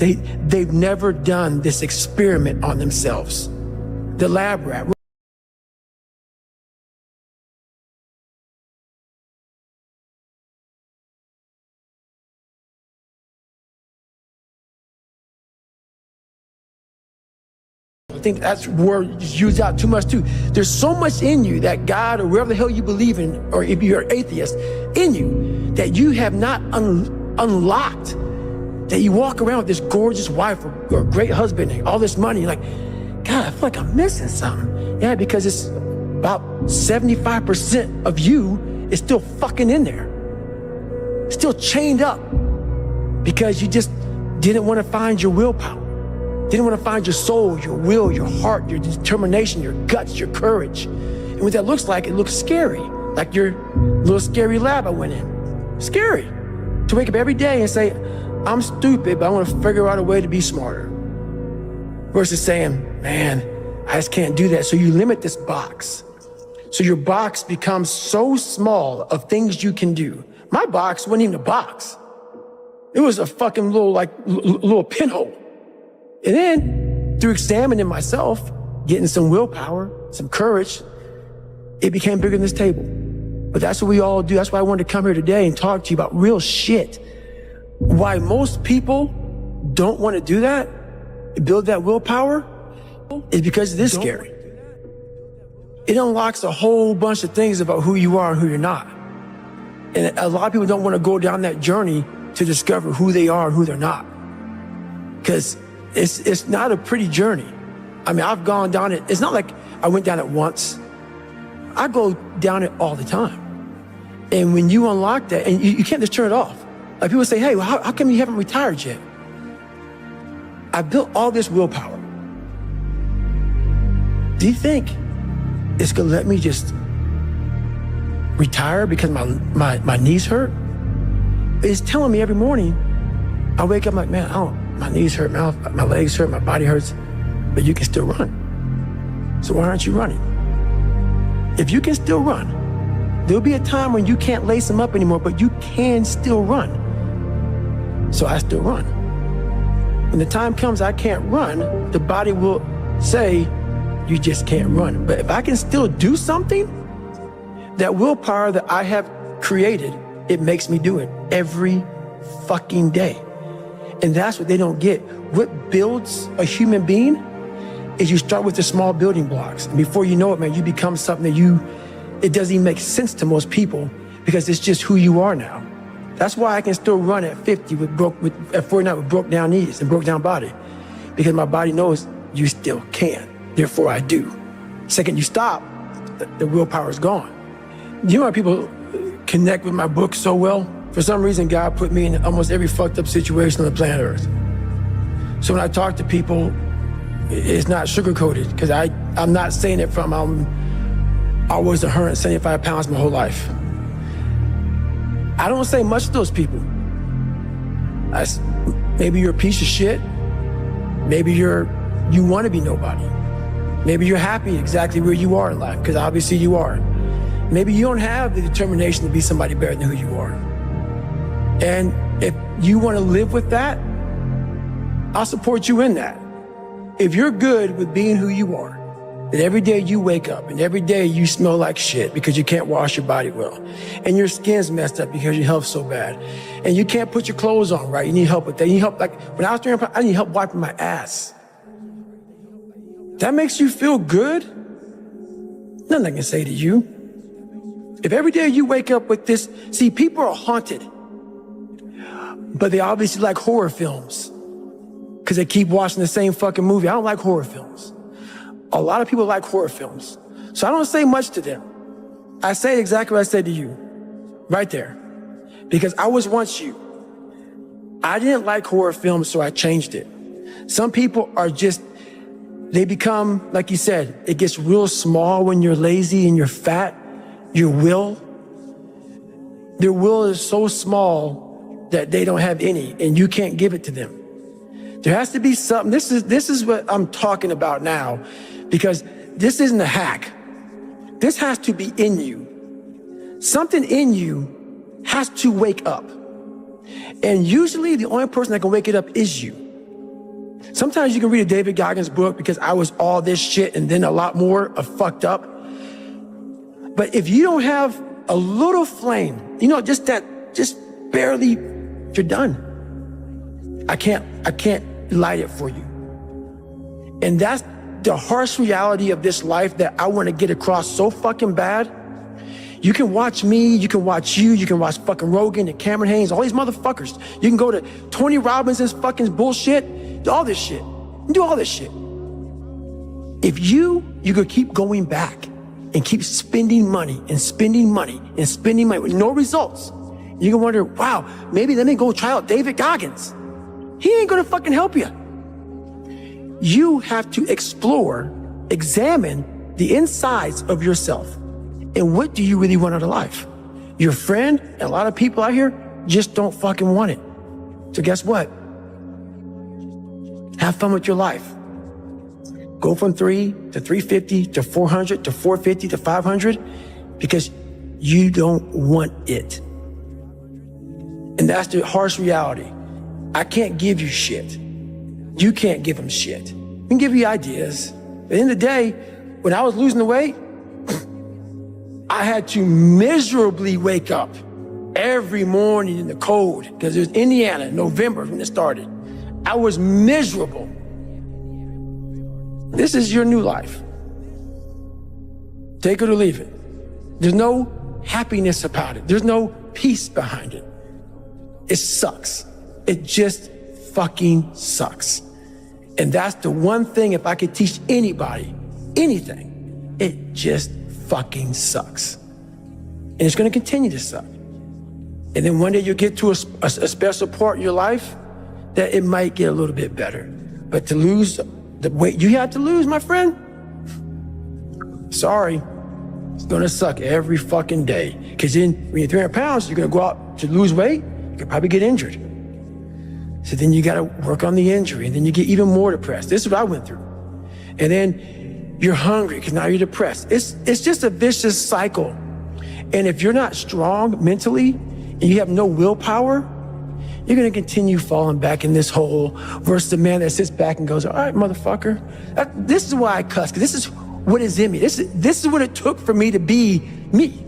They've never done this experiment on themselves. The lab rat. I think that's word used out too much too. There's so much in you that God or wherever the hell you believe in, or if you're an atheist, in you that you have not unlocked, that you walk around with this gorgeous wife or a great husband and all this money. You're like, God, I feel like I'm missing something. Yeah, because it's about 75% of you is still fucking in there. Still chained up because you just didn't want to find your willpower. Didn't want to find your soul, your will, your heart, your determination, your guts, your courage. And what that looks like, it looks scary. Like your little scary lab I went in. Scary. To wake up every day and say, I'm stupid, but I want to figure out a way to be smarter. Versus saying, man, I just can't do that. So you limit this box. So your box becomes so small of things you can do. My box wasn't even a box. It was a fucking little pinhole. And then, through examining myself, getting some willpower, some courage, it became bigger than this table. But that's what we all do. That's why I wanted to come here today and talk to you about real shit. Why most people don't want to do that, build that willpower, is because it is scary. It unlocks a whole bunch of things about who you are and who you're not. And a lot of people don't want to go down that journey to discover who they are and who they're not. Because it's not a pretty journey. I mean, I've gone down it. It's not like I went down it once. I go down it all the time. And when you unlock that, and you can't just turn it off. Like people say, hey, well, how come you haven't retired yet? I built all this willpower. Do you think it's gonna let me just retire because my knees hurt? It's telling me every morning, I wake up like, man, my knees hurt, my legs hurt, my body hurts, but you can still run. So why aren't you running? If you can still run, there'll be a time when you can't lace them up anymore, but you can still run. So I still run. When the time comes I can't run, the body will say, you just can't run. But if I can still do something, that willpower that I have created, it makes me do it every fucking day. And that's what they don't get. What builds a human being is you start with the small building blocks. And before you know it, man, you become something that it doesn't even make sense to most people because it's just who you are now. That's why I can still run at 50 at 49 with broke down knees and broke down body. Because my body knows you still can. Therefore I do. Second you stop, the willpower is gone. You know why people connect with my book so well? For some reason, God put me in almost every fucked up situation on the planet Earth. So when I talk to people, it's not sugar-coated, because I'm not saying it from I was 175 pounds my whole life. I don't say much to those people. Maybe you're a piece of shit. Maybe you want to be nobody. Maybe you're happy exactly where you are in life, because obviously you are. Maybe you don't have the determination to be somebody better than who you are. And if you want to live with that, I'll support you in that. If you're good with being who you are, that every day you wake up and every day you smell like shit because you can't wash your body well, and your skin's messed up because your health's so bad, and you can't put your clothes on right, you need help with that. You need help, like when I was doing, I need help wiping my ass. That makes you feel good? Nothing I can say to you. If every day you wake up with this, see, people are haunted, but they obviously like horror films because they keep watching the same fucking movie. I don't like horror films. A lot of people like horror films. So I don't say much to them. I say exactly what I said to you, right there. Because I was once you. I didn't like horror films, so I changed it. Some people are just, they become, like you said, it gets real small when you're lazy and you're fat. Your will, their will is so small that they don't have any, and you can't give it to them. There has to be something. This is what I'm talking about now, because this isn't a hack. This has to be in you. Something in you has to wake up. And usually the only person that can wake it up is you. Sometimes you can read a David Goggins book because I was all this shit and then a lot more of fucked up. But if you don't have a little flame, just barely, you're done. I can't light it for you. And that's the harsh reality of this life that I want to get across so fucking bad. You can watch me, you can watch you, you can watch fucking Rogan and Cameron Haynes, all these motherfuckers. You can go to Tony Robbins's fucking bullshit, do all this shit. Do all this shit. If you could keep going back and keep spending money and spending money and spending money with no results, you can wonder, wow, maybe let me go try out David Goggins. He ain't gonna fucking help you. You have to explore, examine the insides of yourself. And what do you really want out of life? Your friend and a lot of people out here just don't fucking want it. So guess what? Have fun with your life. Go from 3 to 350 to 400 to 450 to 500 because you don't want it. And that's the harsh reality. I can't give you shit. You can't give them shit. I can give you ideas. At the end of the day, when I was losing the weight, I had to miserably wake up every morning in the cold because it was Indiana, November when it started. I was miserable. This is your new life. Take it or leave it. There's no happiness about it. There's no peace behind it. It sucks. It just fucking sucks. And that's the one thing, if I could teach anybody anything, it just fucking sucks. And it's going to continue to suck. And then one day you'll get to a special part in your life that it might get a little bit better. But to lose the weight you had to lose, my friend, sorry, it's going to suck every fucking day. Because then when you're 300 pounds, you're going to go out to lose weight, you could probably get injured. So then you got to work on the injury, and then you get even more depressed. This is what I went through. And then you're hungry because now you're depressed. It's just a vicious cycle. And if you're not strong mentally and you have no willpower, you're going to continue falling back in this hole versus the man that sits back and goes, all right, motherfucker. This is why I cuss, because this is what is in me. This is what it took for me to be me.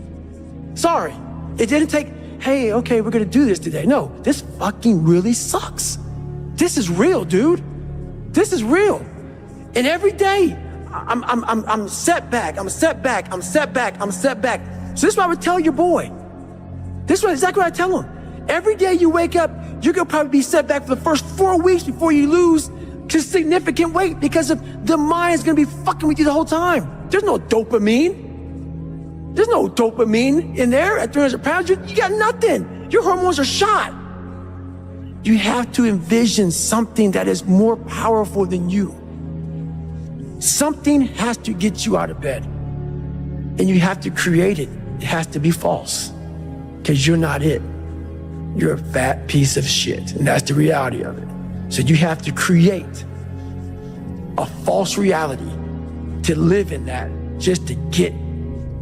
Sorry. It didn't take, hey, okay, we're going to do this today. No, this fucking really sucks. This is real, dude. This is real. And every day, I'm set back. I'm set back. I'm set back. I'm set back. So this is what I would tell your boy. This is exactly what I tell him. Every day you wake up, you're going to probably be set back for the first 4 weeks before you lose to significant weight because of the mind is going to be fucking with you the whole time. There's no dopamine. There's no dopamine in there at 300 pounds. You got nothing. Your hormones are shot. You have to envision something that is more powerful than you. Something has to get you out of bed. And you have to create it. It has to be false. Because you're not it. You're a fat piece of shit. And that's the reality of it. So you have to create a false reality to live in that just to get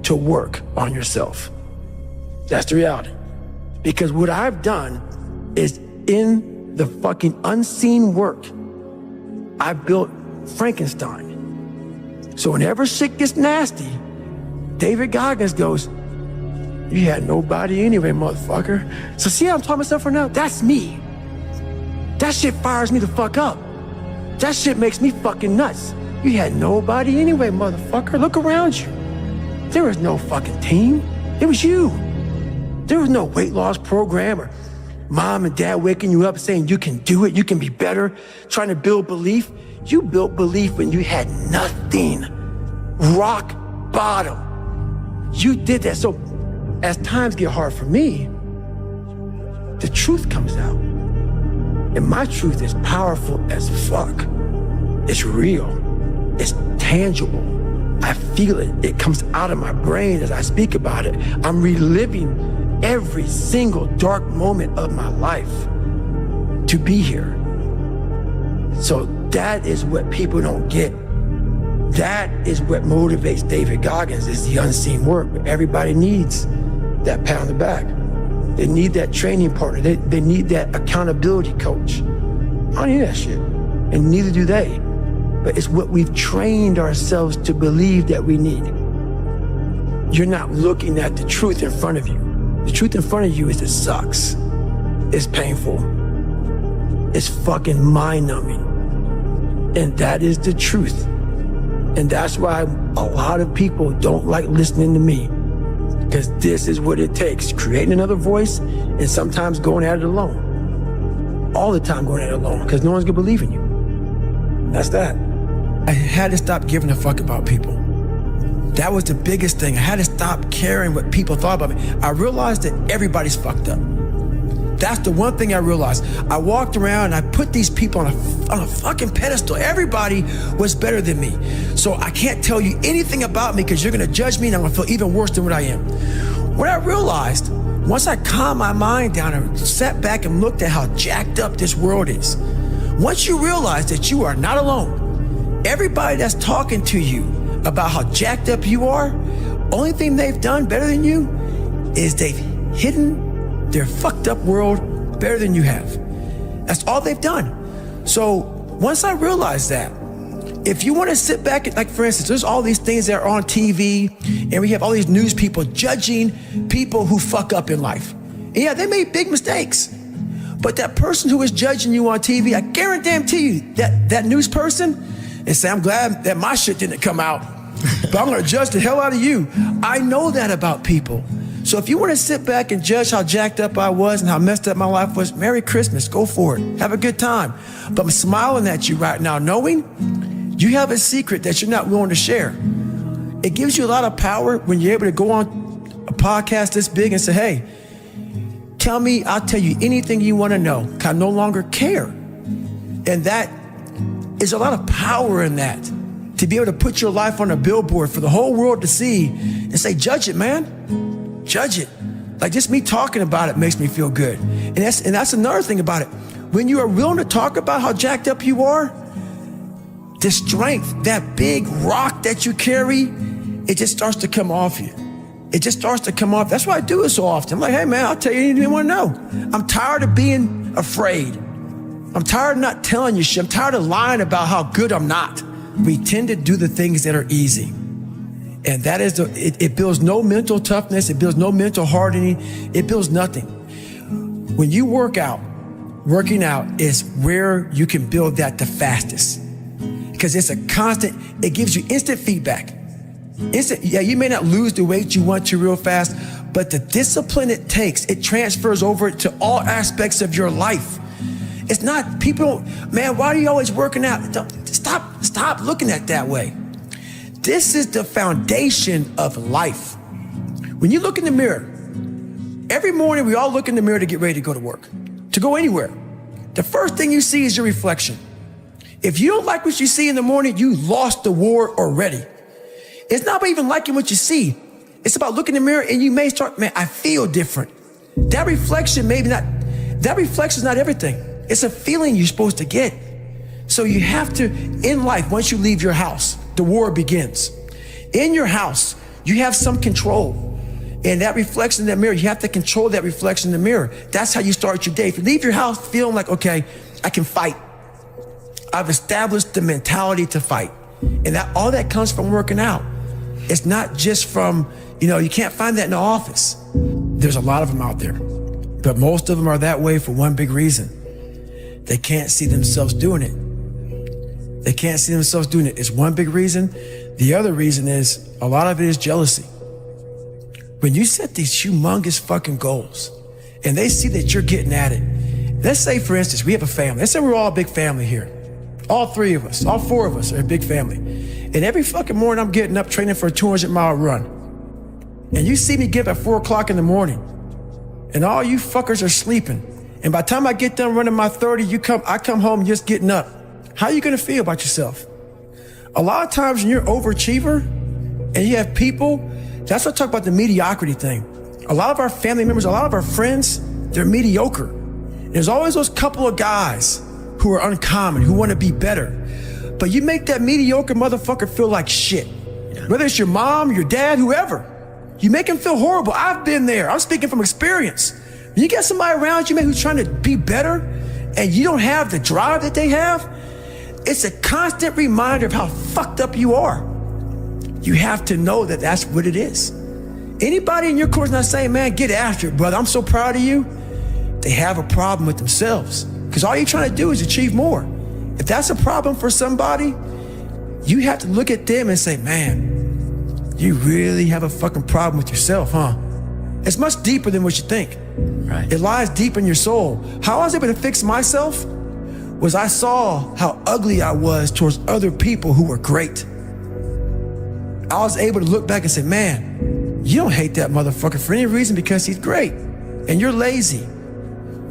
to work on yourself. That's the reality. Because what I've done is in the fucking unseen work, I built Frankenstein. So whenever shit gets nasty, David Goggins goes, you had nobody anyway, motherfucker. So see how I'm talking myself right now? That's me. That shit fires me the fuck up. That shit makes me fucking nuts. You had nobody anyway, motherfucker. Look around you. There was no fucking team. It was you. There was no weight loss program or mom and dad waking you up saying you can do it, you can be better, trying to build belief. You built belief when you had nothing. Rock bottom. You did that. So as times get hard for me, the truth comes out. And my truth is powerful as fuck. It's real. It's tangible. I feel it. It comes out of my brain as I speak about it. I'm reliving every single dark moment of my life to be here. So that is what people don't get. That is what motivates David Goggins, is the unseen work. But everybody needs that pat on the back. They need that training partner. They need that accountability coach. I don't need that shit. and neither do they. But it's what we've trained ourselves to believe that we need. You're not looking at the truth in front of you. The truth in front of you is it sucks. It's painful. It's fucking mind-numbing. And that is the truth. And that's why a lot of people don't like listening to me. Because this is what it takes. Creating another voice and sometimes going at it alone. All the time going at it alone because no one's gonna believe in you. That's that. I had to stop giving a fuck about people. That was the biggest thing. I had to stop caring what people thought about me. I realized that everybody's fucked up. That's the one thing I realized. I walked around and I put these people on a fucking pedestal. Everybody was better than me. So I can't tell you anything about me because you're gonna judge me and I'm gonna feel even worse than what I am. What I realized, once I calmed my mind down and sat back and looked at how jacked up this world is, once you realize that you are not alone, everybody that's talking to you about how jacked up you are, only thing they've done better than you is they've hidden their fucked up world better than you have. That's all they've done. So once I realized that, if you want to sit back, like for instance, there's all these things that are on TV and we have all these news people judging people who fuck up in life. And yeah, they made big mistakes. But that person who is judging you on TV, I guarantee you that news person and say, I'm glad that my shit didn't come out, but I'm gonna judge the hell out of you. I know that about people. So if you want to sit back and judge how jacked up I was and how messed up my life was, Merry Christmas, go for it. Have a good time. But I'm smiling at you right now, knowing you have a secret that you're not willing to share. It gives you a lot of power when you're able to go on a podcast this big and say, hey, tell me, I'll tell you anything you want to know. I no longer care. And that is a lot of power in that, to be able to put your life on a billboard for the whole world to see and say, judge it, man. Judge it. Like just me talking about it makes me feel good. And that's another thing about it. When you are willing to talk about how jacked up you are, the strength, that big rock that you carry, it just starts to come off you. It just starts to come off. That's why I do it so often. I'm like, hey man, I'll tell you anything you want to know. I'm tired of being afraid. I'm tired of not telling you shit. I'm tired of lying about how good I'm not. We tend to do the things that are easy. And that is, it builds no mental toughness. It builds no mental hardening. It builds nothing. When you work out, working out is where you can build that the fastest. Because it's a constant, it gives you instant feedback. Yeah, you may not lose the weight you want to real fast, but the discipline it takes, it transfers over to all aspects of your life. It's not, people don't, man, why are you always working out? Stop looking at it that way. This is the foundation of life. When you look in the mirror, every morning we all look in the mirror to get ready to go to work, to go anywhere. The first thing you see is your reflection. If you don't like what you see in the morning, you lost the war already. It's not about even liking what you see. It's about looking in the mirror and you may start, man, I feel different. That reflection is not everything. It's a feeling you're supposed to get. So you have to, in life, once you leave your house, the war begins. In your house, you have some control. And that reflection in that mirror, you have to control that reflection in the mirror. That's how you start your day. If you leave your house feeling like, okay, I can fight. I've established the mentality to fight. And all that comes from working out. It's not just from, you can't find that in the office. There's a lot of them out there. But most of them are that way for one big reason. They can't see themselves doing it. They can't see themselves doing it. It's one big reason. The other reason is a lot of it is jealousy. When you set these humongous fucking goals and they see that you're getting at it, let's say, for instance, we have a family. Let's say we're all a big family here. All three of us, all four of us are a big family. And every fucking morning I'm getting up training for a 200-mile run. And you see me get up at 4 o'clock in the morning and all you fuckers are sleeping. And by the time I get done running my 30, I come home just getting up. How are you gonna feel about yourself? A lot of times when you're an overachiever and you have people, that's what I talk about the mediocrity thing. A lot of our family members, a lot of our friends, they're mediocre. There's always those couple of guys who are uncommon, who wanna be better. But you make that mediocre motherfucker feel like shit. Whether it's your mom, your dad, whoever. You make him feel horrible. I've been there. I'm speaking from experience. When you get somebody around you, man, who's trying to be better and you don't have the drive that they have, It's a constant reminder of how fucked up you are. You have to know that that's what it is. Anybody in your course not saying, man, get after it, brother, I'm so proud of you, they have a problem with themselves. Because all you're trying to do is achieve more. If that's a problem for somebody, you have to look at them and say, man, you really have a fucking problem with yourself, huh? It's much deeper than what you think. Right. It lies deep in your soul. How I was able to fix myself was I saw how ugly I was towards other people who were great. I was able to look back and say, man, you don't hate that motherfucker for any reason because he's great. And you're lazy.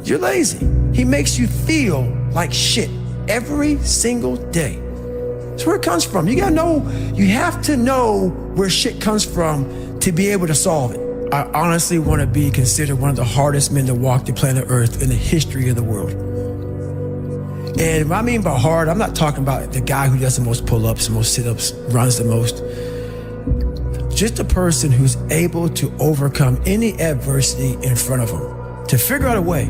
You're lazy. He makes you feel like shit every single day. That's where it comes from. You have to know where shit comes from to be able to solve it. I honestly want to be considered one of the hardest men to walk the planet Earth in the history of the world. And what I mean by hard, I'm not talking about the guy who does the most pull-ups, the most sit-ups, runs the most. Just a person who's able to overcome any adversity in front of him, to figure out a way.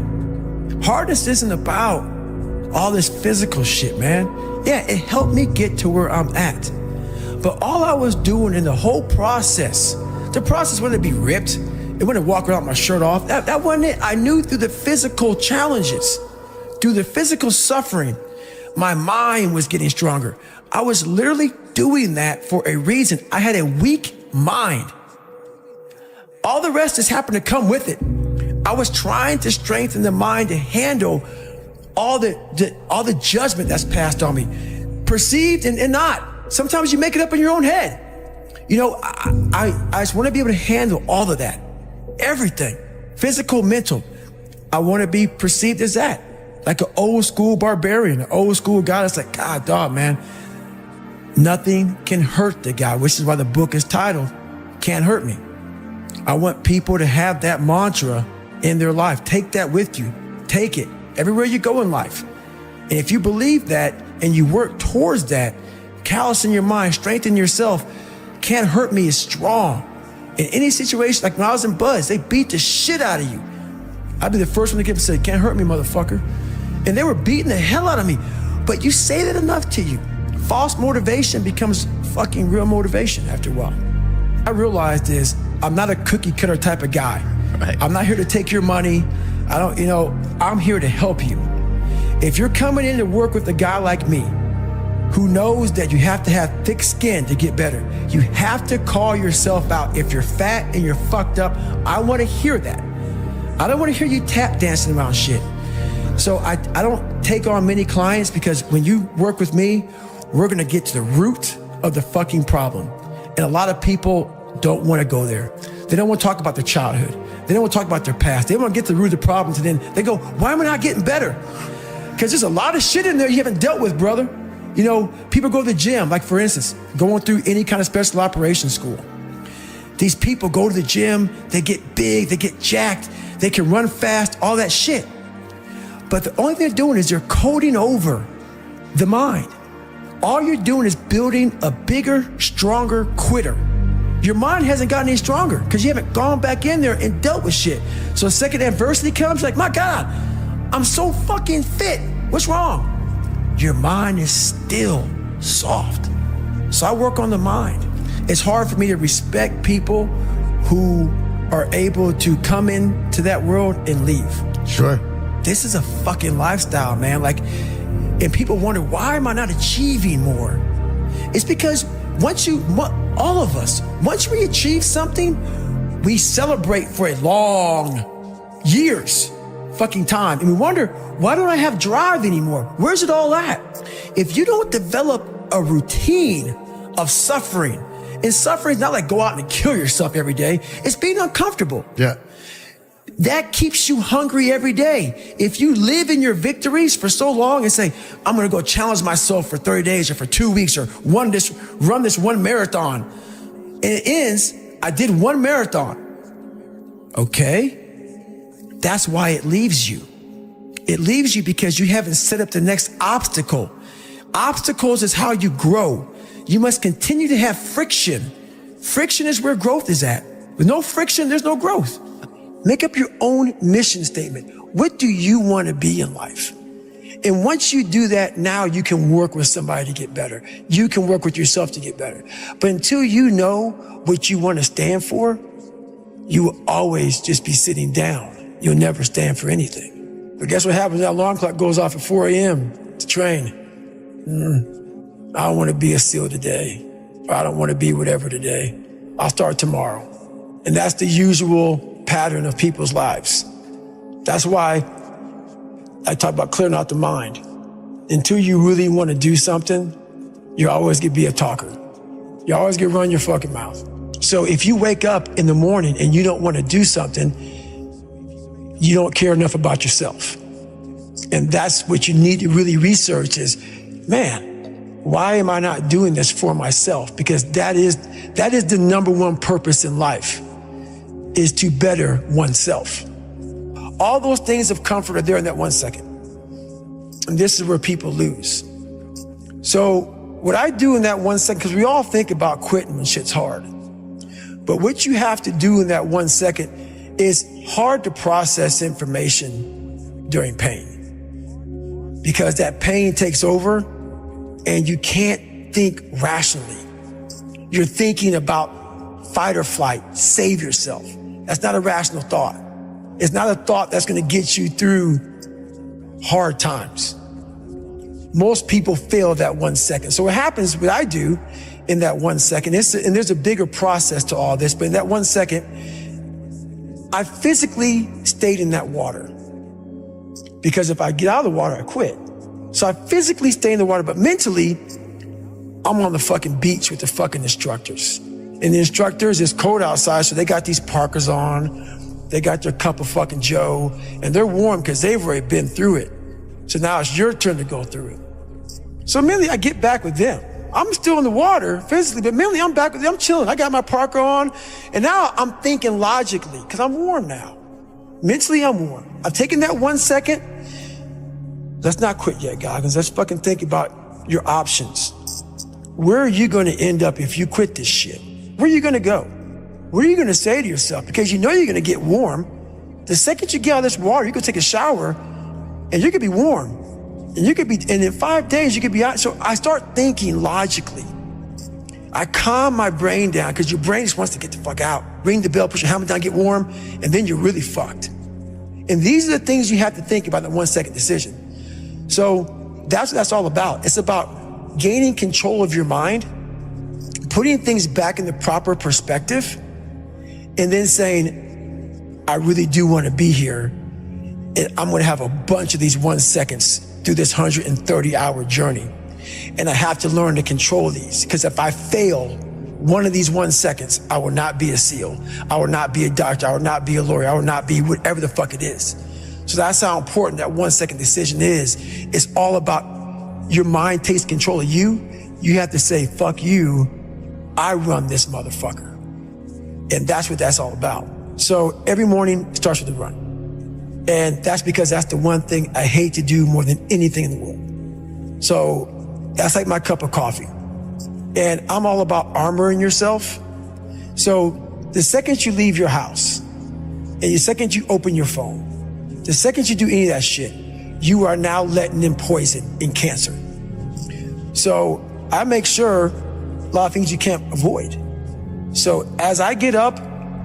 Hardness isn't about all this physical shit, man. Yeah, it helped me get to where I'm at. But all I was doing in the whole process, the process wasn't to be ripped, it wasn't to walk around with my shirt off. That wasn't it. I knew through the physical challenges, through the physical suffering, my mind was getting stronger. I was literally doing that for a reason. I had a weak mind. All the rest just happened to come with it. I was trying to strengthen the mind to handle all the judgment that's passed on me, perceived and not. Sometimes you make it up in your own head. You know, I just want to be able to handle all of that, everything, physical, mental. I want to be perceived as that, like an old school barbarian, an old school guy that's like, God, dog, man, nothing can hurt the guy, which is why the book is titled, Can't Hurt Me. I want people to have that mantra in their life. Take that with you. Take it everywhere you go in life. And if you believe that and you work towards that, callous in your mind, strengthen yourself, can't hurt me is strong. In any situation, like when I was in Buzz, they beat the shit out of you. I'd be the first one to get up and say, can't hurt me, motherfucker. And they were beating the hell out of me. But you say that enough to you. False motivation becomes fucking real motivation after a while. I realized is I'm not a cookie cutter type of guy. Right. I'm not here to take your money. I'm here to help you. If you're coming in to work with a guy like me, who knows that you have to have thick skin to get better, you have to call yourself out. If you're fat and you're fucked up, I want to hear that. I don't want to hear you tap dancing around shit. So I don't take on many clients because when you work with me, we're going to get to the root of the fucking problem. And a lot of people don't want to go there. They don't want to talk about their childhood. They don't want to talk about their past. They want to get to the root of the problem, and then they go, why am I not getting better? Because there's a lot of shit in there you haven't dealt with, brother. You know, people go to the gym, like for instance, going through any kind of special operations school. These people go to the gym, they get big, they get jacked, they can run fast, all that shit. But the only thing they're doing is they're coding over the mind. All you're doing is building a bigger, stronger quitter. Your mind hasn't gotten any stronger because you haven't gone back in there and dealt with shit. So the second adversity comes, like, my God, I'm so fucking fit. What's wrong? Your mind is still soft. So I work on the mind. It's hard for me to respect people who are able to come into that world and leave. Sure. This is a fucking lifestyle, man. Like, and people wonder, why am I not achieving more? It's because all of us, once we achieve something, we celebrate for a long years fucking time. And we wonder, why don't I have drive anymore? Where's it all at? If you don't develop a routine of suffering, and suffering is not like go out and kill yourself every day. It's being uncomfortable. Yeah. That keeps you hungry every day. If you live in your victories for so long and say, I'm going to go challenge myself for 30 days or for 2 weeks or run this one marathon. And it ends, I did one marathon. Okay. That's why it leaves you. It leaves you because you haven't set up the next obstacle. Obstacles is how you grow. You must continue to have friction. Friction is where growth is at. With no friction, there's no growth. Make up your own mission statement. What do you want to be in life? And once you do that, now you can work with somebody to get better. You can work with yourself to get better. But until you know what you want to stand for, you will always just be sitting down. You'll never stand for anything. But guess what happens? That alarm clock goes off at 4 a.m. to train. I don't want to be a SEAL today. Or I don't want to be whatever today. I'll start tomorrow. And that's the usual pattern of people's lives. That's why I talk about clearing out the mind. Until you really want to do something, you're always going to be a talker. You're always going to run your fucking mouth. So if you wake up in the morning and you don't want to do something, you don't care enough about yourself. And that's what you need to really research is, man, why am I not doing this for myself? Because that is the number one purpose in life, is to better oneself. All those things of comfort are there in that 1 second. And this is where people lose. So what I do in that 1 second, because we all think about quitting when shit's hard. But what you have to do in that 1 second is hard to process information during pain. Because that pain takes over and you can't think rationally. You're thinking about fight or flight, save yourself. That's not a rational thought. It's not a thought that's going to get you through hard times. Most people fail that 1 second. So what happens, what I do in that 1 second, and there's a bigger process to all this, but in that 1 second, I physically stayed in that water. Because if I get out of the water, I quit. So I physically stay in the water, but mentally, I'm on the fucking beach with the fucking instructors. And the instructors, it's cold outside, so they got these parkas on. They got their cup of fucking Joe, and they're warm because they've already been through it. So now it's your turn to go through it. So mentally, I get back with them. I'm still in the water physically, but mentally, I'm back with them. I'm chilling. I got my parka on, and now I'm thinking logically because I'm warm now. Mentally, I'm warm. I've taken that 1 second. Let's not quit yet, Goggins. Let's fucking think about your options. Where are you going to end up if you quit this shit? Where are you going to go? What are you going to say to yourself? Because you know you're going to get warm. The second you get out of this water, you can take a shower and you could be warm. And in 5 days, you could be out. So I start thinking logically. I calm my brain down because your brain just wants to get the fuck out. Ring the bell, put your helmet down, get warm, and then you're really fucked. And these are the things you have to think about in the 1 second decision. So that's what that's all about. It's about gaining control of your mind, putting things back in the proper perspective, and then saying, I really do want to be here. And I'm going to have a bunch of these 1 seconds through this 130-hour journey. And I have to learn to control these. Because if I fail one of these 1 seconds, I will not be a SEAL. I will not be a doctor. I will not be a lawyer. I will not be whatever the fuck it is. So that's how important that 1 second decision is. It's all about your mind takes control of you. You have to say, fuck you. I run this motherfucker. And that's what that's all about. So every morning it starts with a run. And that's because that's the one thing I hate to do more than anything in the world. So that's like my cup of coffee. And I'm all about armoring yourself. So the second you leave your house, and the second you open your phone, the second you do any of that shit, you are now letting in poison and cancer. So I make sure a lot of things you can't avoid. So as I get up,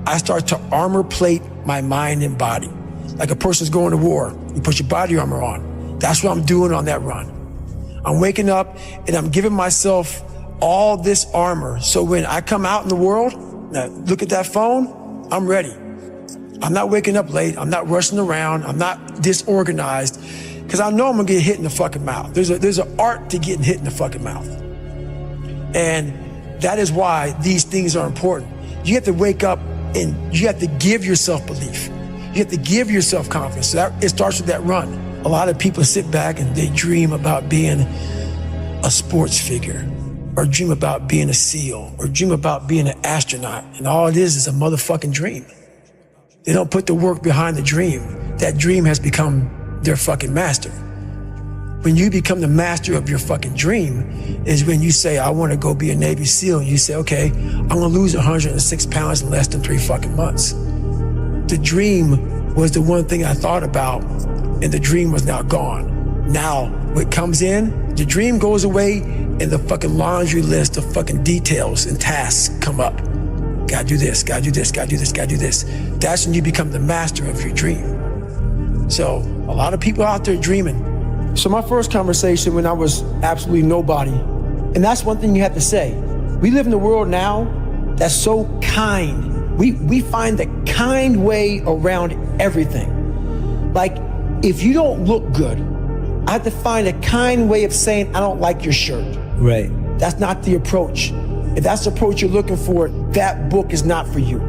I start to armor plate my mind and body. Like a person's going to war, you put your body armor on. That's what I'm doing on that run. I'm waking up and I'm giving myself all this armor. So when I come out in the world, now look at that phone, I'm ready. I'm not waking up late. I'm not rushing around. I'm not disorganized because I know I'm gonna get hit in the fucking mouth. There's an art to getting hit in the fucking mouth. And that is why these things are important. You have to wake up and you have to give yourself belief. You have to give yourself confidence. So it starts with that run. A lot of people sit back and they dream about being a sports figure, or dream about being a SEAL, or dream about being an astronaut. And all it is a motherfucking dream. They don't put the work behind the dream. That dream has become their fucking master. When you become the master of your fucking dream is when you say, I want to go be a Navy SEAL. And you say, okay, I'm going to lose 106 pounds in less than 3 fucking months. The dream was the one thing I thought about, and the dream was now gone. Now, what comes in, the dream goes away, and the fucking laundry list of fucking details and tasks come up. Gotta do this, gotta do this, gotta do this, gotta do this. That's when you become the master of your dream. So, a lot of people out there dreaming. So my first conversation when I was absolutely nobody, and that's one thing you have to say. We live in a world now that's so kind. We find the kind way around everything. Like, if you don't look good, I have to find a kind way of saying, I don't like your shirt. Right. That's not the approach. If that's the approach you're looking for, that book is not for you.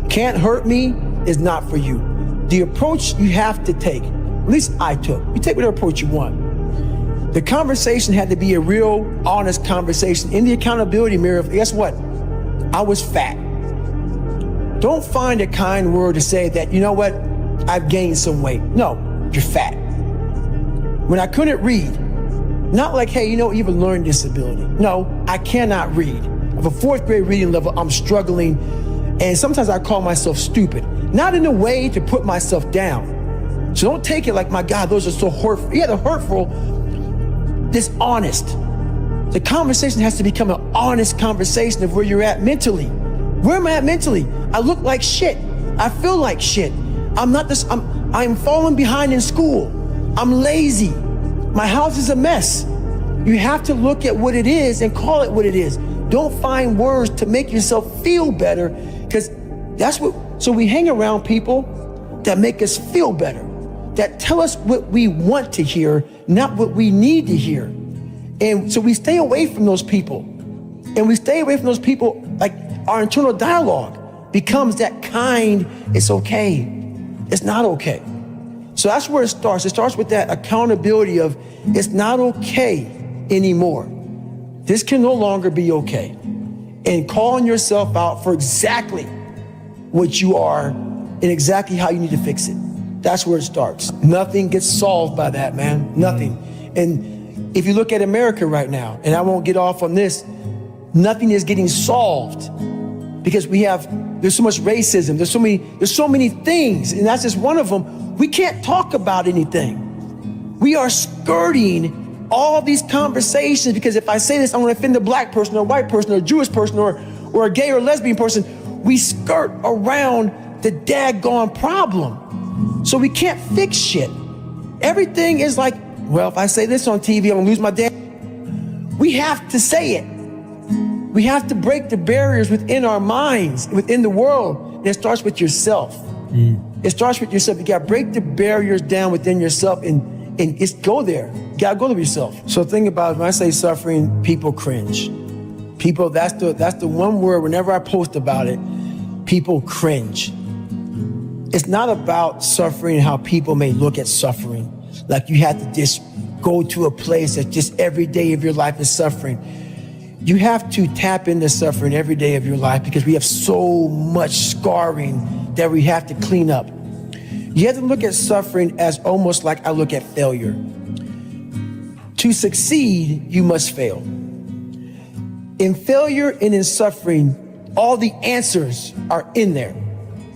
Can't Hurt Me is not for you. The approach you have to take, at least I took, you take whatever approach you want. The conversation had to be a real, honest conversation in the accountability mirror of, guess what? I was fat. Don't find a kind word to say that, you know what? I've gained some weight. No, you're fat. When I couldn't read, not like, hey, you know, you have a learning disability. No, I cannot read. I have a 4th grade reading level, I'm struggling, and sometimes I call myself stupid. Not in a way to put myself down. So don't take it like, my God, those are so hurtful. Yeah, they're hurtful, dishonest. The conversation has to become an honest conversation of where you're at mentally. Where am I at mentally? I look like shit. I feel like shit. I'm falling behind in school. I'm lazy. My house is a mess. You have to look at what it is and call it what it is. Don't find words to make yourself feel better, because that's what, so we hang around people that make us feel better, that tell us what we want to hear, not what we need to hear. And so we stay away from those people. And we stay away from those people, like our internal dialogue becomes that kind, it's okay, it's not okay. So that's where it starts. It starts with that accountability of, it's not okay anymore. This can no longer be okay. And calling yourself out for exactly what you are and exactly how you need to fix it. That's where it starts. Nothing gets solved by that, man. Nothing. And if you look at America right now, and I won't get off on this, nothing is getting solved because there's so much racism. There's so many things, and that's just one of them. We can't talk about anything. We are skirting all these conversations because if I say this, I'm going to offend a black person or a white person or a Jewish person or a gay or lesbian person. We skirt around the daggone problem. So we can't fix shit. Everything is like, well, if I say this on TV, I'm going to lose my dad. We have to say it. We have to break the barriers within our minds, within the world. And it starts with yourself. It starts with yourself. You got to break the barriers down within yourself and just go there. You got to go to yourself. So think about it. When I say suffering, people cringe. People, that's the one word, whenever I post about it, people cringe. It's not about suffering and how people may look at suffering. Like you have to just go to a place that just every day of your life is suffering. You have to tap into suffering every day of your life because we have so much scarring that we have to clean up. You have to look at suffering as almost like I look at failure. To succeed, you must fail. In failure and in suffering, all the answers are in there.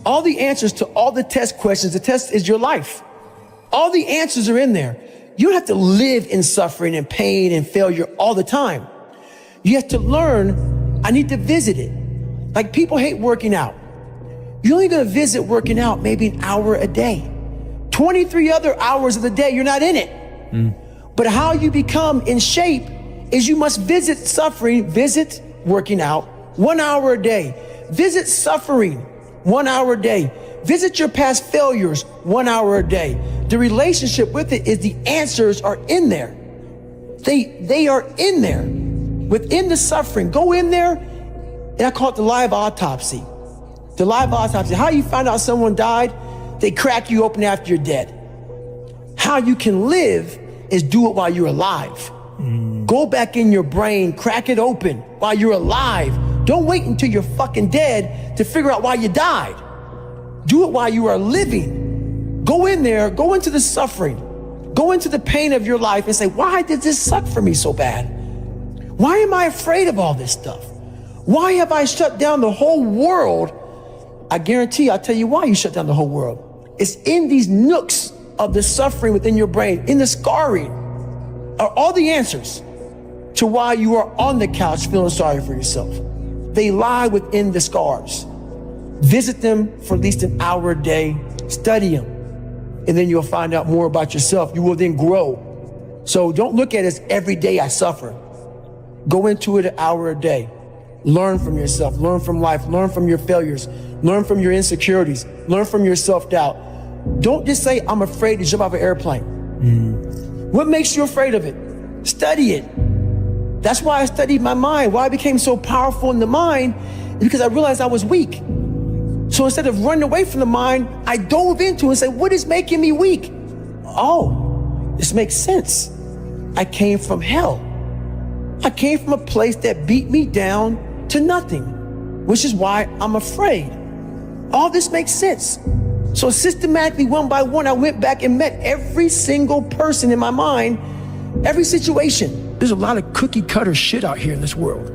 All the answers to all the test questions. The test is your life. All the answers are in there. You don't have to live in suffering and pain and failure all the time. You have to learn, I need to visit it. Like people hate working out. You're only gonna visit working out maybe an hour a day. 23 other hours of the day, you're not in it. But how you become in shape is you must visit suffering, visit working out 1 hour a day. Visit suffering 1 hour a day. Visit your past failures 1 hour a day. The relationship with it is the answers are in there. They are in there. Within the suffering, go in there, and I call it the live autopsy. The live autopsy. How you find out someone died? They crack you open after you're dead. How you can live is do it while you're alive. Go back in your brain, crack it open while you're alive. Don't wait until you're fucking dead to figure out why you died. Do it while you are living. Go in there, go into the suffering, go into the pain of your life and say, why did this suck for me so bad? Why am I afraid of all this stuff? Why have I shut down the whole world? I guarantee I'll tell you why you shut down the whole world. It's in these nooks of the suffering within your brain, in the scarring, are all the answers to why you are on the couch feeling sorry for yourself. They lie within the scars. Visit them for at least an hour a day, study them, and then you'll find out more about yourself. You will then grow. So don't look at it as every day I suffer. Go into it an hour a day. Learn from yourself, learn from life, learn from your failures, learn from your insecurities, learn from your self-doubt. Don't just say, I'm afraid to jump off an airplane. What makes you afraid of it? Study it. That's why I studied my mind. Why I became so powerful in the mind is because I realized I was weak. So instead of running away from the mind, I dove into it and said, what is making me weak? Oh, this makes sense. I came from hell. I came from a place that beat me down to nothing, which is why I'm afraid. All this makes sense. So systematically, one by one, I went back and met every single person in my mind, every situation. There's a lot of cookie cutter shit out here in this world.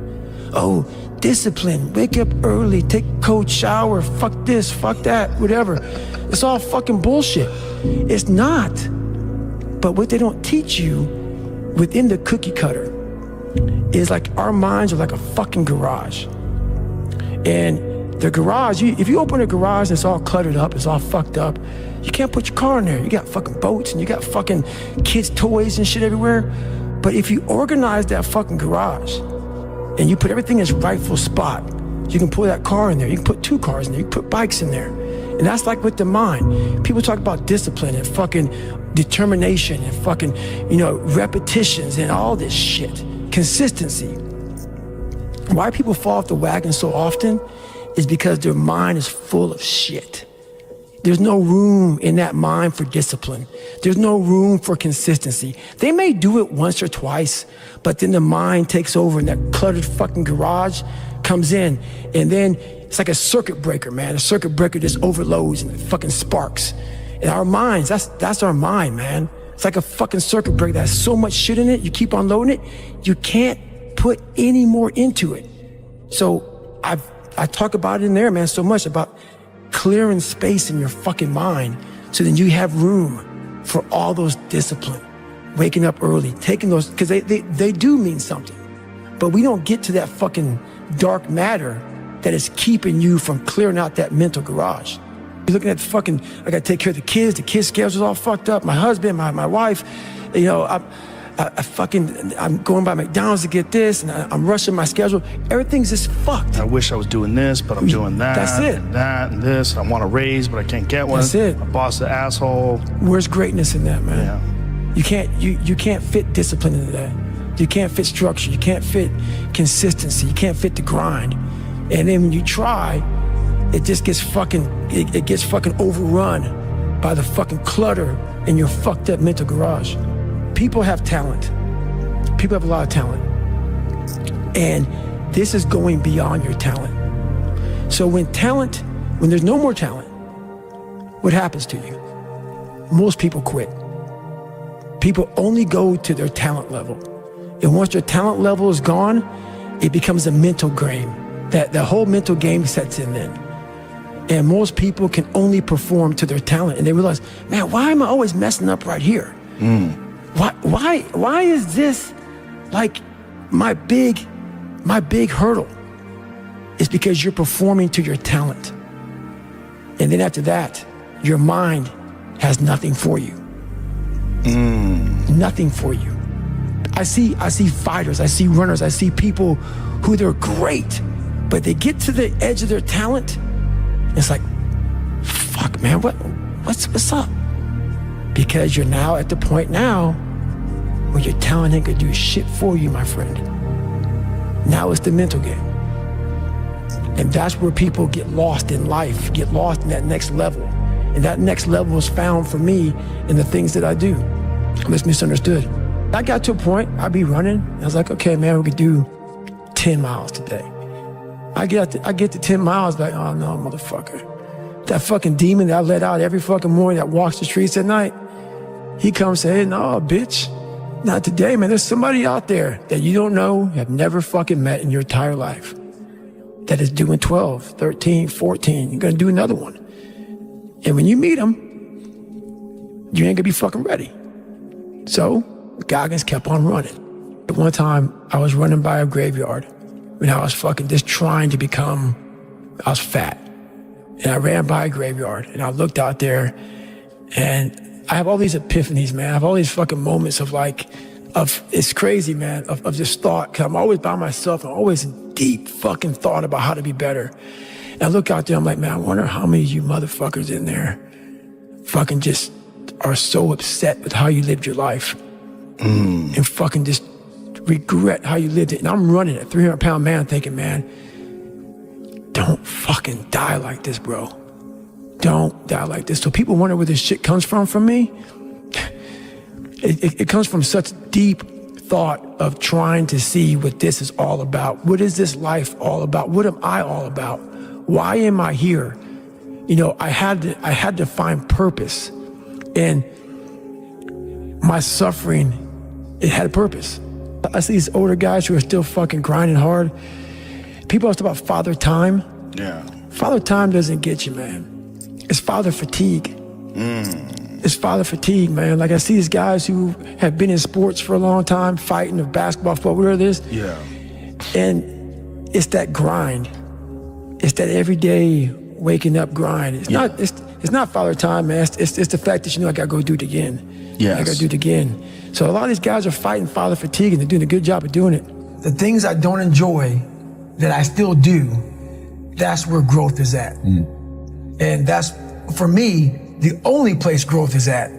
Oh, discipline, wake up early, take a cold shower, fuck this, fuck that, whatever. It's all fucking bullshit. It's not. But what they don't teach you within the cookie cutter is like our minds are like a fucking garage. And the garage, if you open a garage and it's all cluttered up, it's all fucked up, you can't put your car in there. You got fucking boats and you got fucking kids' toys and shit everywhere. But if you organize that fucking garage and you put everything in its rightful spot, you can pull that car in there. You can put 2 cars in there. You can put bikes in there. And that's like with the mind. People talk about discipline and fucking determination and fucking, repetitions and all this shit. Consistency. Why people fall off the wagon so often is because their mind is full of shit. There's no room in that mind for discipline. There's no room for consistency. They may do it once or twice, but then the mind takes over and that cluttered fucking garage comes in. And then it's like a circuit breaker, man. A circuit breaker just overloads and it fucking sparks. And our minds, that's our mind, man. It's like a fucking circuit breaker that has so much shit in it, you keep on loading it, you can't put any more into it. So I talk about it in there, man, so much about clearing space in your fucking mind so then you have room for all those discipline, waking up early, taking those, because they do mean something. But we don't get to that fucking dark matter that is keeping you from clearing out that mental garage. You're looking at the fucking, I gotta take care of the kids' schedule's all fucked up, my husband, my wife, I'm going by McDonald's to get this, and I'm rushing my schedule. Everything's just fucked. I wish I was doing this, but I'm doing that. That's it. And that and this. I want a raise, but I can't get one. That's it. My boss is an asshole. Where's greatness in that, man? Yeah. You can't fit discipline into that. You can't fit structure. You can't fit consistency. You can't fit the grind. And then when you try, it just gets fucking overrun by the fucking clutter in your fucked up mental garage. People have talent. People have a lot of talent. And this is going beyond your talent. So when there's no more talent, what happens to you? Most people quit. People only go to their talent level. And once their talent level is gone, it becomes a mental game. That the whole mental game sets in then. And most people can only perform to their talent. And they realize, man, why am I always messing up right here? Why is this like my big hurdle? It's because you're performing to your talent. And then after that, your mind has nothing for you. Nothing for you. I see fighters, I see runners, I see people who they're great, but they get to the edge of their talent, and it's like, fuck, man, what's up? Because you're now at the point now where your talent ain't gonna do shit for you, my friend. Now it's the mental game. And that's where people get lost in life, get lost in that next level. And that next level is found for me in the things that I do. I'm just misunderstood. I got to a point, I'd be running, I was like, okay, man, we could do 10 miles today. I get to 10 miles, like, oh no, motherfucker. That fucking demon that I let out every fucking morning that walks the streets at night, he comes and says, hey, no, bitch, not today, man. There's somebody out there that you don't know, have never fucking met in your entire life, that is doing 12, 13, 14. You're gonna do another one. And when you meet them, you ain't gonna be fucking ready. So Goggins kept on running. At one time, I was running by a graveyard when I was fucking just trying to become, I was fat. And I ran by a graveyard and I looked out there and I have all these epiphanies, man. I have all these fucking moments of it's crazy, man, of just thought. Cause I'm always by myself. I'm always in deep fucking thought about how to be better. And I look out there, I'm like, man, I wonder how many of you motherfuckers in there fucking just are so upset with how you lived your life and fucking just regret how you lived it. And I'm running a 300-pound man thinking, man, don't fucking die like this, bro. Don't die like this. So people wonder where this shit comes from me. It comes from such deep thought of trying to see what this is all about. What is this life all about? What am I all about? Why am I here? You know, I had to find purpose. And my suffering, it had a purpose. I see these older guys who are still fucking grinding hard. People ask about father time. Yeah. Father time doesn't get you, man. It's father fatigue. It's father fatigue, man. Like I see these guys who have been in sports for a long time, fighting of basketball, football, whatever it is. Yeah. And it's that grind. It's that everyday waking up grind. It's not father time, man. It's the fact that, you know, I gotta go do it again. Yes. I gotta do it again. So a lot of these guys are fighting father fatigue and they're doing a good job of doing it. The things I don't enjoy that I still do, that's where growth is at. And that's, for me, the only place growth is at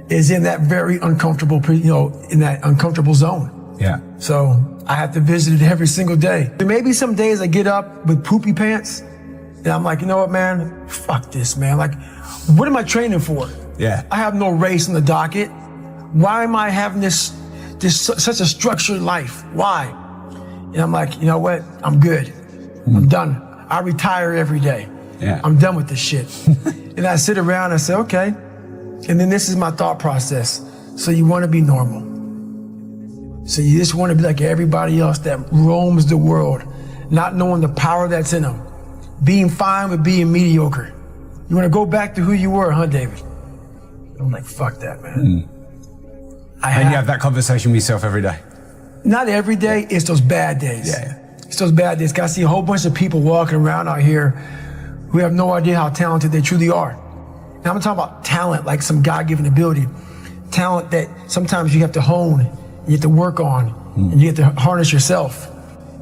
is in that very uncomfortable, in that uncomfortable zone. Yeah. So I have to visit it every single day. There may be some days I get up with poopy pants and I'm like, you know what, man? Fuck this, man. Like, what am I training for? Yeah. I have no race on the docket. Why am I having this such a structured life? Why? And I'm like, you know what? I'm good. I'm done. I retire every day. Yeah. I'm done with this shit. And I sit around and I say, okay. And then this is my thought process. So you want to be normal. So you just want to be like everybody else that roams the world, not knowing the power that's in them. Being fine with being mediocre. You want to go back to who you were, huh, David? I'm like, fuck that, man. And you have that conversation with yourself every day? Not every day, it's those bad days. Yeah. It's those bad days. I see a whole bunch of people walking around out here who have no idea how talented they truly are. And I'm talking about talent, like some God-given ability. Talent that sometimes you have to hone, you have to work on, and you have to harness yourself.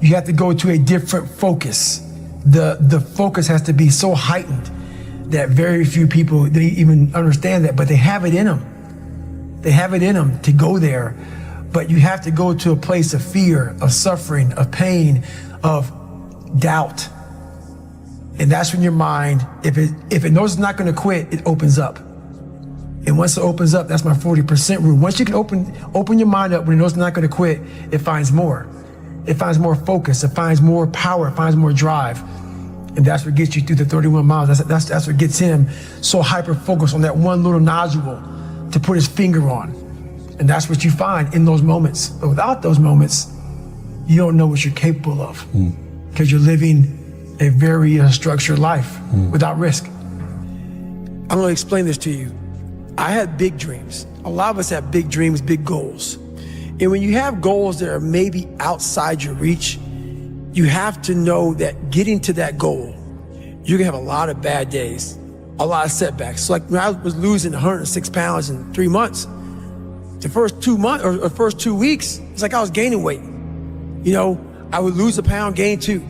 You have to go to a different focus. The focus has to be so heightened that very few people, they even understand that, but they have it in them. They have it in them to go there, but you have to go to a place of fear, of suffering, of pain, of doubt. And that's when your mind, if it knows it's not gonna quit, it opens up. And once it opens up, that's my 40% rule. Once you can open your mind up when it knows it's not gonna quit, it finds more. It finds more focus, it finds more power, it finds more drive. And that's what gets you through the 31 miles. That's what gets him so hyper-focused on that one little nodule to put his finger on. And that's what you find in those moments. But without those moments, you don't know what you're capable of because you're living a very structured life without risk. I'm gonna explain this to you. I had big dreams. A lot of us have big dreams, big goals. And when you have goals that are maybe outside your reach, you have to know that getting to that goal, you're gonna have a lot of bad days, a lot of setbacks. So like when I was losing 106 pounds in 3 months, the first 2 months or first 2 weeks, it's like I was gaining weight. You know, I would lose a pound, gain 2.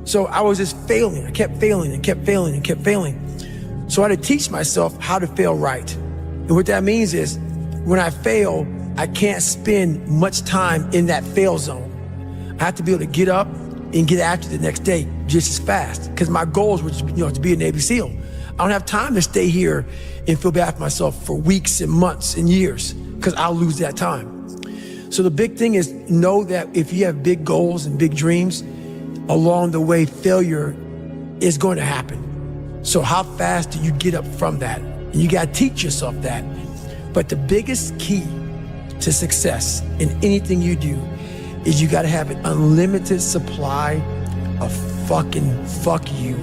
So I was just failing. I kept failing and kept failing and kept failing. So I had to teach myself how to fail right. And what that means is when I fail, I can't spend much time in that fail zone. I have to be able to get up and get after the next day just as fast. Because my goals were to be a Navy SEAL. I don't have time to stay here and feel bad for myself for weeks and months and years because I'll lose that time. So the big thing is know that if you have big goals and big dreams, along the way, failure is going to happen. So how fast do you get up from that? And you got to teach yourself that. But the biggest key to success in anything you do is you got to have an unlimited supply of fucking fuck you.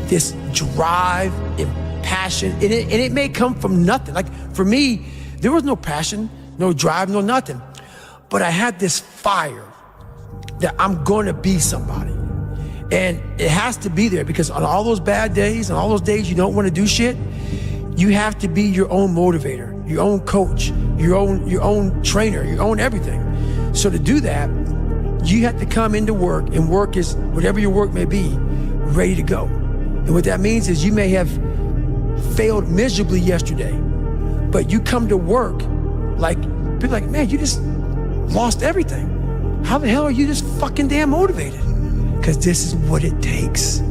This drive and passion, and it may come from nothing. Like for me, there was no passion, no drive, no nothing. But I had this fire that I'm gonna be somebody. And it has to be there because on all those bad days and all those days you don't wanna do shit, you have to be your own motivator, your own coach, your own trainer, your own everything. So to do that, you have to come into work, and work is whatever your work may be, ready to go. And what that means is you may have failed miserably yesterday, but you come to work like, people like, man, you just lost everything. How the hell are you just fucking damn motivated? Because this is what it takes.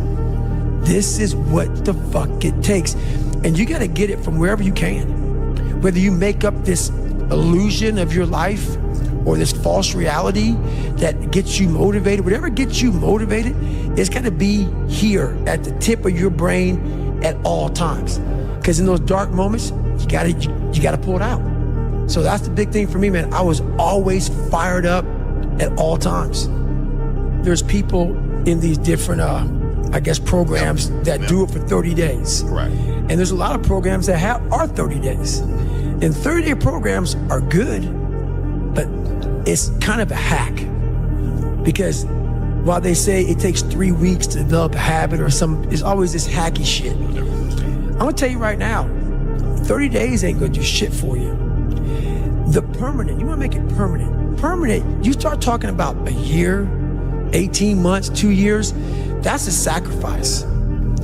This is what the fuck it takes. And you gotta get it from wherever you can. Whether you make up this illusion of your life or this false reality that gets you motivated, whatever gets you motivated, it's gotta be here at the tip of your brain at all times. Because in those dark moments, you gotta pull it out. So that's the big thing for me, man. I was always fired up at all times. There's people in these different, programs that do it for 30 days. Right. And there's a lot of programs that are 30 days. And 30-day programs are good, but it's kind of a hack. Because while they say it takes 3 weeks to develop a habit or it's always this hacky shit. I'm gonna tell you right now, 30 days ain't gonna do shit for you. The permanent, you wanna make it permanent. Permanent, you start talking about a year, 18 months, 2 years, that's a sacrifice.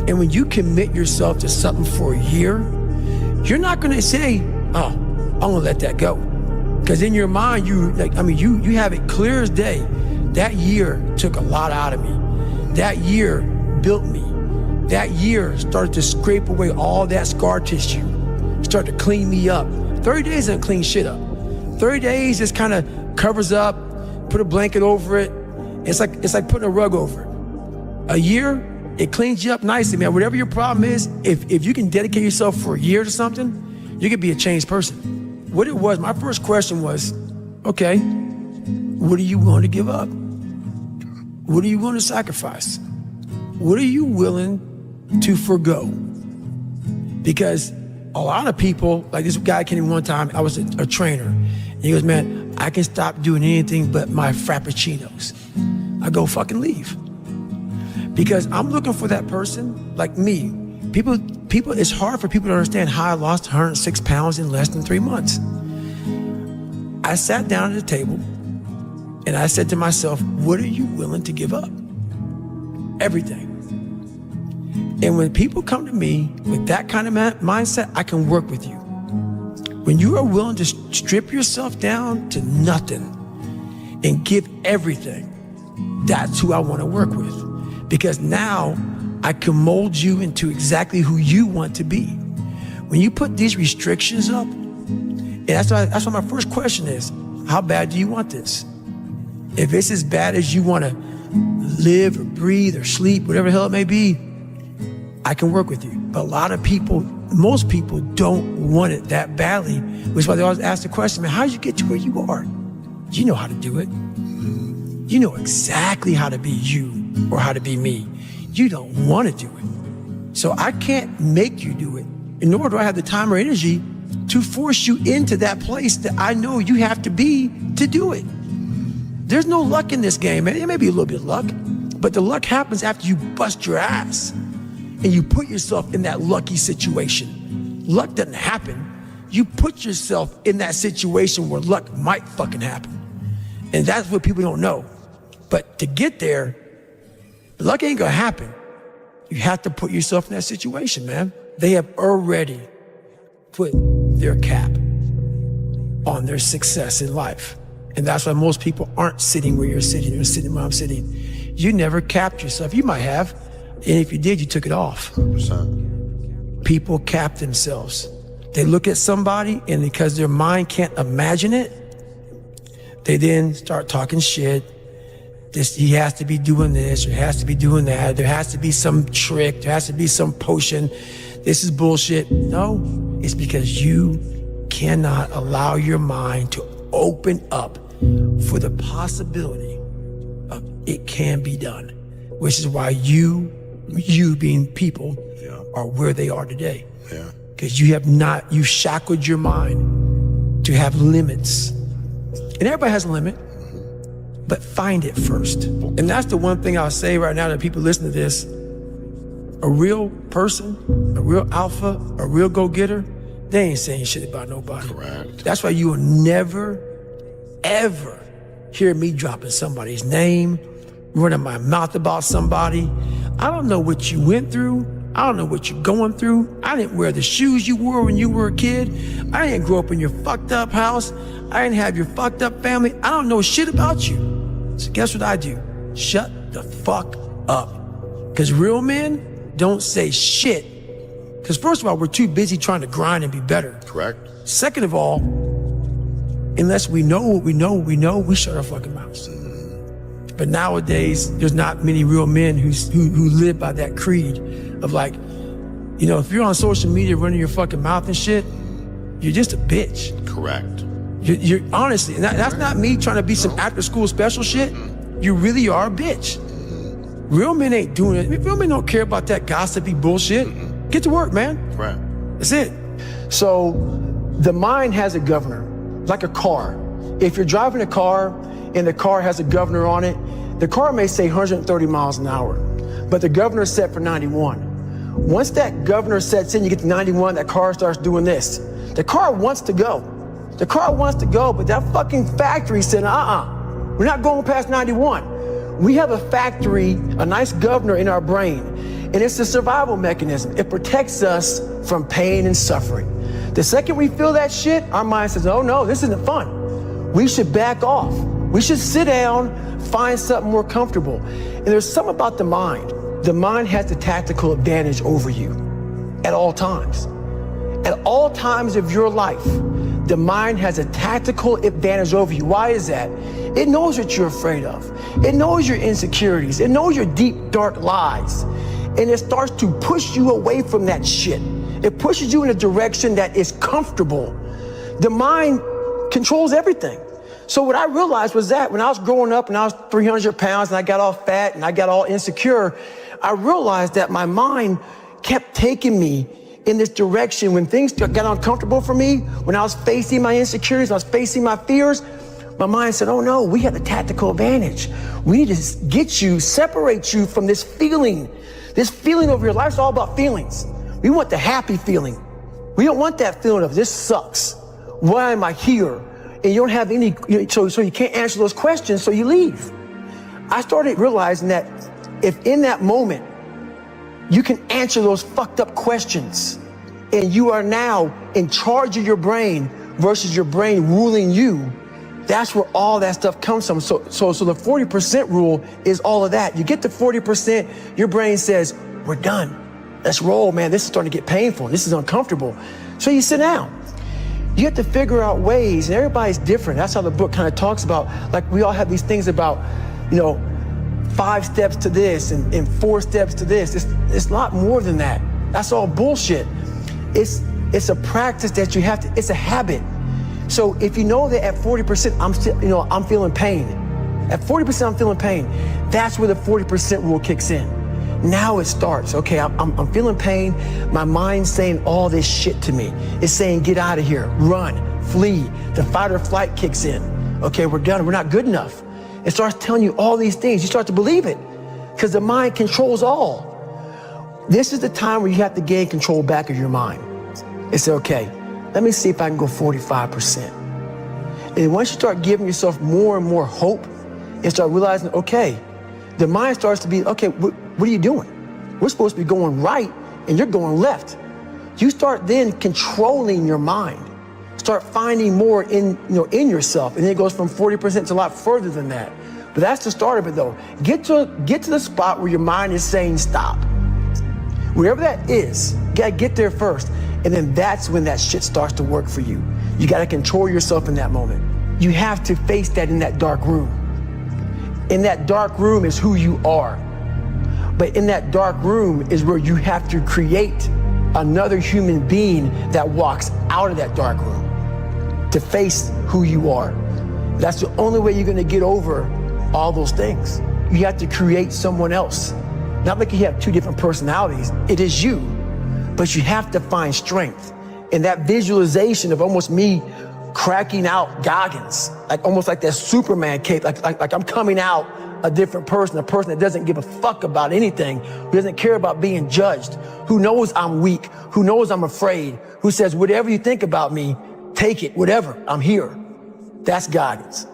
And when you commit yourself to something for a year, you're not gonna say, oh, I'm gonna let that go. Because in your mind, you have it clear as day. That year took a lot out of me. That year built me. That year started to scrape away all that scar tissue, started to clean me up. 30 days doesn't clean shit up. 30 days just kind of covers up, put a blanket over it. It's like putting a rug over it. A year, it cleans you up nicely, man. Whatever your problem is, if you can dedicate yourself for a year to something, you could be a changed person. What it was, my first question was, okay, what are you willing to give up? What are you willing to sacrifice? What are you willing to forgo? Because a lot of people, like this guy came in one time, I was a trainer, and he goes, man, I can stop doing anything but my frappuccinos. I go, fucking leave. Because I'm looking for that person like me. People, it's hard for people to understand how I lost 106 pounds in less than 3 months. I sat down at the table and I said to myself, what are you willing to give up? Everything. And when people come to me with that kind of mindset, I can work with you. When you are willing to strip yourself down to nothing and give everything, that's who I want to work with. Because now I can mold you into exactly who you want to be. When you put these restrictions up, and that's why my first question is, how bad do you want this? If it's as bad as you want to live or breathe or sleep, whatever the hell it may be, I can work with you. But a lot of people, most people don't want it that badly, which is why they always ask the question, man, how did you get to where you are? You know how to do it. You know exactly how to be you or how to be me. You don't want to do it. So I can't make you do it, and nor do I have the time or energy to force you into that place that I know you have to be to do it. There's no luck in this game, man. There may be a little bit of luck, but the luck happens after you bust your ass and you put yourself in that lucky situation. Luck doesn't happen. You put yourself in that situation where luck might fucking happen. And that's what people don't know. But to get there, luck ain't gonna happen. You have to put yourself in that situation, man. They have already put their cap on their success in life. And that's why most people aren't sitting where you're sitting or sitting where I'm sitting. You never capped yourself. You might have, and if you did, you took it off. 100%. People cap themselves. They look at somebody, and because their mind can't imagine it, they then start talking shit. He has to be doing this, or he has to be doing that. There has to be some trick. There has to be some potion. This is bullshit. No, it's because you cannot allow your mind to open up for the possibility of it can be done, which is why you being people are where they are today. Yeah. Because you shackled your mind to have limits. And everybody has a limit, but find it first. And that's the one thing I'll say right now to people listening to this. A real person, a real alpha, a real go-getter, they ain't saying shit about nobody. Correct. That's why you will never, ever hear me dropping somebody's name, running my mouth about somebody. I don't know what you went through. I don't know what you're going through. I didn't wear the shoes you wore when you were a kid. I didn't grow up in your fucked up house. I didn't have your fucked up family. I don't know shit about you. So guess what I do? Shut the fuck up. Because real men don't say shit. Because first of all, we're too busy trying to grind and be better. Correct. Second of all, unless we know what we know, we shut our fucking mouths. But nowadays, there's not many real men who live by that creed of like, you know, if you're on social media running your fucking mouth and shit, you're just a bitch. Correct. You're honestly, and that's not me trying to be some after school special shit. You really are a bitch. Real men ain't doing it. Real men don't care about that gossipy bullshit. Get to work, man. Right. That's it. So the mind has a governor, like a car. If you're driving a car and the car has a governor on it, the car may say 130 miles an hour, but the governor's set for 91. Once that governor sets in, you get to 91, that car starts doing this. The car wants to go. The car wants to go, but that fucking factory said, we're not going past 91. We have a factory, a nice governor in our brain, and it's a survival mechanism. It protects us from pain and suffering. The second we feel that shit, our mind says, oh no, this isn't fun. We should back off. We should sit down, find something more comfortable. And there's something about the mind. The mind has the tactical advantage over you at all times. At all times of your life, the mind has a tactical advantage over you. Why is that? It knows what you're afraid of. It knows your insecurities. It knows your deep, dark lies. And it starts to push you away from that shit. It pushes you in a direction that is comfortable. The mind controls everything. So what I realized was that when I was growing up and I was 300 pounds and I got all fat and I got all insecure, I realized that my mind kept taking me in this direction. When things got uncomfortable for me, when I was facing my insecurities, I was facing my fears, my mind said, oh no, we have the tactical advantage. We need to get you, separate you from this feeling over your life. It's all about feelings. We want the happy feeling. We don't want that feeling of this sucks. Why am I here? And you don't have any, so you can't answer those questions, so you leave. I started realizing that if in that moment, you can answer those fucked up questions and you are now in charge of your brain versus your brain ruling you, that's where all that stuff comes from. So the 40% rule is all of that. You get to 40%, your brain says, we're done. Let's roll, man. This is starting to get painful. This is uncomfortable. So you sit down. You have to figure out ways, and everybody's different. That's how the book kind of talks about, like we all have these things about, 5 steps to this and 4 steps to this. It's a lot more than that. That's all bullshit. It's a practice that you have to, it's a habit. So if you know that at 40%, I'm feeling pain. At 40%, I'm feeling pain. That's where the 40% rule kicks in. Now it starts. Okay, I'm feeling pain. My mind's saying all this shit to me. It's saying, get out of here, run, flee. The fight or flight kicks in. Okay, we're done. We're not good enough. It starts telling you all these things. You start to believe it because the mind controls all. This is the time where you have to gain control back of your mind. It's okay, let me see if I can go 45%. And once you start giving yourself more and more hope and start realizing, okay, the mind starts to be, okay, what are you doing? We're supposed to be going right and you're going left. You start then controlling your mind. Start finding more in yourself. And then it goes from 40% to a lot further than that. But that's the start of it though. Get to the spot where your mind is saying stop. Wherever that is, you gotta get there first. And then that's when that shit starts to work for you. You gotta control yourself in that moment. You have to face that in that dark room. In that dark room is who you are. But in that dark room is where you have to create another human being that walks out of that dark room to face who you are. That's the only way you're gonna get over all those things. You have to create someone else. Not like you have 2 different personalities. It is you. but you have to find strength. And that visualization of almost me cracking out Goggins, like almost like that Superman cape, like I'm coming out a different person, a person that doesn't give a fuck about anything, who doesn't care about being judged, who knows I'm weak, who knows I'm afraid, who says, whatever you think about me, take it, whatever, I'm here. That's Goggins.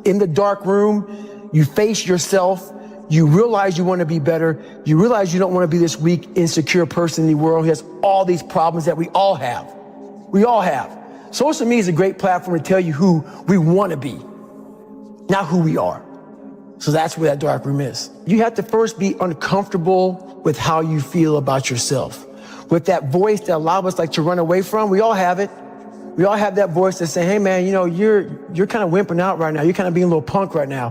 In the dark room, you face yourself, you realize you want to be better, you realize you don't want to be this weak, insecure person in the world who has all these problems that we all have. We all have. Social media is a great platform to tell you who we want to be, not who we are. So that's where that dark room is. You have to first be uncomfortable with how you feel about yourself. With that voice that a lot of us like to run away from, we all have it. We all have that voice that say, hey man, you know, you're kind of wimping out right now. You're kind of being a little punk right now.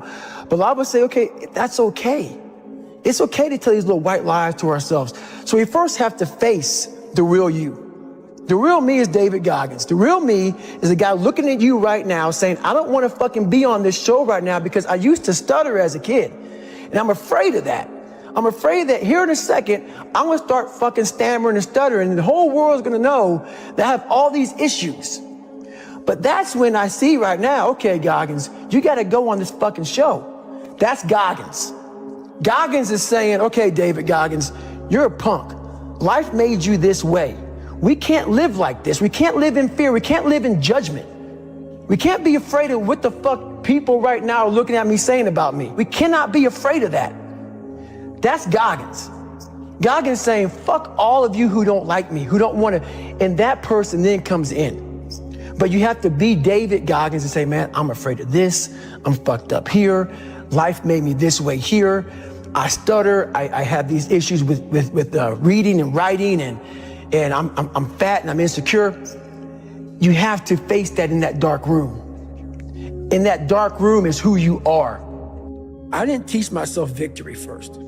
But a lot of us say, okay, that's okay. It's okay to tell these little white lies to ourselves. So we first have to face the real you. The real me is David Goggins. The real me is a guy looking at you right now saying, I don't want to fucking be on this show right now because I used to stutter as a kid. And I'm afraid of that. I'm afraid that here in a second, I'm going to start fucking stammering and stuttering and the whole world's going to know that I have all these issues. But that's when I see right now, okay, Goggins, you got to go on this fucking show. That's Goggins. Goggins is saying, okay, David Goggins, you're a punk. Life made you this way. We can't live like this. We can't live in fear. We can't live in judgment. We can't be afraid of what the fuck people right now are looking at me saying about me. We cannot be afraid of that. That's Goggins. Goggins saying, fuck all of you who don't like me, who don't want to, and that person then comes in. But you have to be David Goggins and say, man, I'm afraid of this. I'm fucked up here. Life made me this way here. I stutter. I have these issues with reading and writing and I'm fat and I'm insecure. You have to face that in that dark room. In that dark room is who you are. I didn't teach myself victory first.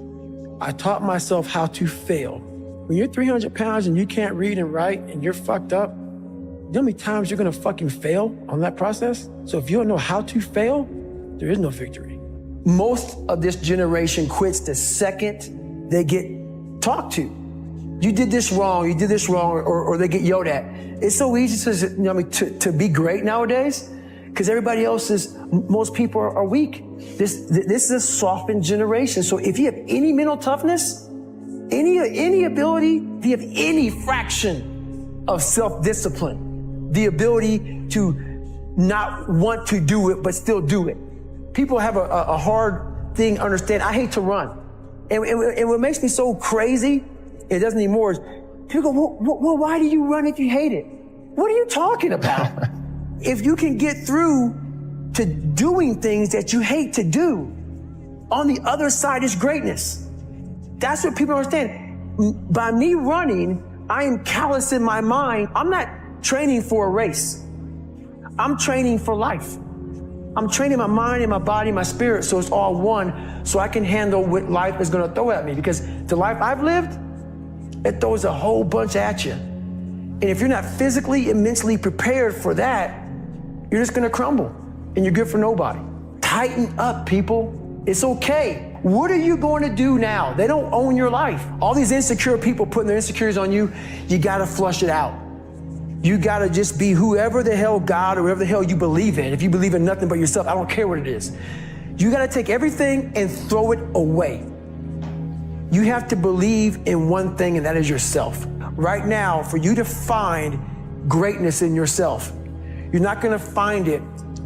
I taught myself how to fail. When you're 300 pounds and you can't read and write and you're fucked up, you know how many times you're gonna fucking fail on that process? So if you don't know how to fail, there is no victory. Most of this generation quits the second they get talked to. You did this wrong, or they get yelled at. It's so easy to be great nowadays because everybody else most people are weak. This is a softened generation. So if you have any mental toughness, any ability, if you have any fraction of self-discipline, the ability to not want to do it but still do it. People have a hard thing to understand. I hate to run. And what makes me so crazy, it doesn't anymore, is people go, well, why do you run if you hate it? What are you talking about? If you can get through to doing things that you hate to do, on the other side is greatness. That's what people understand. By me running, I am callous in my mind. I'm not training for a race. I'm training for life. I'm training my mind and my body and my spirit so it's all one, so I can handle what life is going to throw at me. Because the life I've lived, it throws a whole bunch at you. And if you're not physically and mentally prepared for that, you're just gonna crumble and you're good for nobody. Tighten up, people. It's okay. What are you going to do now? They don't own your life. All these insecure people putting their insecurities on you, you gotta flush it out. You gotta just be whoever the hell God or whatever the hell you believe in. If you believe in nothing but yourself, I don't care what it is. You gotta take everything and throw it away. You have to believe in one thing, and that is yourself. Right now, for you to find greatness in yourself, you're not gonna find it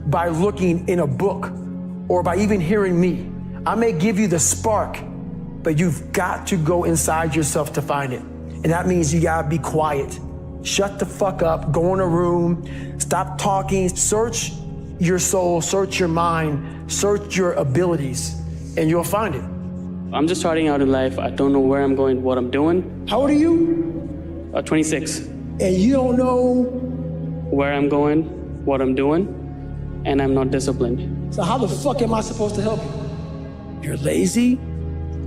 by looking in a book or by even hearing me. I may give you the spark, but you've got to go inside yourself to find it. And that means you gotta be quiet. Shut the fuck up, go in a room, stop talking, search your soul, search your mind, search your abilities, and you'll find it. I'm just starting out in life. I don't know where I'm going, what I'm doing. How old are you? 26. And you don't know where I'm going, what I'm doing, and I'm not disciplined. So how the fuck am I supposed to help you? You're lazy,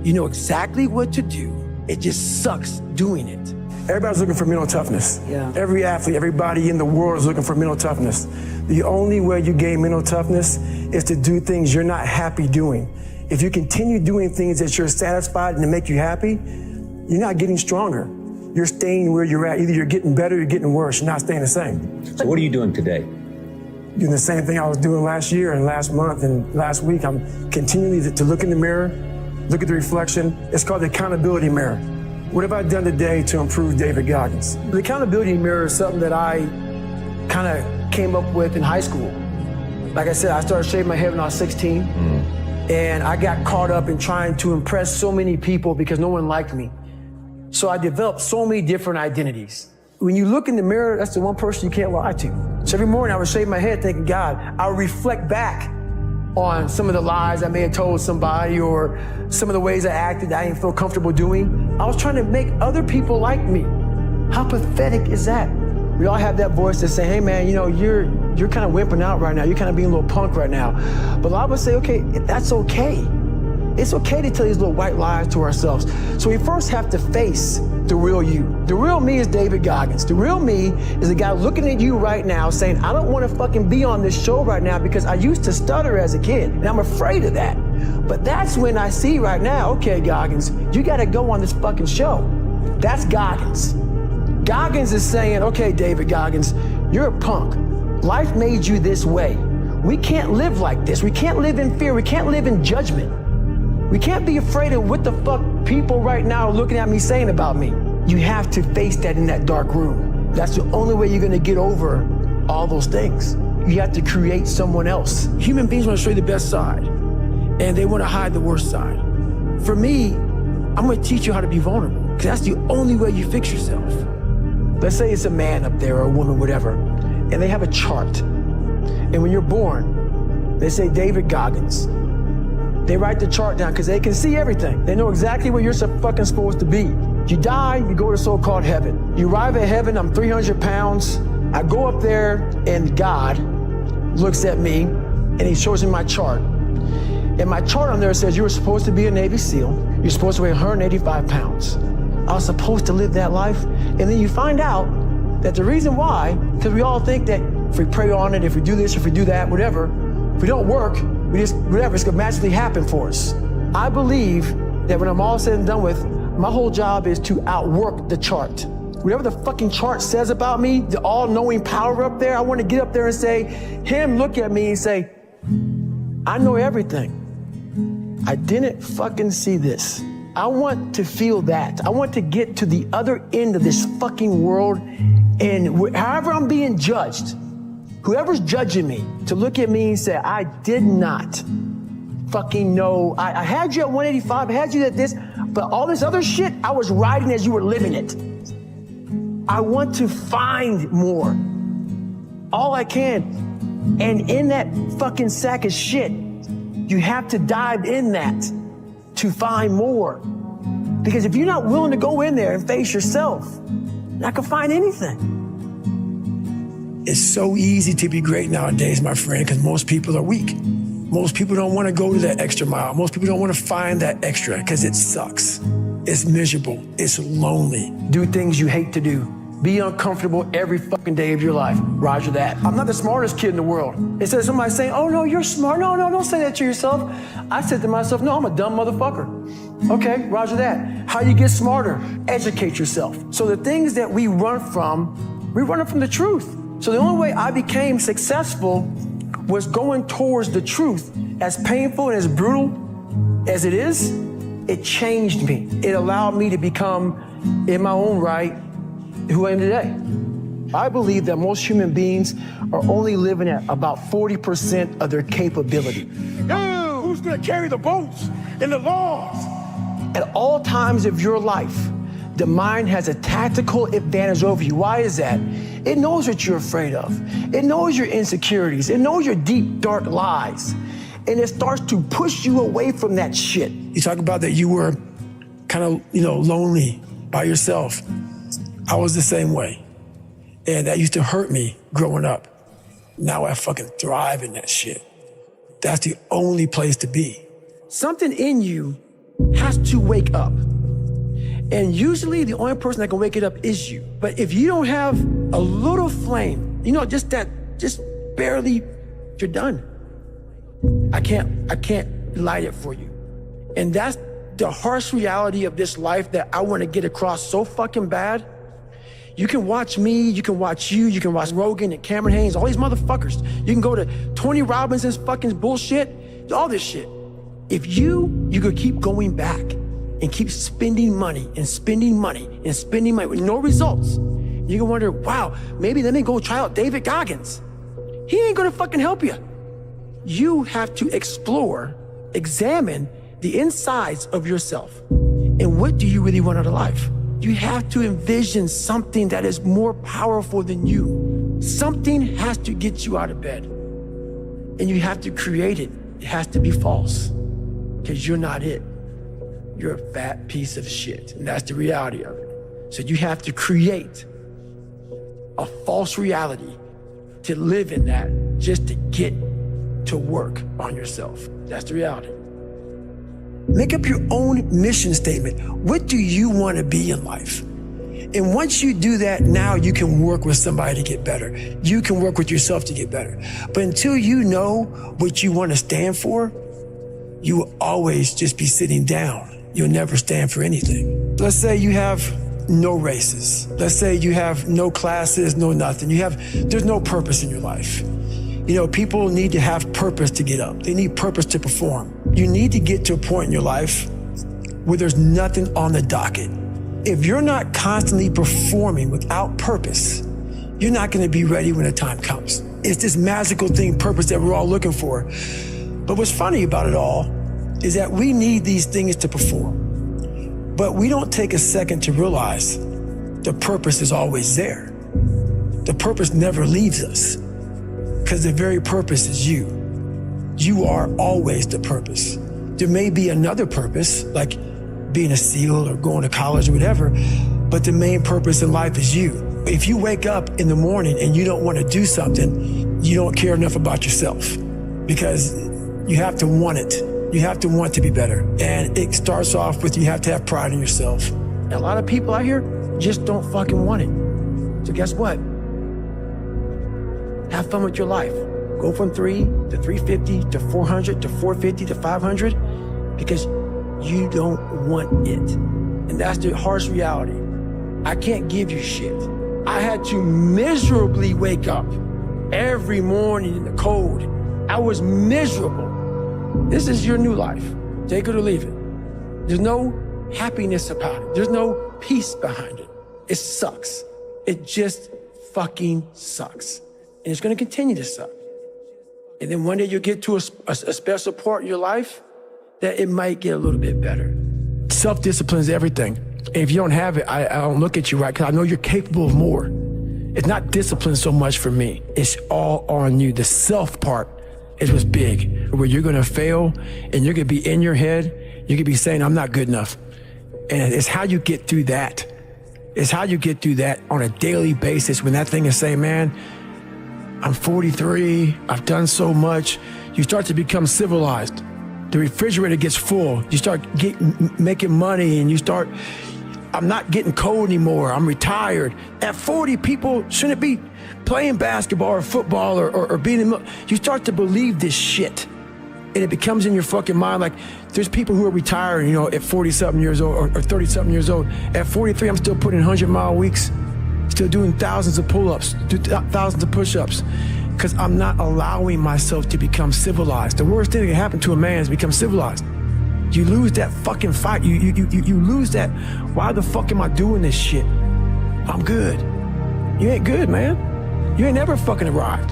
you know exactly what to do. It just sucks doing it. Everybody's looking for mental toughness. Yeah. Every athlete, everybody in the world is looking for mental toughness. The only way you gain mental toughness is to do things you're not happy doing. If you continue doing things that you're satisfied and that make you happy, you're not getting stronger. you're staying where you're at. Either you're getting better or you're getting worse. You're not staying the same. So what are you doing today? Doing the same thing I was doing last year and last month and last week. I'm continually to look in the mirror, look at the reflection. It's called the accountability mirror. What have I done today to improve David Goggins? The accountability mirror is something that I kind of came up with in high school. Like I said, I started shaving my head when I was 16. And I got caught up in trying to impress so many people because no one liked me. So I developed so many different identities. When you look in the mirror, that's the one person you can't lie to. So every morning I would shave my head thinking, God, I would reflect back on some of the lies I may have told somebody or some of the ways I acted that I didn't feel comfortable doing. I was trying to make other people like me. How pathetic is that? We all have that voice that say, hey man, you know, you're kind of wimping out right now. You're kind of being a little punk right now. But I would say, okay, that's okay. It's okay to tell these little white lies to ourselves. So we first have to face the real you. The real me is David Goggins. The real me is the guy looking at you right now saying, I don't want to fucking be on this show right now because I used to stutter as a kid and I'm afraid of that. But that's when I see right now, okay, Goggins, you got to go on this fucking show. That's Goggins. Goggins is saying, okay, David Goggins, you're a punk. Life made you this way. We can't live like this. We can't live in fear. We can't live in judgment. We can't be afraid of what the fuck people right now are looking at me saying about me. You have to face that in that dark room. That's the only way you're gonna get over all those things. You have to create someone else. Human beings wanna show you the best side, and they wanna hide the worst side. For me, I'm gonna teach you how to be vulnerable, because that's the only way you fix yourself. Let's say it's a man up there or a woman, whatever, and they have a chart. And when you're born, they say David Goggins. They write the chart down because they can see everything. They know exactly where you're fucking supposed to be. You die, you go to so-called heaven. You arrive at heaven, I'm 300 pounds. I go up there and God looks at me and he shows me my chart. And my chart on there says you were supposed to be a Navy SEAL. You're supposed to weigh 185 pounds. I was supposed to live that life. And then you find out that the reason why, because we all think that if we pray on it, if we do this, if we do that, whatever, if we don't work, whatever, it's gonna magically happen for us. I believe that when I'm all said and done with, my whole job is to outwork the chart. Whatever the fucking chart says about me, the all-knowing power up there, I wanna get up there and say, him look at me and say, I know everything. I didn't fucking see this. I want to feel that. I want to get to the other end of this fucking world, and however I'm being judged, whoever's judging me, to look at me and say, I did not fucking know. I had you at 185, I had you at this, but all this other shit, I was riding as you were living it. I want to find more. All I can. And in that fucking sack of shit, you have to dive in that to find more. Because if you're not willing to go in there and face yourself, you're not gonna find anything. It's so easy to be great nowadays, my friend, because most people are weak. Most people don't want to go to that extra mile. Most people don't want to find that extra because it sucks. It's miserable. It's lonely. Do things you hate to do. Be uncomfortable every fucking day of your life. Roger that. I'm not the smartest kid in the world. Instead of somebody saying, oh no, you're smart. No, don't say that to yourself. I said to myself, no, I'm a dumb motherfucker. Okay, roger that. How you get smarter? Educate yourself. So the things that we run from the truth. So the only way I became successful was going towards the truth. As painful and as brutal as it is, it changed me. It allowed me to become, in my own right, who I am today. I believe that most human beings are only living at about 40% of their capability. Yo, who's gonna carry the boats and the logs? At all times of your life, the mind has a tactical advantage over you. Why is that? It knows what you're afraid of. It knows your insecurities. It knows your deep, dark lies. And it starts to push you away from that shit. You talk about that you were kind of, lonely by yourself. I was the same way. And that used to hurt me growing up. Now I fucking thrive in that shit. That's the only place to be. Something in you has to wake up. And usually the only person that can wake it up is you. But if you don't have a little flame, just barely, you're done. I can't light it for you. And that's the harsh reality of this life that I want to get across so fucking bad. You can watch me, you can watch you can watch Rogan and Cameron Haynes, all these motherfuckers. You can go to Tony Robinson's fucking bullshit, all this shit. If you could keep going back and keep spending money and spending money and spending money with no results, you can wonder, wow, maybe let me go try out David Goggins. He ain't gonna fucking help you. You have to explore, examine the insides of yourself. And what do you really want out of life? You have to envision something that is more powerful than you. Something has to get you out of bed. And you have to create it. It has to be false. Because you're not it. You're a fat piece of shit. And that's the reality of it. So you have to create a false reality to live in that just to get to work on yourself. That's the reality. Make up your own mission statement. What do you want to be in life? And once you do that, now you can work with somebody to get better. You can work with yourself to get better. But until you know what you want to stand for, you will always just be sitting down. You'll never stand for anything. Let's say you have no races. Let's say you have no classes, no nothing. There's no purpose in your life. You know, people need to have purpose to get up. They need purpose to perform. You need to get to a point in your life where there's nothing on the docket. If you're not constantly performing without purpose, you're not going to be ready when the time comes. It's this magical thing, purpose, that we're all looking for. But what's funny about it all is that we need these things to perform. But we don't take a second to realize the purpose is always there. The purpose never leaves us. Because the very purpose is you. You are always the purpose. There may be another purpose, like being a SEAL or going to college or whatever, but the main purpose in life is you. If you wake up in the morning and you don't want to do something, you don't care enough about yourself, because you have to want it. You have to want to be better. And it starts off with you have to have pride in yourself. And a lot of people out here just don't fucking want it. So guess what? Have fun with your life. Go from 3 to 350 to 400 to 450 to 500 because you don't want it. And that's the harsh reality. I can't give you shit. I had to miserably wake up every morning in the cold. I was miserable. This is your new life. Take it or leave it. There's no happiness about it. There's no peace behind it. It sucks. It just fucking sucks. And it's going to continue to suck. And then one day you'll get to a special part in your life that it might get a little bit better. Self-discipline is everything. And if you don't have it, I don't look at you right, because I know you're capable of more. It's not discipline so much for me. It's all on you. The self part is what's big, where you're going to fail and you're going to be in your head. You're going to be saying, I'm not good enough. And it's how you get through that. It's how you get through that on a daily basis when that thing is saying, man, I'm 43, I've done so much. You start to become civilized. The refrigerator gets full. You start making money and you start, I'm not getting cold anymore. I'm retired. At 40, people shouldn't be playing basketball or football or being in, you start to believe this shit. And it becomes in your fucking mind like there's people who are retired, you know, at 40-something years old or 30-something years old. At 43, I'm still putting 100-mile weeks. Still doing thousands of pull-ups, thousands of push-ups, because I'm not allowing myself to become civilized. The worst thing that can happen to a man is become civilized. You lose that fucking fight. You lose that, why the fuck am I doing this shit? I'm good. You ain't good, man. You ain't never fucking arrived.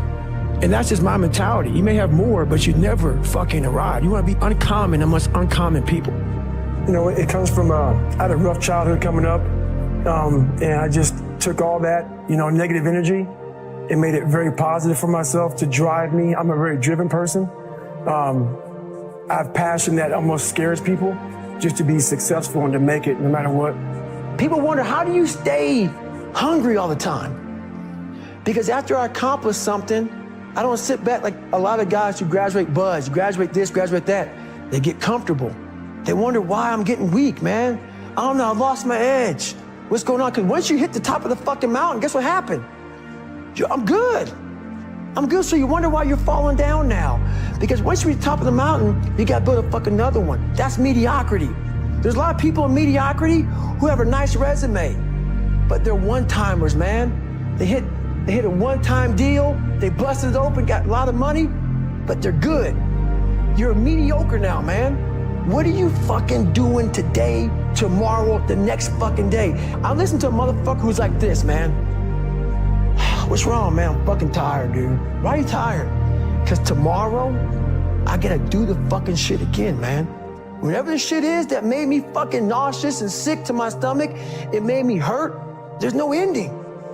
And that's just my mentality. You may have more, but you never fucking arrive. You want to be uncommon amongst uncommon people. You know, it comes from, I had a rough childhood coming up, and I just took all that, you know, negative energy and made it very positive for myself to drive me. I'm a very driven person. I have passion that almost scares people just to be successful and to make it no matter what. People wonder, how do you stay hungry all the time? Because after I accomplish something, I don't sit back like a lot of guys who graduate buds, graduate this, graduate that. They get comfortable. They wonder why I'm getting weak, man. I don't know, I lost my edge. What's going on? Because once you hit the top of the fucking mountain, guess what happened? I'm good. I'm good, so you wonder why you're falling down now. Because once you reach the top of the mountain, you gotta build a fucking another one. That's mediocrity. There's a lot of people in mediocrity who have a nice resume, but they're one-timers, man. They hit a one-time deal, they busted it open, got a lot of money, but they're good. You're mediocre now, man. What are you fucking doing today, tomorrow, the next fucking day? I listen to a motherfucker who's like this, man. What's wrong, man? I'm fucking tired, dude. Why are you tired? Because tomorrow, I gotta do the fucking shit again, man. Whatever the shit is that made me fucking nauseous and sick to my stomach, it made me hurt, there's no ending.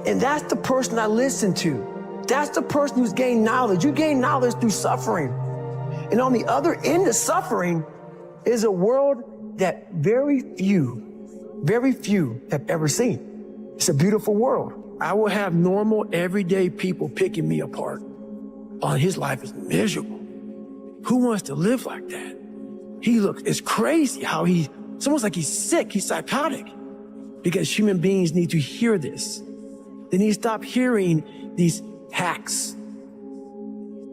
And that's the person I listen to. That's the person who's gained knowledge. You gain knowledge through suffering. And on the other end of suffering is a world that very few have ever seen. It's a beautiful world. I will have normal, everyday people picking me apart. Oh, his life is miserable. Who wants to live like that? It's crazy how it's almost like he's sick, he's psychotic. Because human beings need to hear this. They need to stop hearing these hacks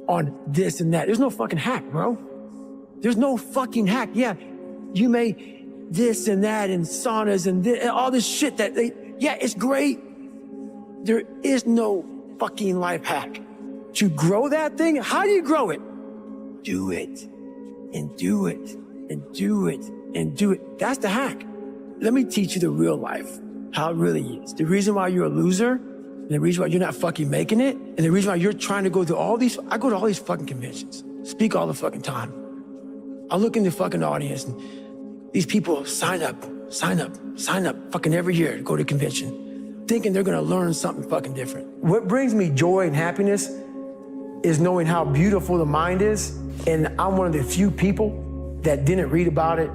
on this and that. There's no fucking hack, bro. There's no fucking hack. Yeah, you may this and that and saunas and all this shit yeah, it's great. There is no fucking life hack. To grow that thing, how do you grow it? Do it, and do it, and do it, and do it. That's the hack. Let me teach you the real life, how it really is. The reason why you're a loser, and the reason why you're not fucking making it, and the reason why you're trying to go to I go to all these fucking conventions, speak all the fucking time. I look in the fucking audience, and these people sign up fucking every year to go to convention, thinking they're gonna learn something fucking different. What brings me joy and happiness is knowing how beautiful the mind is, and I'm one of the few people that didn't read about it,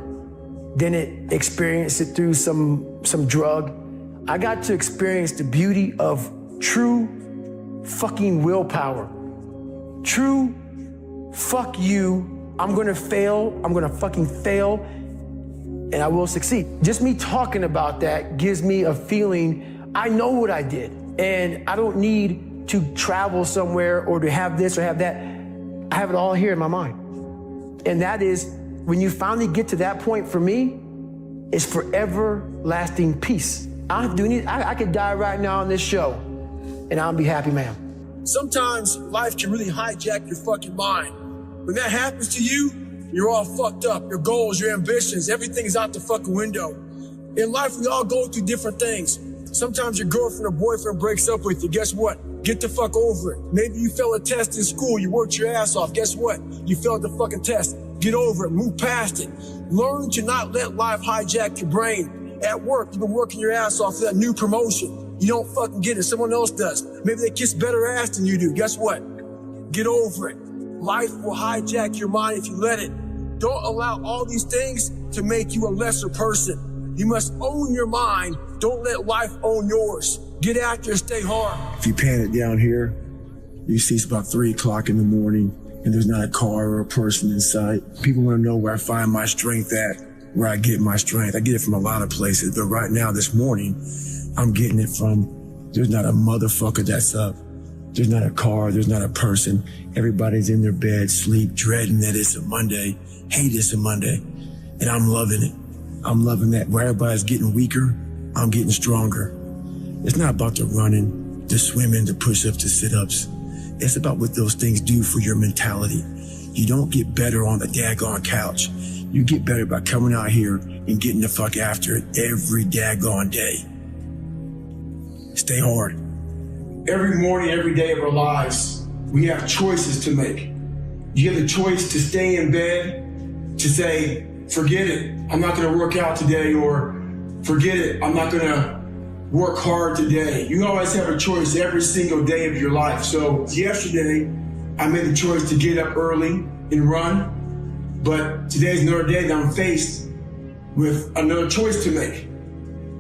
didn't experience it through some drug. I got to experience the beauty of true fucking willpower. True, fuck you, I'm gonna fail, I'm gonna fucking fail, and I will succeed. Just me talking about that gives me a feeling, I know what I did, and I don't need to travel somewhere or to have this or have that. I have it all here in my mind. And that is, when you finally get to that point for me, it's forever lasting peace. I could die right now on this show and I'll be happy, man. Sometimes life can really hijack your fucking mind. When that happens to you, you're all fucked up. Your goals, your ambitions, everything's out the fucking window. In life, we all go through different things. Sometimes your girlfriend or boyfriend breaks up with you. Guess what? Get the fuck over it. Maybe you failed a test in school. You worked your ass off. Guess what? You failed the fucking test. Get over it. Move past it. Learn to not let life hijack your brain. At work, you've been working your ass off for that new promotion. You don't fucking get it. Someone else does. Maybe they kiss better ass than you do. Guess what? Get over it. Life will hijack your mind if you let it. Don't allow all these things to make you a lesser person. You must own your mind. Don't let life own yours. Get out there, stay hard. If you pan it down here, you see it's about 3 o'clock in the morning and there's not a car or a person in sight. People want to know where I find my strength at, where I get my strength. I get it from a lot of places, but right now, this morning, I'm getting it from, there's not a motherfucker that's up. There's not a car, there's not a person. Everybody's in their bed, sleep, dreading that it's a Monday, hate it's a Monday, and I'm loving it. I'm loving that. Where everybody's getting weaker, I'm getting stronger. It's not about the running, the swimming, the push-ups, the sit-ups. It's about what those things do for your mentality. You don't get better on the daggone couch. You get better by coming out here and getting the fuck after it every daggone day. Stay hard. Every morning, every day of our lives, we have choices to make. You have the choice to stay in bed, to say, forget it, I'm not gonna work out today, or forget it, I'm not gonna work hard today. You always have a choice every single day of your life. So yesterday, I made the choice to get up early and run, but today's another day that I'm faced with another choice to make.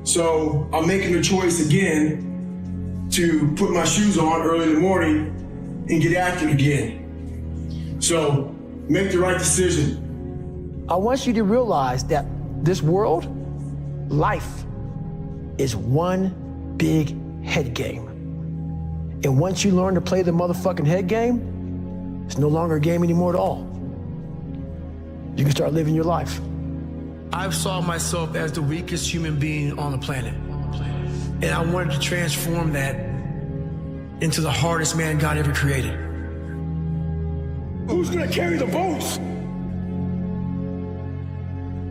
So I'm making the choice again to put my shoes on early in the morning and get after it again. So make the right decision. I want you to realize that this world, life, is one big head game. And once you learn to play the motherfucking head game, it's no longer a game anymore at all. You can start living your life. I've saw myself as the weakest human being on the planet. And I wanted to transform that into the hardest man God ever created. Who's gonna carry the votes?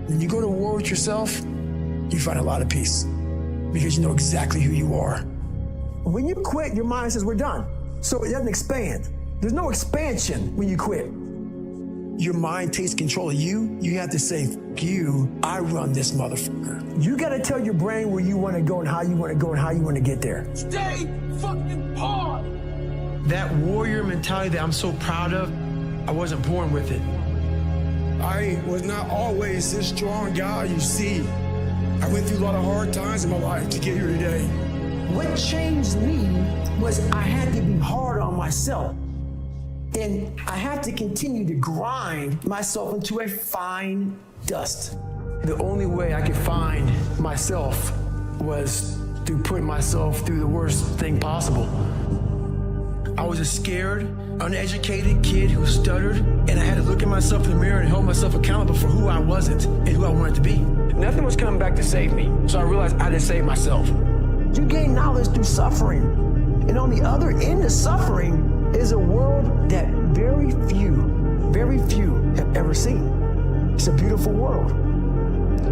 When you go to war with yourself, you find a lot of peace because you know exactly who you are. When you quit, your mind says, we're done. So it doesn't expand. There's no expansion when you quit. Your mind takes control of you. You have to say, F you, I run this motherfucker. You gotta tell your brain where you wanna go and how you wanna go and how you wanna get there. Stay fucking hard. That warrior mentality that I'm so proud of, I wasn't born with it. I was not always this strong guy you see. I went through a lot of hard times in my life to get here today. What changed me was I had to be hard on myself. And I had to continue to grind myself into a fine dust. The only way I could find myself was through putting myself through the worst thing possible. I was a scared, uneducated kid who stuttered, and I had to look at myself in the mirror and hold myself accountable for who I wasn't and who I wanted to be. Nothing was coming back to save me, so I realized I had to save myself. You gain knowledge through suffering, and on the other end of suffering is a world that very few have ever seen. It's a beautiful world,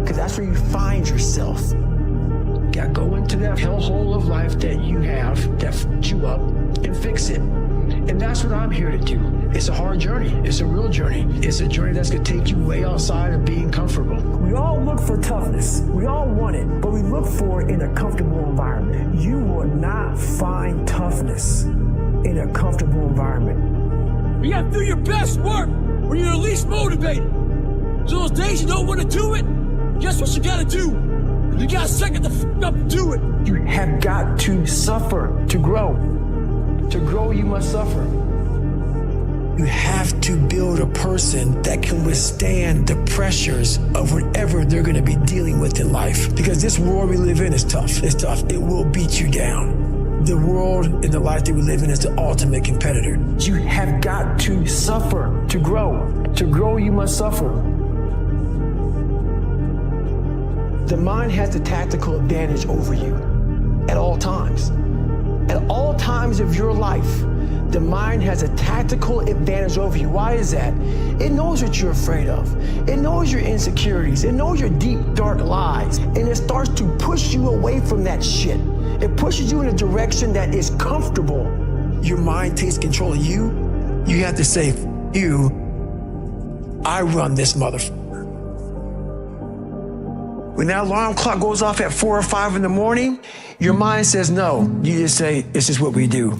because that's where you find yourself. You gotta go into that hellhole of life that you have that fucked you up and fix it. And that's what I'm here to do. It's a hard journey. It's a real journey. It's a journey that's gonna take you way outside of being comfortable. We all look for toughness. We all want it, but we look for it in a comfortable environment. You will not find toughness in a comfortable environment. You gotta do your best work when you're least motivated. So those days you don't want to do it, guess what you gotta do? You gotta second the f up and do it. You have got to suffer to grow. To grow, you must suffer. You have to build a person that can withstand the pressures of whatever they're gonna be dealing with in life. Because this world we live in is tough. It's tough. It will beat you down. The world and the life that we live in is the ultimate competitor. You have got to suffer to grow. To grow, you must suffer. The mind has the tactical advantage over you at all times. At all times of your life, the mind has a tactical advantage over you. Why is that? It knows what you're afraid of. It knows your insecurities. It knows your deep, dark lies. And it starts to push you away from that shit. It pushes you in a direction that is comfortable. Your mind takes control of you. You have to say, F you, I run this motherfucker. When that alarm clock goes off at 4 or 5 in the morning, your mind says no. You just say, this is what we do.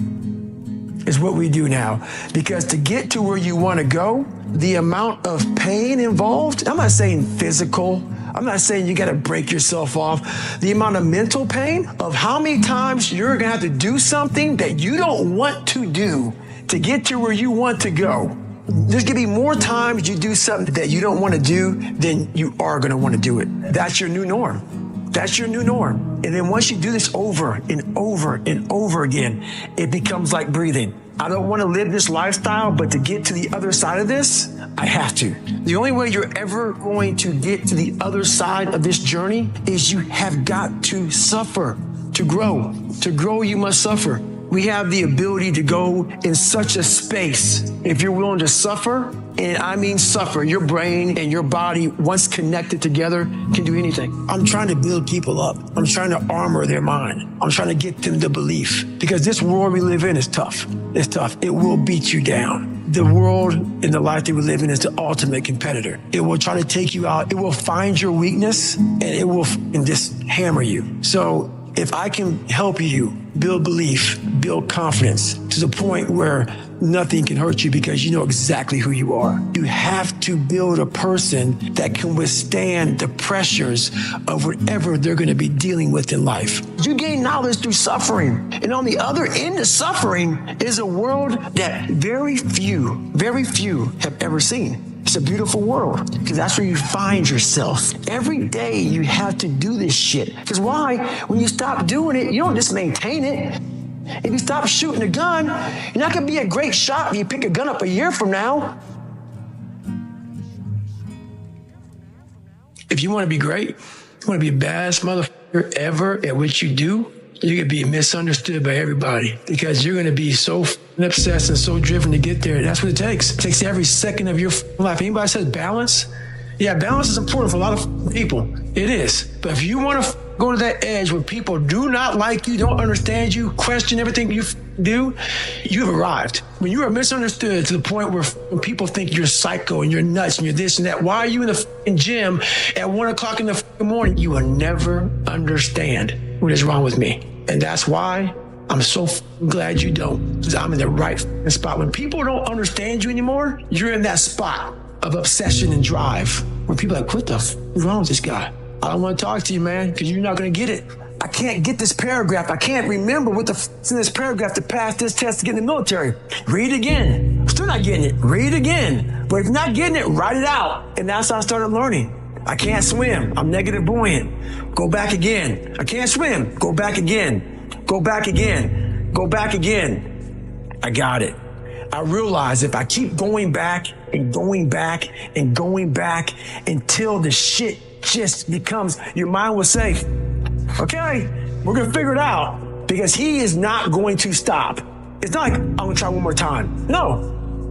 It's what we do now. Because to get to where you want to go, the amount of pain involved, I'm not saying physical, I'm not saying you got to break yourself off. The amount of mental pain of how many times you're going to have to do something that you don't want to do to get to where you want to go. There's going to be more times you do something that you don't want to do than you are going to want to do it. That's your new norm. That's your new norm. And then once you do this over and over and over again, it becomes like breathing. I don't want to live this lifestyle, but to get to the other side of this, I have to. The only way you're ever going to get to the other side of this journey is you have got to suffer to grow. To grow, you must suffer. We have the ability to go in such a space. If you're willing to suffer, and I mean suffer, your brain and your body, once connected together, can do anything. I'm trying to build people up. I'm trying to armor their mind. I'm trying to get them to belief. Because this world we live in is tough. It's tough. It will beat you down. The world and the life that we live in is the ultimate competitor. It will try to take you out. It will find your weakness and it will just hammer you. So if I can help you build belief, build confidence to the point where nothing can hurt you because you know exactly who you are. You have to build a person that can withstand the pressures of whatever they're going to be dealing with in life. You gain knowledge through suffering. And on the other end of suffering is a world that very few have ever seen. It's a beautiful world because that's where you find yourself. Every day you have to do this shit. Because why? When you stop doing it, you don't just maintain it. If you stop shooting a gun, you're not going to be a great shot when you pick a gun up a year from now. If you want to be great, you want to be the baddest motherfucker ever at what you do, you're going to be misunderstood by everybody because you're going to be so obsessed and so driven to get there. That's what it takes. It takes every second of your life. Anybody says balance? Yeah, balance is important for a lot of people. It is. But if you want to go to that edge where people do not like you, don't understand you, question everything you do, you've arrived. When you are misunderstood to the point where people think you're psycho and you're nuts and you're this and that, why are you in the gym at 1 o'clock in the morning? You will never understand what is wrong with me. And that's why I'm so glad you don't, because I'm in the right spot. When people don't understand you anymore, you're in that spot of obsession and drive where people are like, what the is wrong with this guy? I don't want to talk to you, man, because you're not going to get it. I can't get this paragraph. I can't remember what the is in this paragraph to pass this test to get in the military. Read it again. I'm still not getting it. Read it again. But if you're not getting it, write it out. And that's how I started learning. I can't swim. I'm negative buoyant. Go back again. I can't swim. Go back again. Go back again. Go back again. I got it. I realize if I keep going back and going back and going back until the shit just becomes, your mind will say, okay, we're going to figure it out, because he is not going to stop. It's not like, I'm going to try one more time. No,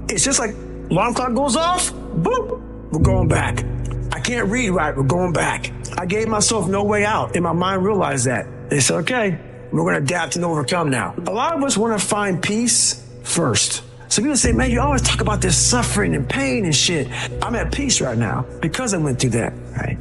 it's just like alarm clock goes off, boop, we're going back. I can't read right, we're going back. I gave myself no way out, and my mind realized that. They said, okay, we're going to adapt and overcome now. A lot of us want to find peace first. So people say, man, you always talk about this suffering and pain and shit. I'm at peace right now because I went through that, right?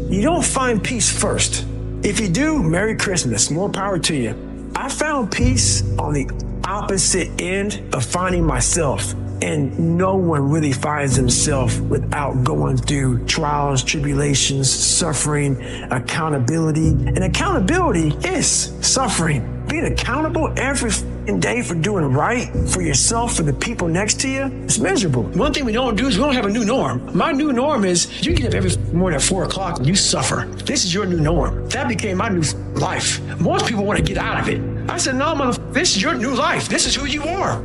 You don't find peace first. If you do, Merry Christmas, more power to you. I found peace on the opposite end of finding myself. And no one really finds himself without going through trials, tribulations, suffering, accountability. And accountability is suffering. Being accountable every day for doing right for yourself, for the people next to you, it's miserable. One thing we don't do is we don't have a new norm. My new norm is you get up every morning at 4 o'clock and you suffer. This is your new norm. That became my new life. Most people want to get out of it. I said, no, motherfucker, this is your new life. This is who you are.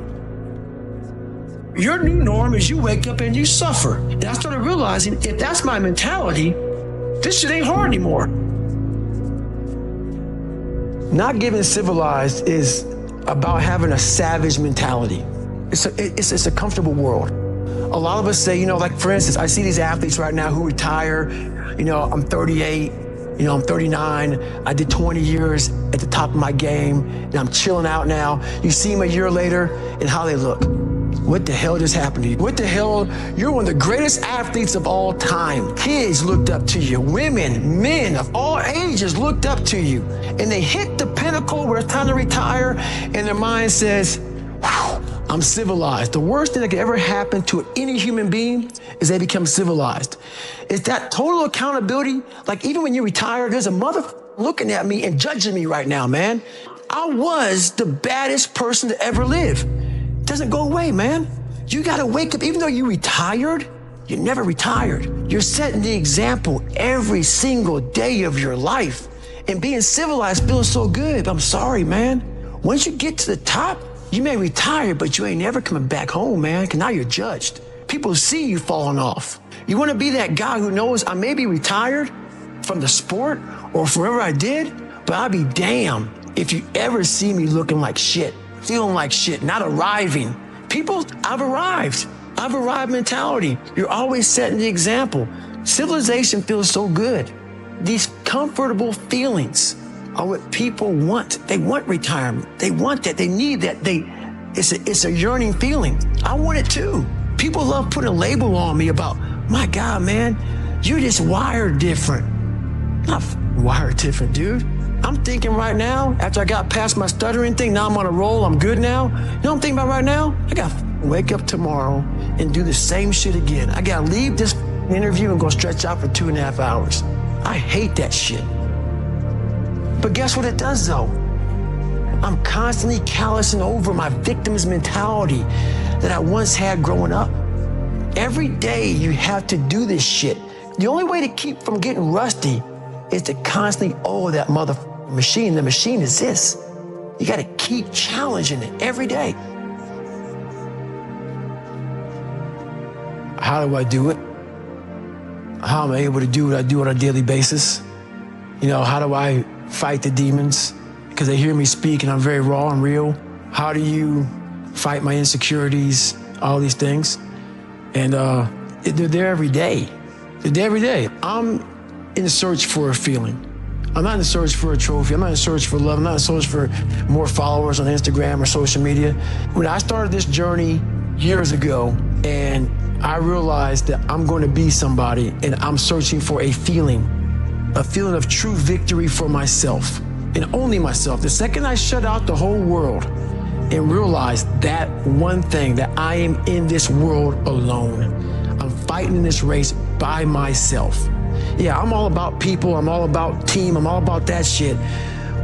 Your new norm is you wake up and you suffer. And I started realizing if that's my mentality, this shit ain't hard anymore. Not getting civilized is about having a savage mentality. It's a comfortable world. A lot of us say, like for instance, I see these athletes right now who retire. I'm 38, I'm 39. I did 20 years at the top of my game, and I'm chilling out now. You see them a year later and how they look. What the hell just happened to you? What the hell? You're one of the greatest athletes of all time. Kids looked up to you. Women, men of all ages looked up to you. And they hit the pinnacle where it's time to retire, and their mind says, I'm civilized. The worst thing that could ever happen to any human being is they become civilized. It's that total accountability. Like even when you retire, there's a mother looking at me and judging me right now, man. I was the baddest person to ever live. Doesn't go away, man. You got to wake up. Even though you retired, you never retired. You're setting the example every single day of your life. And being civilized feels so good. I'm sorry, man. Once you get to the top, you may retire, but you ain't never coming back home, man, because now you're judged. People see you falling off. You want to be that guy who knows I may be retired from the sport or from whatever I did, but I'll be damned if you ever see me looking like shit. Feeling like shit, not arriving. People, I've arrived mentality. You're always setting the example. Civilization feels so good. These comfortable feelings are what people want. They want retirement. They want that. They need that. It's a yearning feeling. I want it too. People love putting a label on me about, my God, man, you're just wired different. Not wired different, dude. I'm thinking right now, after I got past my stuttering thing, now I'm on a roll, I'm good now. You know what I'm thinking about right now? I got to wake up tomorrow and do the same shit again. I got to leave this interview and go stretch out for 2.5 hours. I hate that shit. But guess what it does though? I'm constantly callousing over my victim's mentality that I once had growing up. Every day you have to do this shit. The only way to keep from getting rusty is to constantly owe that motherfucker machine. The machine is this. You got to keep challenging it every day. How do I do it? how I'm able to do what I do on a daily basis. You know, how do I fight the demons? Because they hear me speak and I'm very raw and real. How do you fight my insecurities, all these things? And they're there every day. They're there every day. I'm in search for a feeling. I'm not in search for a trophy. I'm not in search for love. I'm not in search for more followers on Instagram or social media. When I started this journey years ago, and I realized that I'm going to be somebody, and I'm searching for a feeling of true victory for myself, and only myself. The second I shut out the whole world and realized that one thing, that I am in this world alone. I'm fighting this race by myself. Yeah, I'm all about people, I'm all about team, I'm all about that shit.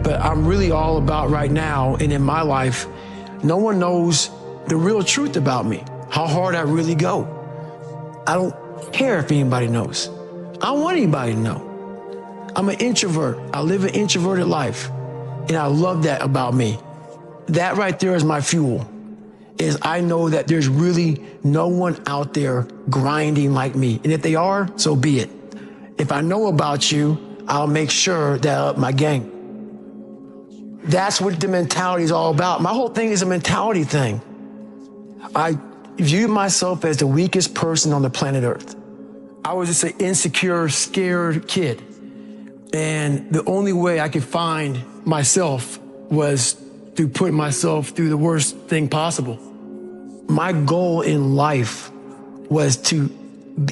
But I'm really all about right now, and in my life, no one knows the real truth about me, how hard I really go. I don't care if anybody knows. I don't want anybody to know. I'm an introvert. I live an introverted life, and I love that about me. That right there is my fuel, is I know that there's really no one out there grinding like me. And if they are, so be it. If I know about you, I'll make sure that I up my game. That's what the mentality is all about. My whole thing is a mentality thing. I view myself as the weakest person on the planet Earth. I was just an insecure, scared kid. And the only way I could find myself was through putting myself through the worst thing possible. My goal in life was to,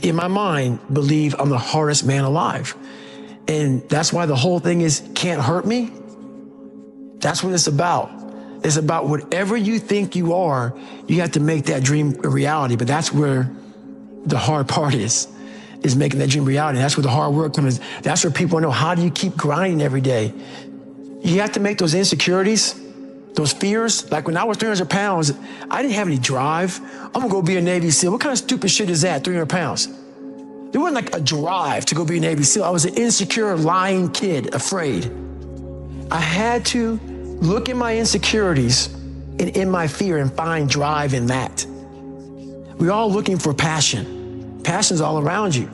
in my mind, believe I'm the hardest man alive. And that's why the whole thing is can't hurt me. That's what it's about. It's about whatever you think you are, you have to make that dream a reality. But that's where the hard part is making that dream reality. That's where the hard work comes. That's where people know, how do you keep grinding every day? You have to make those insecurities, those fears. Like when I was 300 pounds, I didn't have any drive. I'm gonna go be a Navy SEAL. What kind of stupid shit is that, 300 pounds? There wasn't like a drive to go be a Navy SEAL. I was an insecure, lying kid, afraid. I had to look at my insecurities and in my fear and find drive in that. We're all looking for passion. Passion's all around you.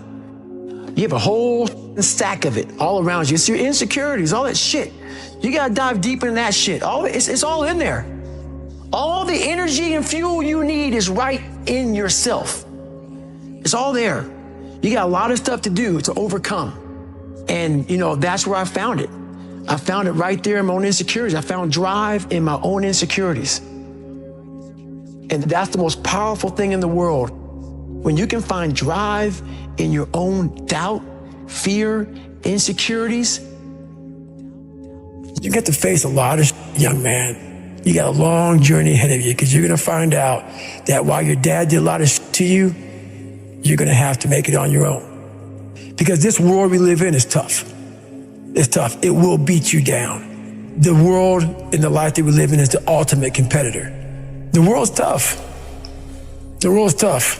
You have a whole stack of it all around you. It's your insecurities, all that shit. You gotta dive deep into that shit. It's all in there. All the energy and fuel you need is right in yourself. It's all there. You got a lot of stuff to do to overcome. And that's where I found it. I found it right there in my own insecurities. I found drive in my own insecurities. And that's the most powerful thing in the world. When you can find drive in your own doubt, fear, insecurities, you get to face a lot of young man. You got a long journey ahead of you, because you're gonna find out that while your dad did a lot of to you, you're gonna have to make it on your own. Because this world we live in is tough. It's tough. It will beat you down. The world and the life that we live in is the ultimate competitor. The world's tough. The world's tough.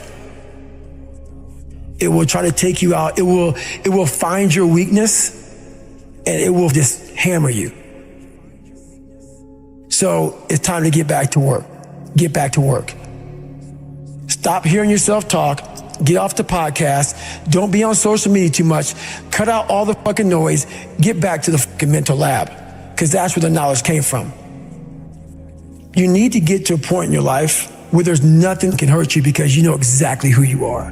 It will try to take you out. It will find your weakness and it will just hammer you. So it's time to get back to work. Get back to work. Stop hearing yourself talk. Get off the podcast. Don't be on social media too much. Cut out all the fucking noise. Get back to the fucking mental lab, because that's where the knowledge came from. You need to get to a point in your life where there's nothing that can hurt you, because you know exactly who you are.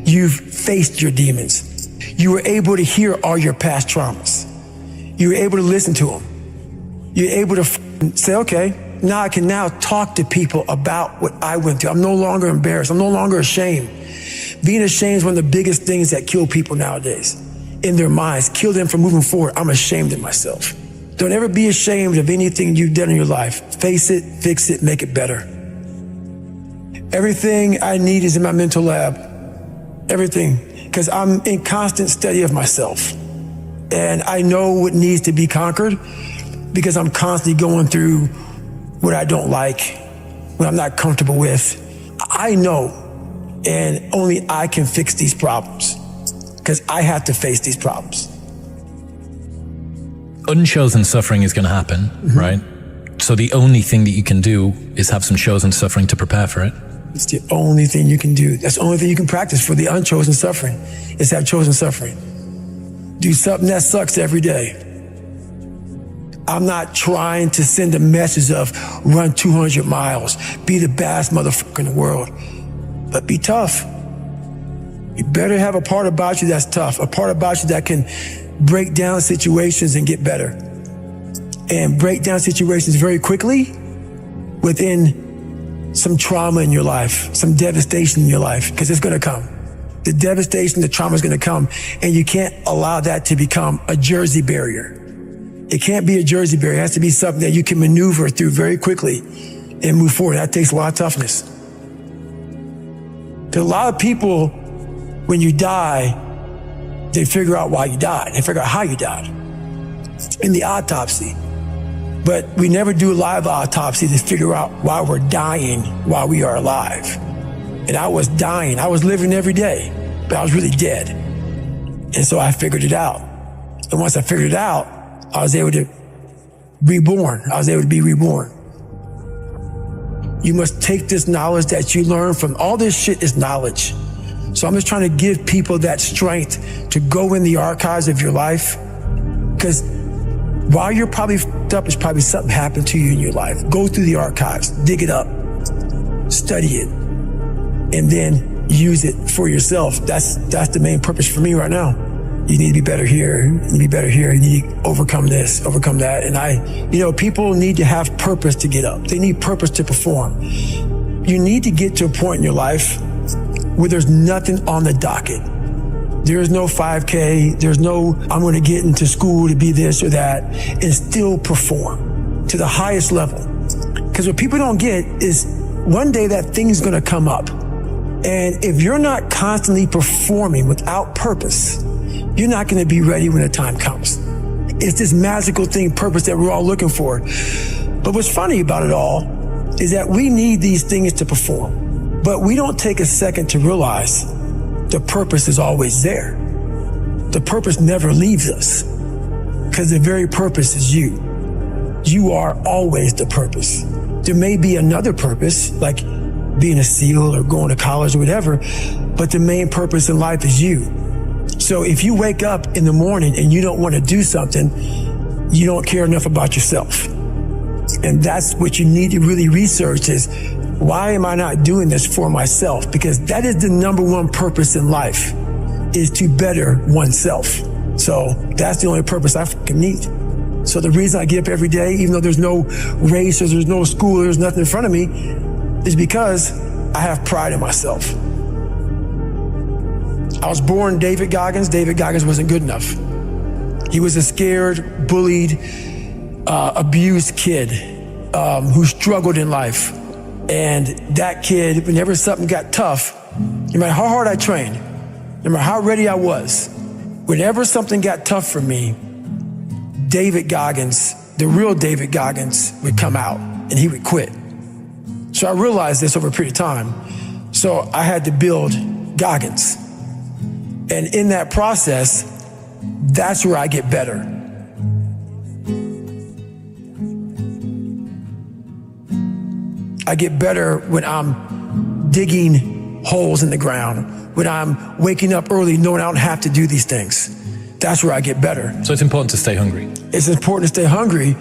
You've faced your demons. You were able to hear all your past traumas. You were able to listen to them. You're able to say, okay, now I can now talk to people about what I went through. I'm no longer embarrassed. I'm no longer ashamed. Being ashamed is one of the biggest things that kill people nowadays. In their minds, kill them from moving forward. I'm ashamed of myself. Don't ever be ashamed of anything you've done in your life. Face it, fix it, make it better. Everything I need is in my mental lab. Everything. Because I'm in constant study of myself. And I know what needs to be conquered, because I'm constantly going through what I don't like, what I'm not comfortable with. I know. And only I can fix these problems, because I have to face these problems. Unchosen suffering is going to happen, right? So the only thing that you can do is have some chosen suffering to prepare for it. It's the only thing you can do. That's the only thing you can practice for the unchosen suffering, is have chosen suffering. Do something that sucks every day. I'm not trying to send a message of run 200 miles, be the baddest motherfucker in the world, but be tough. You better have a part about you that's tough, a part about you that can break down situations and get better. And break down situations very quickly within some trauma in your life, some devastation in your life, because it's going to come. The devastation, the trauma is going to come, and you can't allow that to become a Jersey barrier. It can't be a Jersey barrier. It has to be something that you can maneuver through very quickly and move forward. That takes a lot of toughness. Because a lot of people, when you die, they figure out why you died. They figure out how you died in the autopsy. But we never do a live autopsy to figure out why we're dying while we are alive. And I was dying. I was living every day, but I was really dead. And so I figured it out. And once I figured it out, I was able to reborn. I was able to be reborn. You must take this knowledge that you learn from all this shit is knowledge. So I'm just trying to give people that strength to go in the archives of your life, because while you're probably f***ed up, it's probably something happened to you in your life. Go through the archives, dig it up, study it, and then use it for yourself. That's the main purpose for me right now. You need to be better here. You need to be better here. You need to overcome this, overcome that. And people need to have purpose to get up. They need purpose to perform. You need to get to a point in your life where there's nothing on the docket. There's no 5K. There's no, I'm going to get into school to be this or that, and still perform to the highest level. Because what people don't get is one day that thing's going to come up. And if you're not constantly performing without purpose, you're not going to be ready when the time comes. It's this magical thing, purpose, that we're all looking for. But what's funny about it all is that we need these things to perform, but we don't take a second to realize the purpose is always there. The purpose never leaves us, because the very purpose is you. You are always the purpose. There may be another purpose, like being a SEAL or going to college or whatever, but the main purpose in life is you. So if you wake up in the morning and you don't want to do something, you don't care enough about yourself. And that's what you need to really research is, why am I not doing this for myself? Because that is the number one purpose in life, is to better oneself. So that's the only purpose I fucking need. So the reason I get up every day, even though there's no race or there's no school, there's nothing in front of me, is because I have pride in myself. I was born David Goggins. David Goggins wasn't good enough. He was a scared, bullied, abused kid who struggled in life. And that kid, whenever something got tough, no matter how hard I trained, no matter how ready I was, whenever something got tough for me, David Goggins, the real David Goggins, would come out and he would quit. So I realized this over a period of time. So I had to build Goggins. And in that process, that's where I get better. I get better when I'm digging holes in the ground, when I'm waking up early knowing I don't have to do these things. That's where I get better. So it's important to stay hungry. It's important to stay hungry,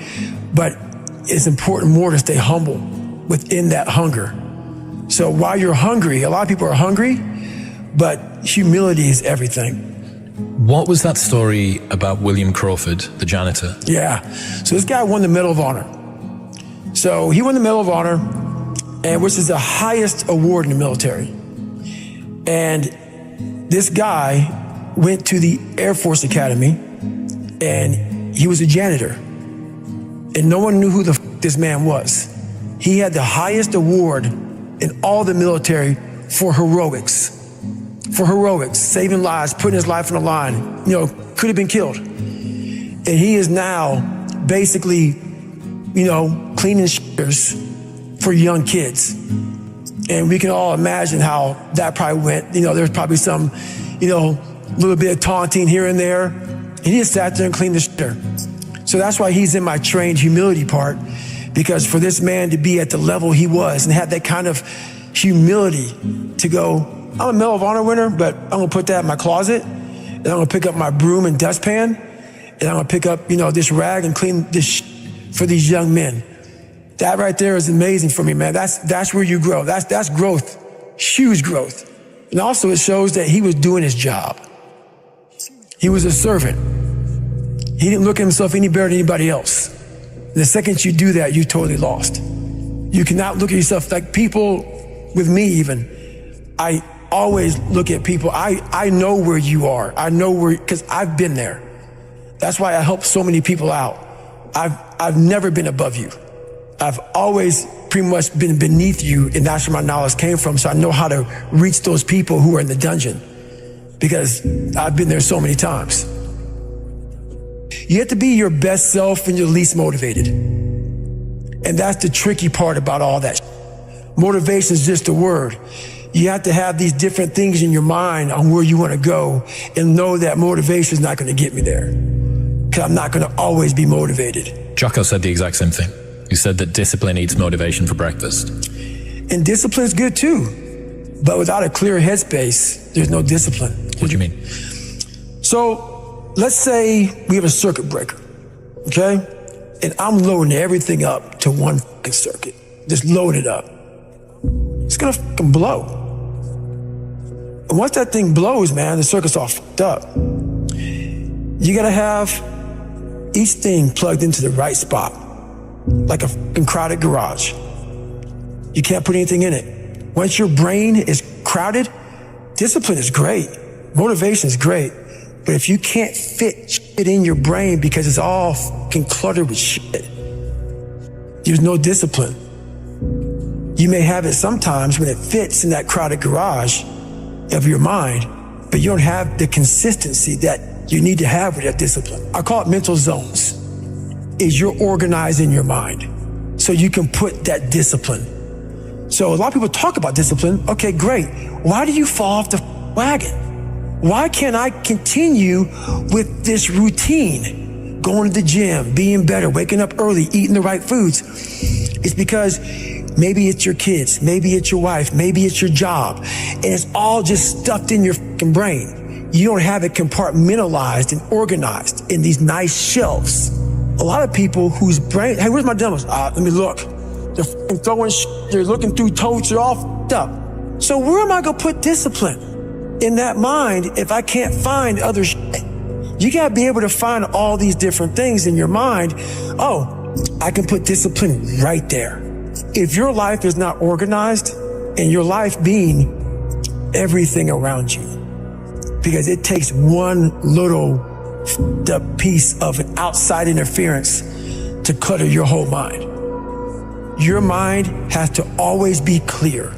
but it's important more to stay humble within that hunger. So while you're hungry, a lot of people are hungry, but humility is everything. What was that story about William Crawford, the janitor? Yeah. So this guy won the Medal of Honor. So he won the Medal of Honor, and which is the highest award in the military. And this guy went to the Air Force Academy, and he was a janitor. And no one knew who the this man was. He had the highest award in all the military for heroics. For heroics, saving lives, putting his life on the line, could have been killed. And he is now basically, cleaning shitters for young kids. And we can all imagine how that probably went. There's probably some, little bit of taunting here and there. And he just sat there and cleaned the shitter. So that's why he's in my trained humility part, because for this man to be at the level he was and have that kind of humility to go, I'm a Medal of Honor winner, but I'm gonna put that in my closet, and I'm gonna pick up my broom and dustpan, and I'm gonna pick up, this rag and clean this for these young men. That right there is amazing for me, man. That's where you grow. That's growth, huge growth. And also it shows that he was doing his job. He was a servant. He didn't look at himself any better than anybody else. The second you do that, you totally lost. You cannot look at yourself like people, with me even, I always look at people. I know where you are. I know where, because I've been there. That's why I help so many people out. I've never been above you. I've always pretty much been beneath you, and that's where my knowledge came from. So I know how to reach those people who are in the dungeon, because I've been there so many times. You have to be your best self when you're least motivated. And that's the tricky part about all that. Motivation is just a word. You have to have these different things in your mind on where you want to go, and know that motivation is not going to get me there, because I'm not going to always be motivated. Jocko said the exact same thing. He said that discipline eats motivation for breakfast. And discipline is good too, but without a clear headspace, there's no discipline. What do you mean? So let's say we have a circuit breaker, okay? And I'm loading everything up to one fucking circuit. Just load it up. It's gonna fucking blow. And once that thing blows, man, the circuit's all fucked up. You gotta have each thing plugged into the right spot, like a fucking crowded garage. You can't put anything in it. Once your brain is crowded, discipline is great. Motivation is great. But if you can't fit shit in your brain because it's all fucking cluttered with shit, there's no discipline. You may have it sometimes when it fits in that crowded garage of your mind, but you don't have the consistency that you need to have with that discipline. I call it mental zones. Is you're organizing your mind so you can put that discipline. So a lot of people talk about discipline. Okay, great. Why do you fall off the wagon? Why can't I continue with this routine? Going to the gym, being better, waking up early, eating the right foods. It's because maybe it's your kids, maybe it's your wife, maybe it's your job, and it's all just stuffed in your fucking brain. You don't have it compartmentalized and organized in these nice shelves. A lot of people whose brain, hey, where's my demos? Let me look. They're fucking throwing shit, they're looking through totes, they're all fucked up. So where am I gonna put discipline in that mind if I can't find other shit? You gotta be able to find all these different things in your mind. Oh, I can put discipline right there. If your life is not organized, and your life being everything around you, because it takes one little piece of an outside interference to clutter your whole mind. Your mind has to always be clear.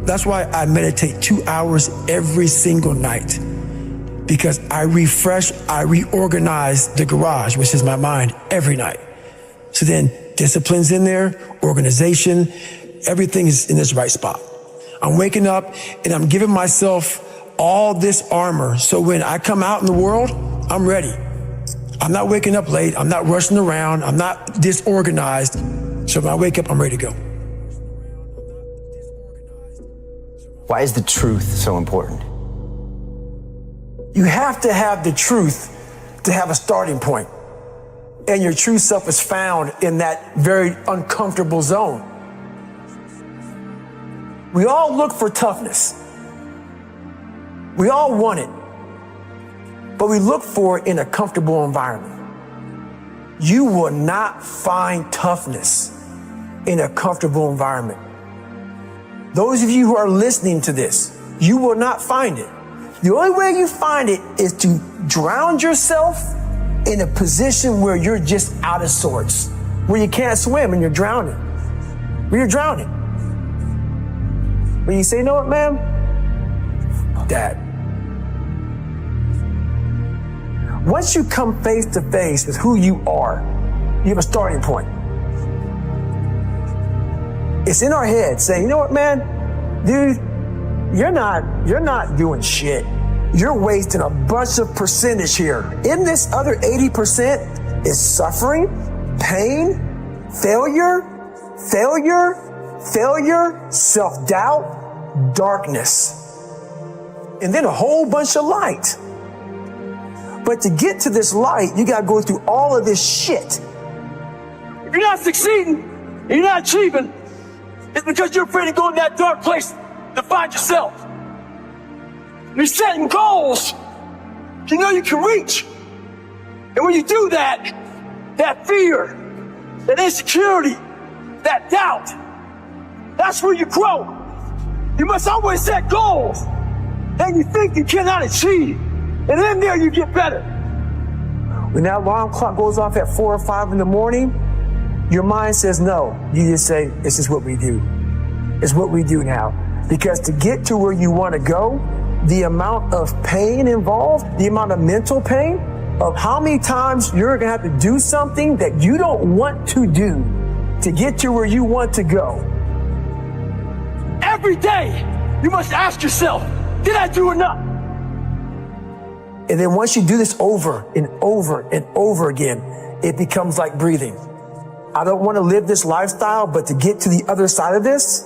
That's why I meditate 2 hours every single night, because I refresh, I reorganize the garage, which is my mind, every night. So then discipline's in there, organization, everything is in this right spot. I'm waking up and I'm giving myself all this armor. So when I come out in the world, I'm ready. I'm not waking up late. I'm not rushing around. I'm not disorganized. So when I wake up, I'm ready to go. Why is the truth so important? You have to have the truth to have a starting point. And your true self is found in that very uncomfortable zone. We all look for toughness. We all want it. But we look for it in a comfortable environment. You will not find toughness in a comfortable environment. Those of you who are listening to this, you will not find it. The only way you find it is to drown yourself in a position where you're just out of sorts, where you can't swim and you're drowning. Where you're drowning. When you say, you know what, ma'am? That. Once you come face to face with who you are, you have a starting point. It's in our head saying, you know what, man? Dude, you're not doing shit. You're wasting a bunch of percentage here. In this other 80% is suffering, pain, failure, self-doubt, darkness and then a whole bunch of light. But to get to this light, you gotta go through all of this shit. If you're not succeeding, and you're not achieving, it's because you're afraid to go in that dark place to find yourself. You're setting goals you know you can reach. And when you do that, that fear, that insecurity, that doubt, that's where you grow. You must always set goals that you think you cannot achieve. And in there you get better. When that alarm clock goes off at 4 or 5 in the morning, your mind says no. You just say, this is what we do. It's what we do now. Because to get to where you want to go, the amount of pain involved, the amount of mental pain of how many times you're going to have to do something that you don't want to do to get to where you want to go. Every day, you must ask yourself, did I do enough? And then once you do this over and over and over again, it becomes like breathing. I don't want to live this lifestyle, but to get to the other side of this,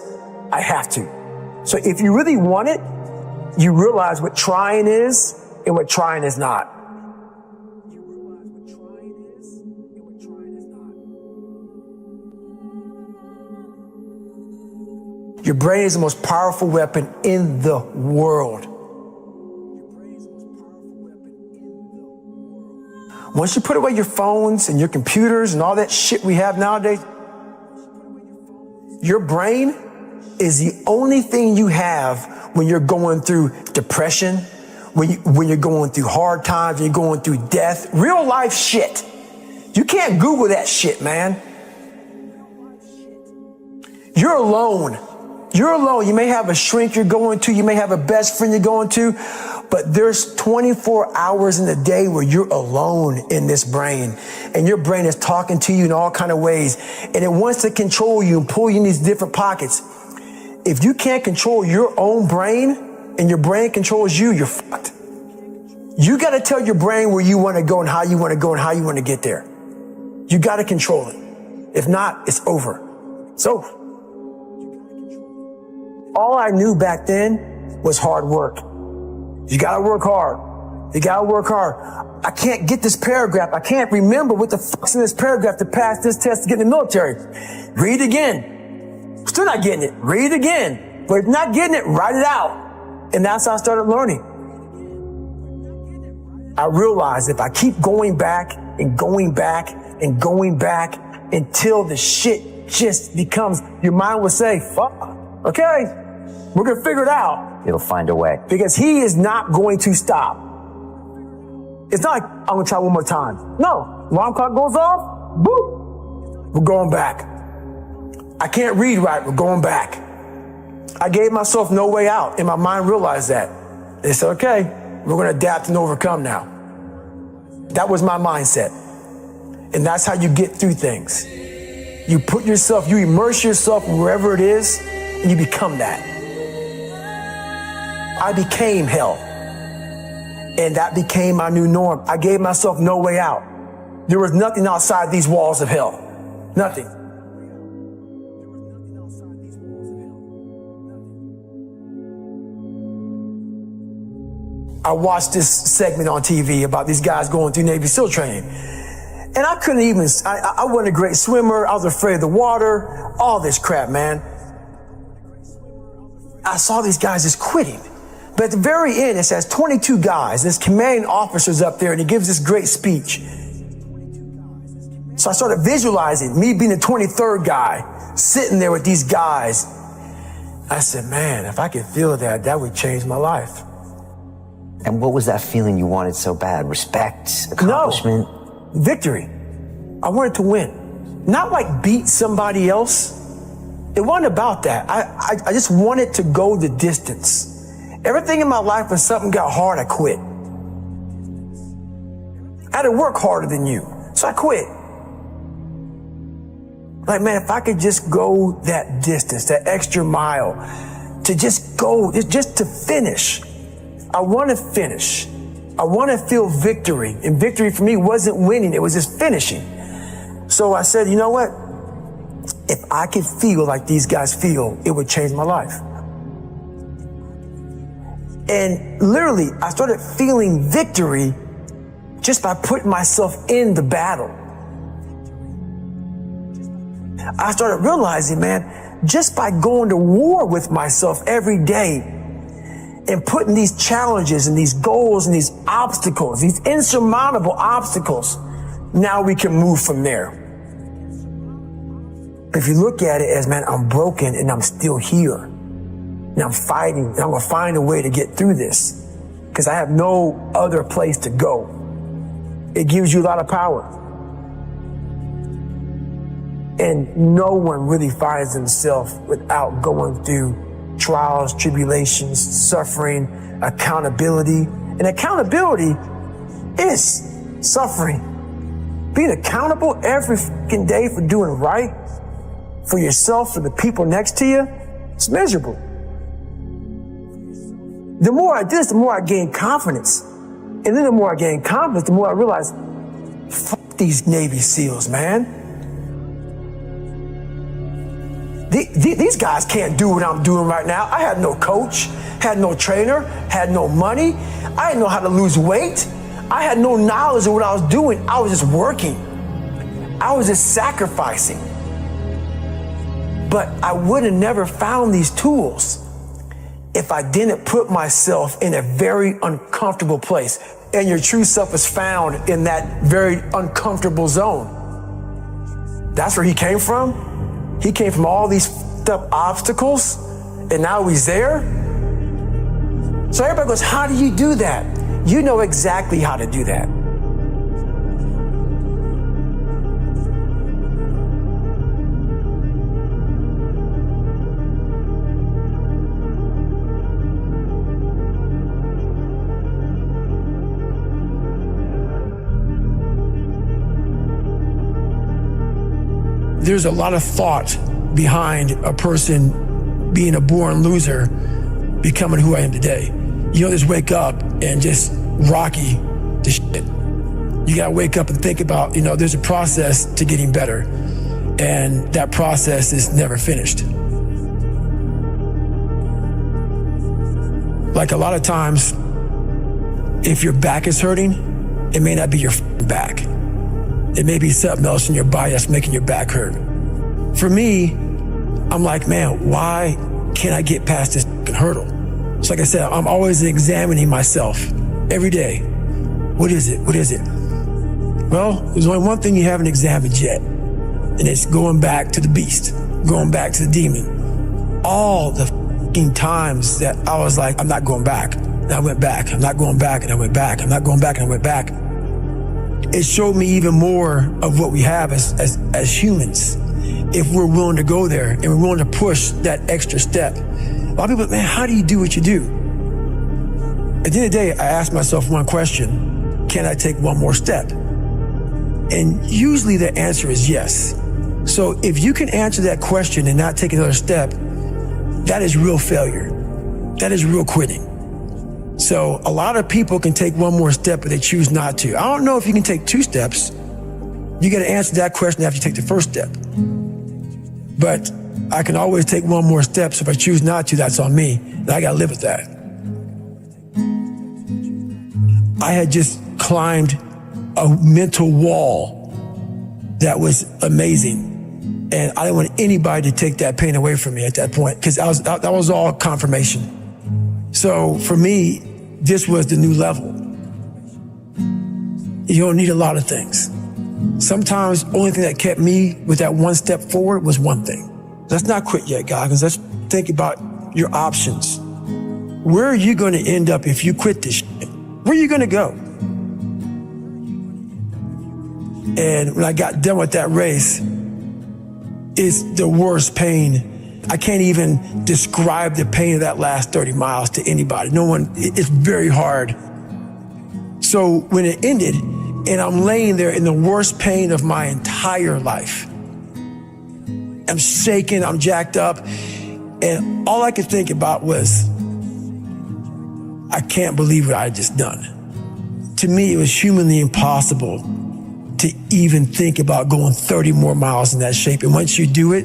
I have to. So if you really want it, you realize what trying is and what trying is not. Your brain is the most powerful weapon in the world. Once you put away your phones and your computers and all that shit we have nowadays, your brain is the only thing you have when you're going through depression, when you're going through hard times, when you're going through death, real life shit. You can't Google that shit, man. You're alone. You're alone. You may have a shrink you're going to, you may have a best friend you're going to, but there's 24 hours in the day where you're alone in this brain, and your brain is talking to you in all kind of ways, and it wants to control you and pull you in these different pockets. If you can't control your own brain and your brain controls you, you're fucked. You got to tell your brain where you want to go and how you want to go and how you want to get there. You got to control it. If not, it's over. It's over. All I knew back then was hard work. You got to work hard. You got to work hard. I can't get this paragraph. I can't remember what the fuck's in this paragraph to pass this test to get in the military. Read it again. Still not getting it. Read it again. But if not getting it, write it out. And that's how I started learning. I realized if I keep going back and going back and going back until the shit just becomes, your mind will say, fuck, okay, we're going to figure it out. You'll find a way. Because he is not going to stop. It's not like, I'm going to try one more time. No. Alarm clock goes off, boop, we're going back. I can't read right, we're going back. I gave myself no way out, and my mind realized that. They said, okay, we're going to adapt and overcome now. That was my mindset. And that's how you get through things. You put yourself, you immerse yourself wherever it is, and you become that. I became hell. And that became my new norm. I gave myself no way out. There was nothing outside these walls of hell. Nothing. I watched this segment on TV about these guys going through Navy SEAL training. And I couldn't even, I wasn't a great swimmer. I was afraid of the water, all this crap, man. I saw these guys just quitting. But at the very end, it says 22 guys. This commanding officer's up there, and he gives this great speech. So I started visualizing me being the 23rd guy, sitting there with these guys. I said, man, if I could feel that, that would change my life. And what was that feeling you wanted so bad? Respect? Accomplishment? No, victory. I wanted to win. Not like beat somebody else. It wasn't about that. I just wanted to go the distance. Everything in my life, when something got hard, I quit. I had to work harder than you, so I quit. Like, man, if I could just go that distance, that extra mile, to just go, just to finish. I want to finish. I want to feel victory. And victory for me wasn't winning, it was just finishing. So I said, you know what? If I could feel like these guys feel, it would change my life. And literally, I started feeling victory just by putting myself in the battle. I started realizing, man, just by going to war with myself every day and putting these challenges and these goals and these obstacles, these insurmountable obstacles, now we can move from there. If you look at it as, man, I'm broken and I'm still here. And I'm fighting, and I'm gonna find a way to get through this because I have no other place to go. It gives you a lot of power. And no one really finds themselves without going through trials, tribulations, suffering, accountability. And accountability is suffering. Being accountable every fucking day for doing right for yourself, for the people next to you, it's miserable. The more I do this, the more I gain confidence. And then the more I gain confidence, the more I realize, fuck these Navy SEALs, man. These guys can't do what I'm doing right now. I had no coach, had no trainer, had no money. I didn't know how to lose weight. I had no knowledge of what I was doing. I was just working. I was just sacrificing. But I would have never found these tools if I didn't put myself in a very uncomfortable place. And your true self is found in that very uncomfortable zone. That's where he came from. He came from all these fucked up obstacles, and now he's there. So everybody goes, how do you do that? You know exactly how to do that. There's a lot of thought behind a person being a born loser, becoming who I am today. You don't just wake up and just rocky the shit. You gotta wake up and think about, there's a process to getting better, and that process is never finished. Like a lot of times, if your back is hurting, it may not be your back. It may be something else in your body that's making your back hurt. For me, I'm like, man, why can't I get past this hurdle? So like I said, I'm always examining myself every day. What is it? What is it? Well, there's only one thing you haven't examined yet, and it's going back to the beast, going back to the demon. All the fucking times that I was like, I'm not going back, and I went back. I'm not going back, and I went back. I'm not going back, and I went back. It showed me even more of what we have as humans, if we're willing to go there and we're willing to push that extra step. A lot of people, man, how do you do what you do? At the end of the day, I ask myself one question: can I take one more step? And usually the answer is yes. So if you can answer that question and not take another step, that is real failure. That is real quitting. So a lot of people can take one more step, but they choose not to. I don't know if you can take two steps. You got to answer that question after you take the first step. But I can always take one more step. So if I choose not to, that's on me. And I got to live with that. I had just climbed a mental wall that was amazing. And I didn't want anybody to take that pain away from me at that point, because that was all confirmation. So for me, this was the new level. You don't need a lot of things. Sometimes the only thing that kept me with that one step forward was one thing. Let's not quit yet, guys. Let's think about your options. Where are you going to end up if you quit this shit? Where are you going to go? And when I got done with that race, it's the worst pain. I can't even describe the pain of that last 30 miles to anybody. No one, it's very hard. So when it ended and I'm laying there in the worst pain of my entire life, I'm shaking, I'm jacked up, and all I could think about was, I can't believe what I had just done. To me, it was humanly impossible to even think about going 30 more miles in that shape. And once you do it,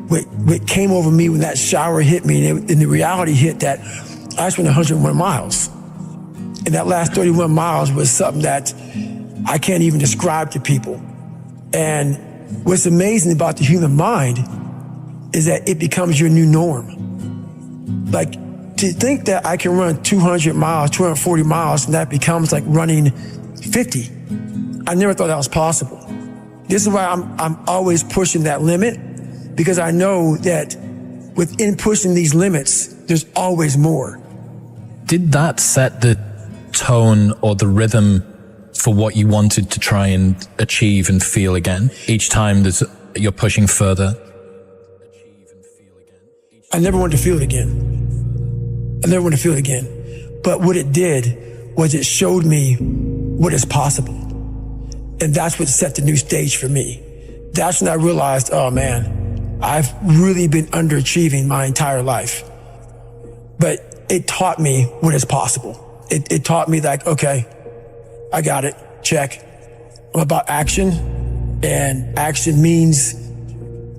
what came over me when that shower hit me and the reality hit that I just went 101 miles. And that last 31 miles was something that I can't even describe to people. And what's amazing about the human mind is that it becomes your new norm. Like, to think that I can run 200 miles, 240 miles, and that becomes like running 50. I never thought that was possible. This is why I'm always pushing that limit, because I know that within pushing these limits, there's always more. Did that set the tone or the rhythm for what you wanted to try and achieve and feel again? Each time you're pushing further? I never wanted to feel it again. I never wanted to feel it again. But what it did was it showed me what is possible. And that's what set the new stage for me. That's when I realized, oh man, I've really been underachieving my entire life. But it taught me what is possible. It taught me that, okay, I got it, check. I'm about action, and action means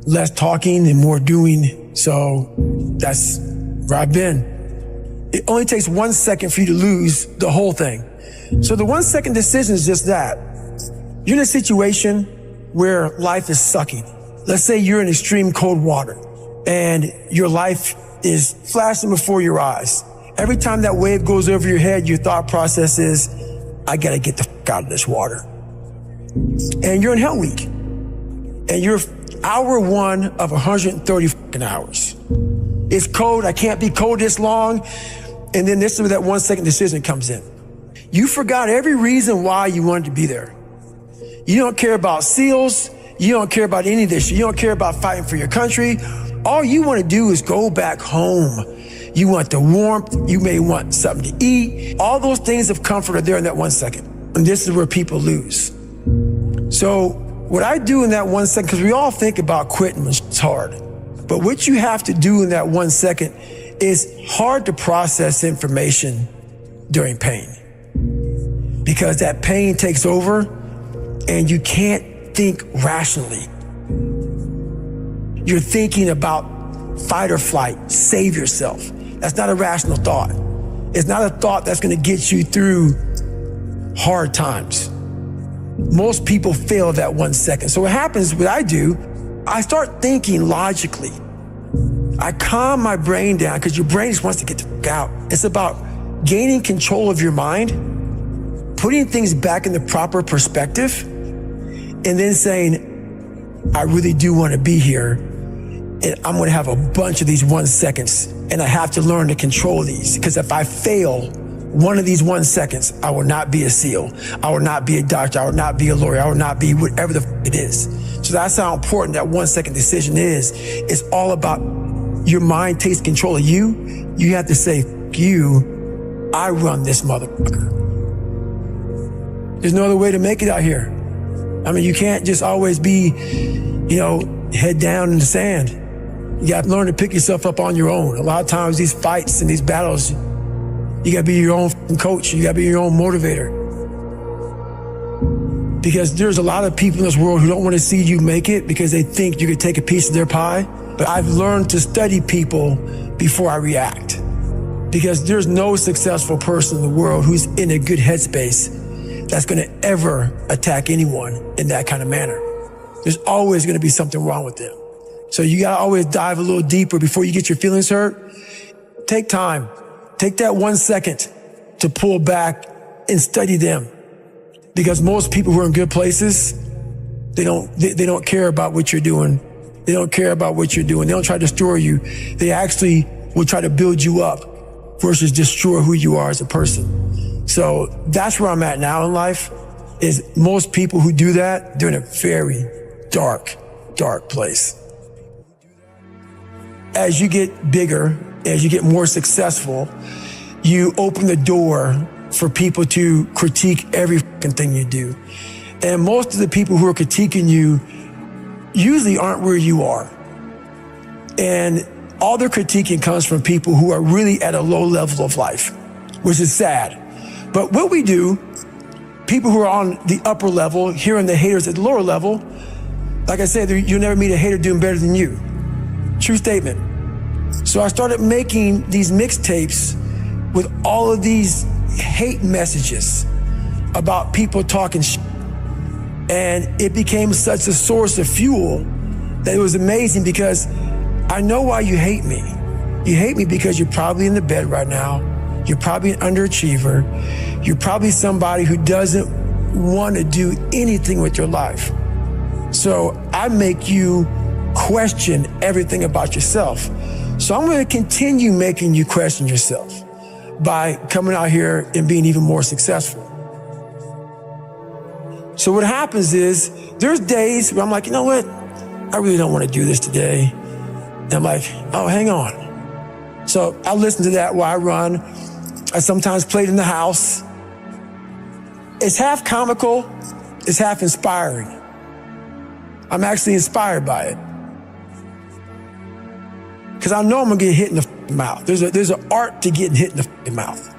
less talking and more doing. So that's where I've been. It only takes 1 second for you to lose the whole thing. So the 1 second decision is just that. You're in a situation where life is sucking. Let's say you're in extreme cold water and your life is flashing before your eyes. Every time that wave goes over your head, your thought process is, I gotta get the fuck out of this water. And you're in Hell Week. And you're hour 1 of 130 fucking hours. It's cold, I can't be cold this long. And then this is where that 1 second decision comes in. You forgot every reason why you wanted to be there. You don't care about SEALs. You don't care about any of this. You don't care about fighting for your country. All you want to do is go back home. You want the warmth. You may want something to eat. All those things of comfort are there in that 1 second. And this is where people lose. So what I do in that 1 second, because we all think about quitting when it's hard. But what you have to do in that 1 second is hard to process information during pain. Because that pain takes over and you can't think rationally. You're thinking about fight or flight, save yourself. That's not a rational thought. It's not a thought that's gonna get you through hard times. Most people fail that 1 second. So what happens, what I do, I start thinking logically. I calm my brain down because your brain just wants to get the fuck out. It's about gaining control of your mind, putting things back in the proper perspective, and then saying, I really do want to be here, and I'm going to have a bunch of these 1 seconds, and I have to learn to control these, because if I fail one of these 1 seconds, I will not be a SEAL. I will not be a doctor. I will not be a lawyer. I will not be whatever the it is. So that's how important that 1 second decision is. It's all about your mind takes control of you. You have to say, F you, I run this motherfucker. There's no other way to make it out here. I mean, you can't just always be, head down in the sand. You got to learn to pick yourself up on your own. A lot of times these fights and these battles, you got to be your own coach. You got to be your own motivator. Because there's a lot of people in this world who don't want to see you make it because they think you could take a piece of their pie. But I've learned to study people before I react. Because there's no successful person in the world who's in a good headspace that's going to ever attack anyone in that kind of manner. There's always going to be something wrong with them. So you got to always dive a little deeper before you get your feelings hurt. Take time. Take that 1 second to pull back and study them. Because most people who are in good places, they don't care about what you're doing. They don't care about what you're doing. They don't try to destroy you. They actually will try to build you up versus destroy who you are as a person. So that's where I'm at now in life, is most people who do that, they're in a very dark, dark place. As you get bigger, as you get more successful, you open the door for people to critique every fucking thing you do. And most of the people who are critiquing you usually aren't where you are. And all their critiquing comes from people who are really at a low level of life, which is sad. But what we do, people who are on the upper level, hearing the haters at the lower level, like I said, you'll never meet a hater doing better than you. True statement. So I started making these mixtapes with all of these hate messages about people talking shit. And it became such a source of fuel that it was amazing, because I know why you hate me. You hate me because you're probably in the bed right now. You're probably an underachiever. You're probably somebody who doesn't want to do anything with your life. So I make you question everything about yourself. So I'm going to continue making you question yourself by coming out here and being even more successful. So what happens is there's days where I'm like, you know what? I really don't want to do this today. And I'm like, oh, hang on. So I listen to that while I run. I sometimes play it in the house. It's half comical, it's half inspiring. I'm actually inspired by it. Because I know I'm gonna get hit in the mouth. There's an art to getting hit in the mouth.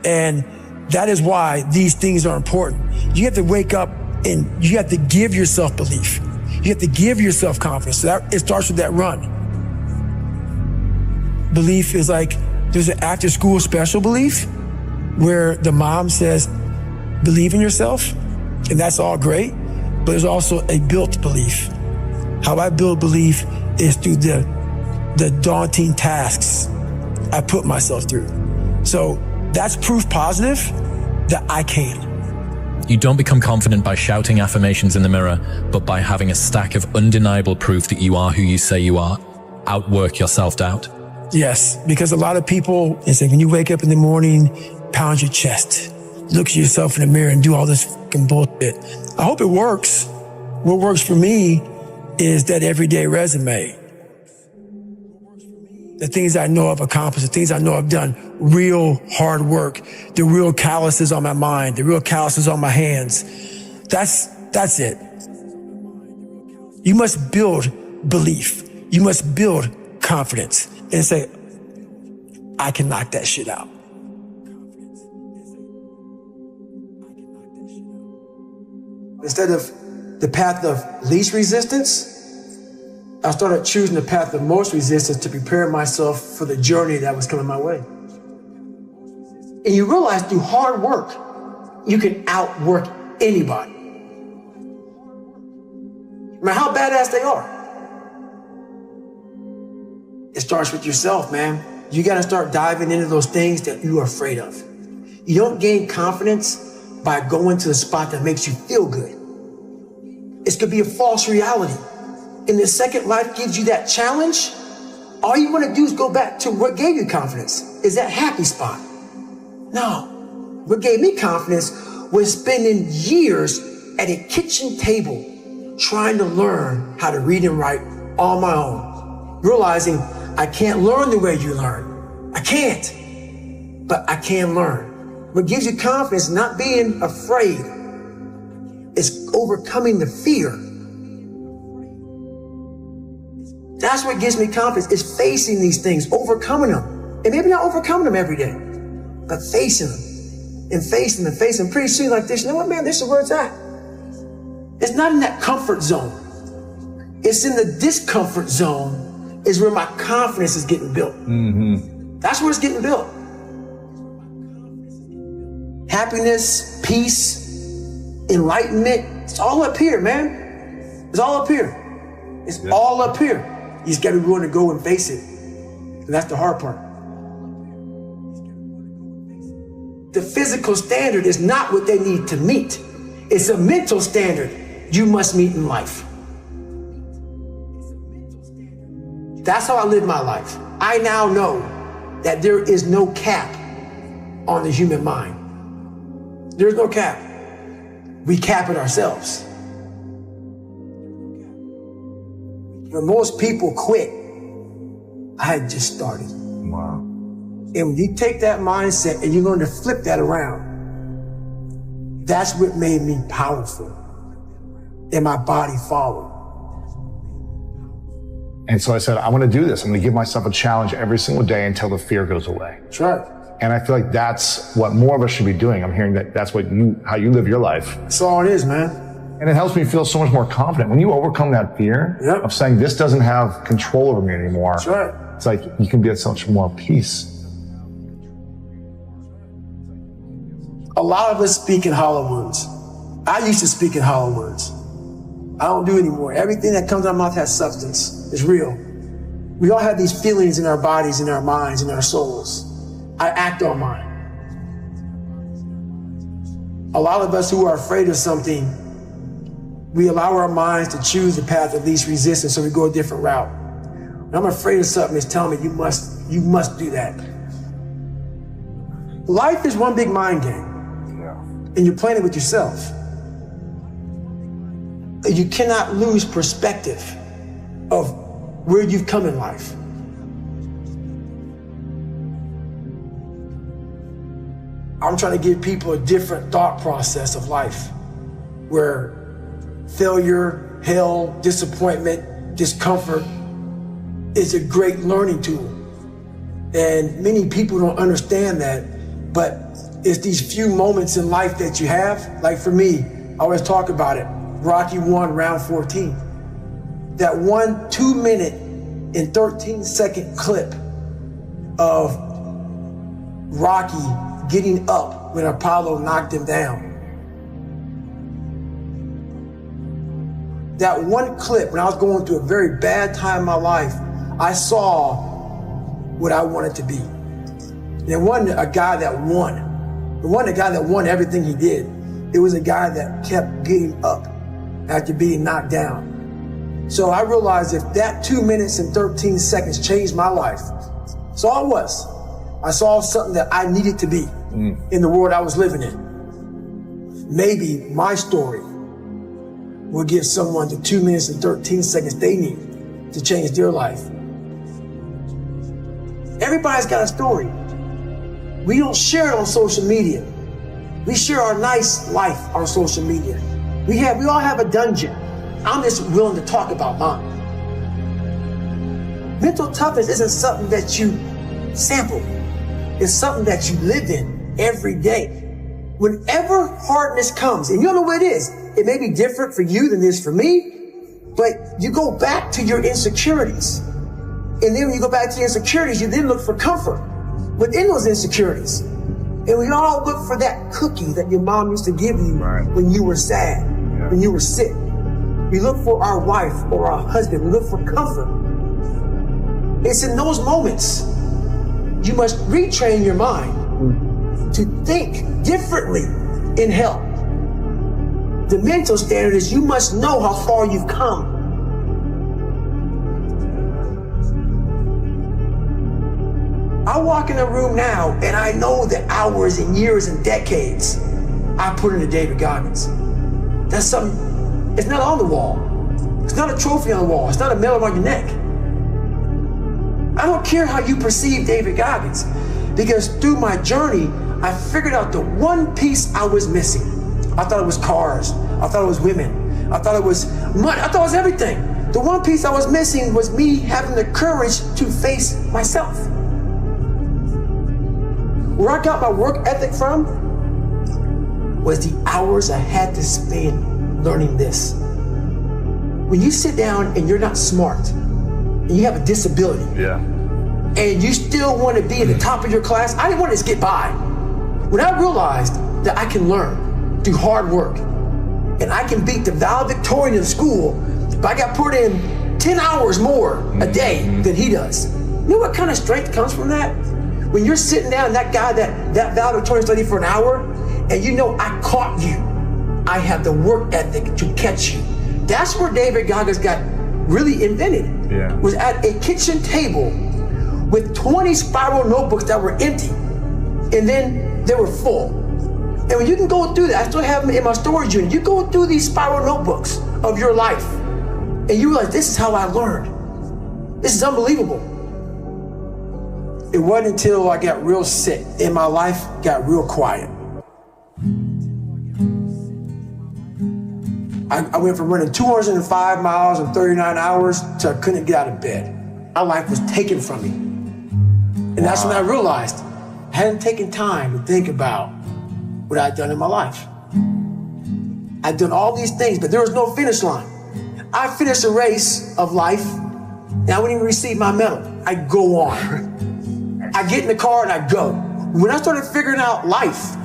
And that is why these things are important. You have to wake up and you have to give yourself belief. You have to give yourself confidence. So it starts with that run. Belief is like, there's an after school special belief where the mom says, believe in yourself, and that's all great, but there's also a built belief. How I build belief is through the daunting tasks I put myself through. So that's proof positive that I can. You don't become confident by shouting affirmations in the mirror, but by having a stack of undeniable proof that you are who you say you are. Outwork your self-doubt. Yes, because a lot of people, it's like when you wake up in the morning, pound your chest, look at yourself in the mirror and do all this fucking bullshit. I hope it works. What works for me is that everyday resume. The things I know I've accomplished, the things I know I've done, real hard work, the real calluses on my mind, the real calluses on my hands. That's it. You must build belief. You must build confidence and say, I can knock that shit out. Instead of the path of least resistance, I started choosing the path of most resistance to prepare myself for the journey that was coming my way. And you realize through hard work, you can outwork anybody. No matter how badass they are. It starts with yourself, man. You got to start diving into those things that you are afraid of. You don't gain confidence by going to the spot that makes you feel good. It could be a false reality. And the second life gives you that challenge, all you want to do is go back to what gave you confidence. Is that happy spot? No. What gave me confidence was spending years at a kitchen table trying to learn how to read and write on my own. Realizing I can't learn the way you learn. I can't. But I can learn. What gives you confidence, not being afraid, is overcoming the fear. That's what gives me confidence, is facing these things, overcoming them. And maybe not overcoming them every day, but facing them and facing them and facing them. Pretty soon like this, you know what, man, this is where it's at. It's not in that comfort zone. It's in the discomfort zone is where my confidence is getting built. Mm-hmm. That's where it's getting built. Happiness, peace, enlightenment, it's all up here, man. It's all up here. It's all up here. You just got to be willing to go and face it. And that's the hard part. The physical standard is not what they need to meet. It's a mental standard you must meet in life. That's how I live my life. I now know that there is no cap on the human mind. There's no cap. We cap it ourselves. When most people quit, I had just started. Wow. And when you take that mindset and you learn to flip that around, that's what made me powerful. And my body followed. And so I said, I want to do this. I'm going to give myself a challenge every single day until the fear goes away. That's right. And I feel like that's what more of us should be doing. I'm hearing that that's how you live your life. That's all it is, man. And it helps me feel so much more confident. When you overcome that fear of saying this doesn't have control over me anymore, that's right. It's like you can be at such more peace. A lot of us speak in hollow words. I used to speak in hollow words. I don't do anymore. Everything that comes out of my mouth has substance. It's real. We all have these feelings in our bodies, in our minds, in our souls. I act on mine. A lot of us who are afraid of something, we allow our minds to choose the path of least resistance, so we go a different route. When I'm afraid of something, it's telling me you must do that. Life is one big mind game. And you're playing it with yourself. You cannot lose perspective of where you've come in life. I'm trying to give people a different thought process of life, where failure, hell, disappointment, discomfort is a great learning tool. And many people don't understand that, but it's these few moments in life that you have. Like for me, I always talk about it. Rocky 1, round 14. That 1 2-minute and 13-second clip of Rocky getting up when Apollo knocked him down. That one clip, when I was going through a very bad time in my life, I saw what I wanted to be. And it wasn't a guy that won. It wasn't a guy that won everything he did. It was a guy that kept getting up after being knocked down. So I realized if that 2 minutes and 13 seconds changed my life, that's all it was. I saw something that I needed to be in the world I was living in. Maybe my story will give someone the 2 minutes and 13 seconds they need to change their life. Everybody's got a story. We don't share it on social media. We share our nice life on social media. We all have a dungeon. I'm just willing to talk about mine. Mental toughness isn't something that you sample. It's something that you live in every day. Whenever hardness comes, and you don't know what it is, it may be different for you than it is for me, but you go back to your insecurities. And then when you go back to your insecurities, you then look for comfort within those insecurities. And we all look for that cookie that your mom used to give you when you were sad, when you were sick. We look for our wife or our husband. We look for comfort. It's in those moments you must retrain your mind to think differently in help. The mental standard is you must know how far you've come. I walk in a room now and I know the hours and years and decades I put into David Goggins. That's something, it's not on the wall. It's not a trophy on the wall. It's not a medal on your neck. I don't care how you perceive David Goggins, because through my journey, I figured out the one piece I was missing. I thought it was cars. I thought it was women. I thought it was money. I thought it was everything. The one piece I was missing was me having the courage to face myself. Where I got my work ethic from was the hours I had to spend learning this. When you sit down and you're not smart, and you have a disability, and you still want to be at the top of your class, I didn't want to just get by. When I realized that I can learn through hard work, and I can beat the valedictorian in school, but I got put in 10 hours more a day than he does. You know what kind of strength comes from that? When you're sitting down, that guy that valedictorian studied for an hour, and you know I caught you. I have the work ethic to catch you. That's where David Goggins got really invented. Was at a kitchen table with 20 spiral notebooks that were empty, and then they were full. And when you can go through that, I still have them in my storage unit. You go through these spiral notebooks of your life, and you realize this is how I learned. This is unbelievable. It wasn't until I got real sick and my life got real quiet. I went from running 205 miles in 39 hours to I couldn't get out of bed. My life was taken from me. And that's when I realized I hadn't taken time to think about what I'd done in my life. I'd done all these things, but there was no finish line. I finished a race of life, and I wouldn't even receive my medal. I go on. I get in the car and I go. When I started figuring out life,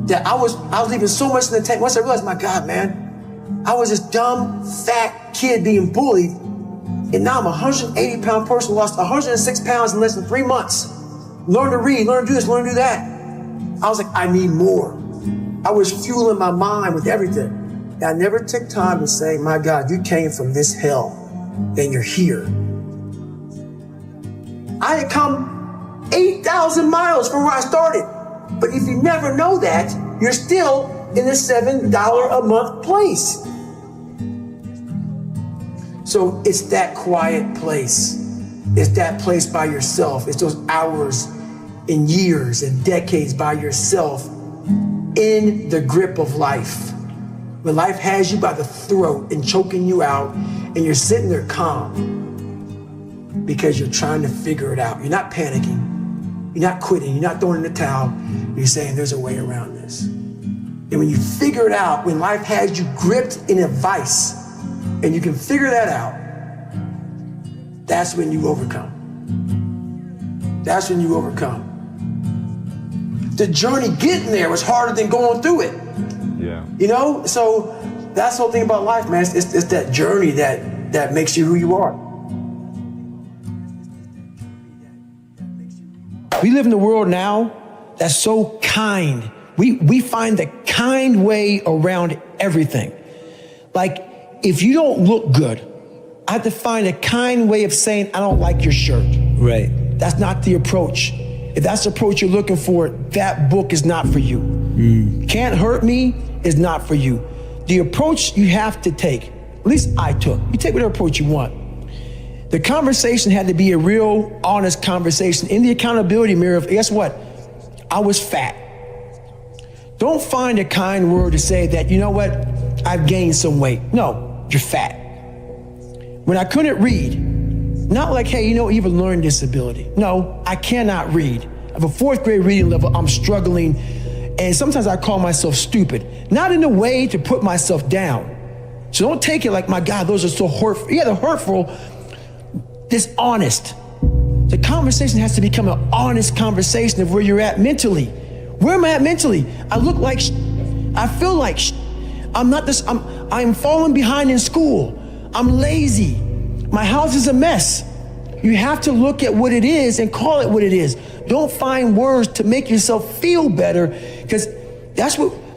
that I was leaving so much in the tank. Once I realized, my God, man, I was this dumb, fat kid being bullied, and now I'm a 180-pound person, lost 106 pounds in less than 3 months. Learn to read, learn to do this, learn to do that. I was like, I need more. I was fueling my mind with everything. And I never took time to say, my God, you came from this hell, and you're here. I had come 8,000 miles from where I started. But if you never know that, you're still in the $7 a month place. So it's that quiet place. It's that place by yourself. It's those hours and years and decades by yourself in the grip of life. When life has you by the throat and choking you out, and you're sitting there calm because you're trying to figure it out. You're not panicking. You're not quitting. You're not throwing in the towel. You're saying there's a way around this. And when you figure it out, when life has you gripped in a vice, and you can figure that out, that's when you overcome. That's when you overcome. The journey getting there was harder than going through it. Yeah. You know? So that's the whole thing about life, man. It's that journey that makes you who you are. We live in a world now that's so kind. We find the kind way around everything. Like, if you don't look good, I have to find a kind way of saying, I don't like your shirt. Right. That's not the approach. If that's the approach you're looking for, that book is not for you. Can't Hurt Me is not for you. The approach you have to take, at least I took, you take whatever approach you want. The conversation had to be a real, honest conversation in the accountability mirror of, guess what? I was fat. Don't find a kind word to say that, you know what? I've gained some weight. No, you're fat. When I couldn't read, not like, hey, you know, you have a learning disability. No, I cannot read. I have a 4th grade reading level. I'm struggling. And sometimes I call myself stupid. Not in a way to put myself down. So don't take it like, my God, those are so hurtful. Yeah, they're hurtful. Dishonest. The conversation has to become an honest conversation of where you're at mentally. Where am I at mentally? I look like I feel like I'm falling behind in school. I'm lazy. My house is a mess. You have to look at what it is and call it what it is. Don't find words to make yourself feel better, because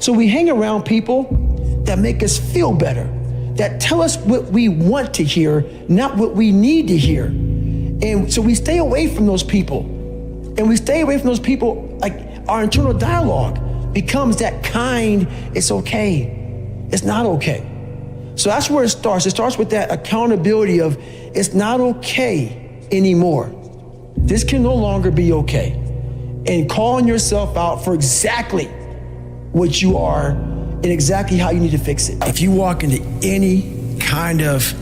so we hang around people that make us feel better, that tell us what we want to hear, not what we need to hear. And so we stay away from those people. And we stay away from those people, like our internal dialogue becomes that kind, it's okay. It's not okay. So that's where it starts. It starts with that accountability of, it's not okay anymore. This can no longer be okay. And calling yourself out for exactly what you are and exactly how you need to fix it. If you walk into any kind of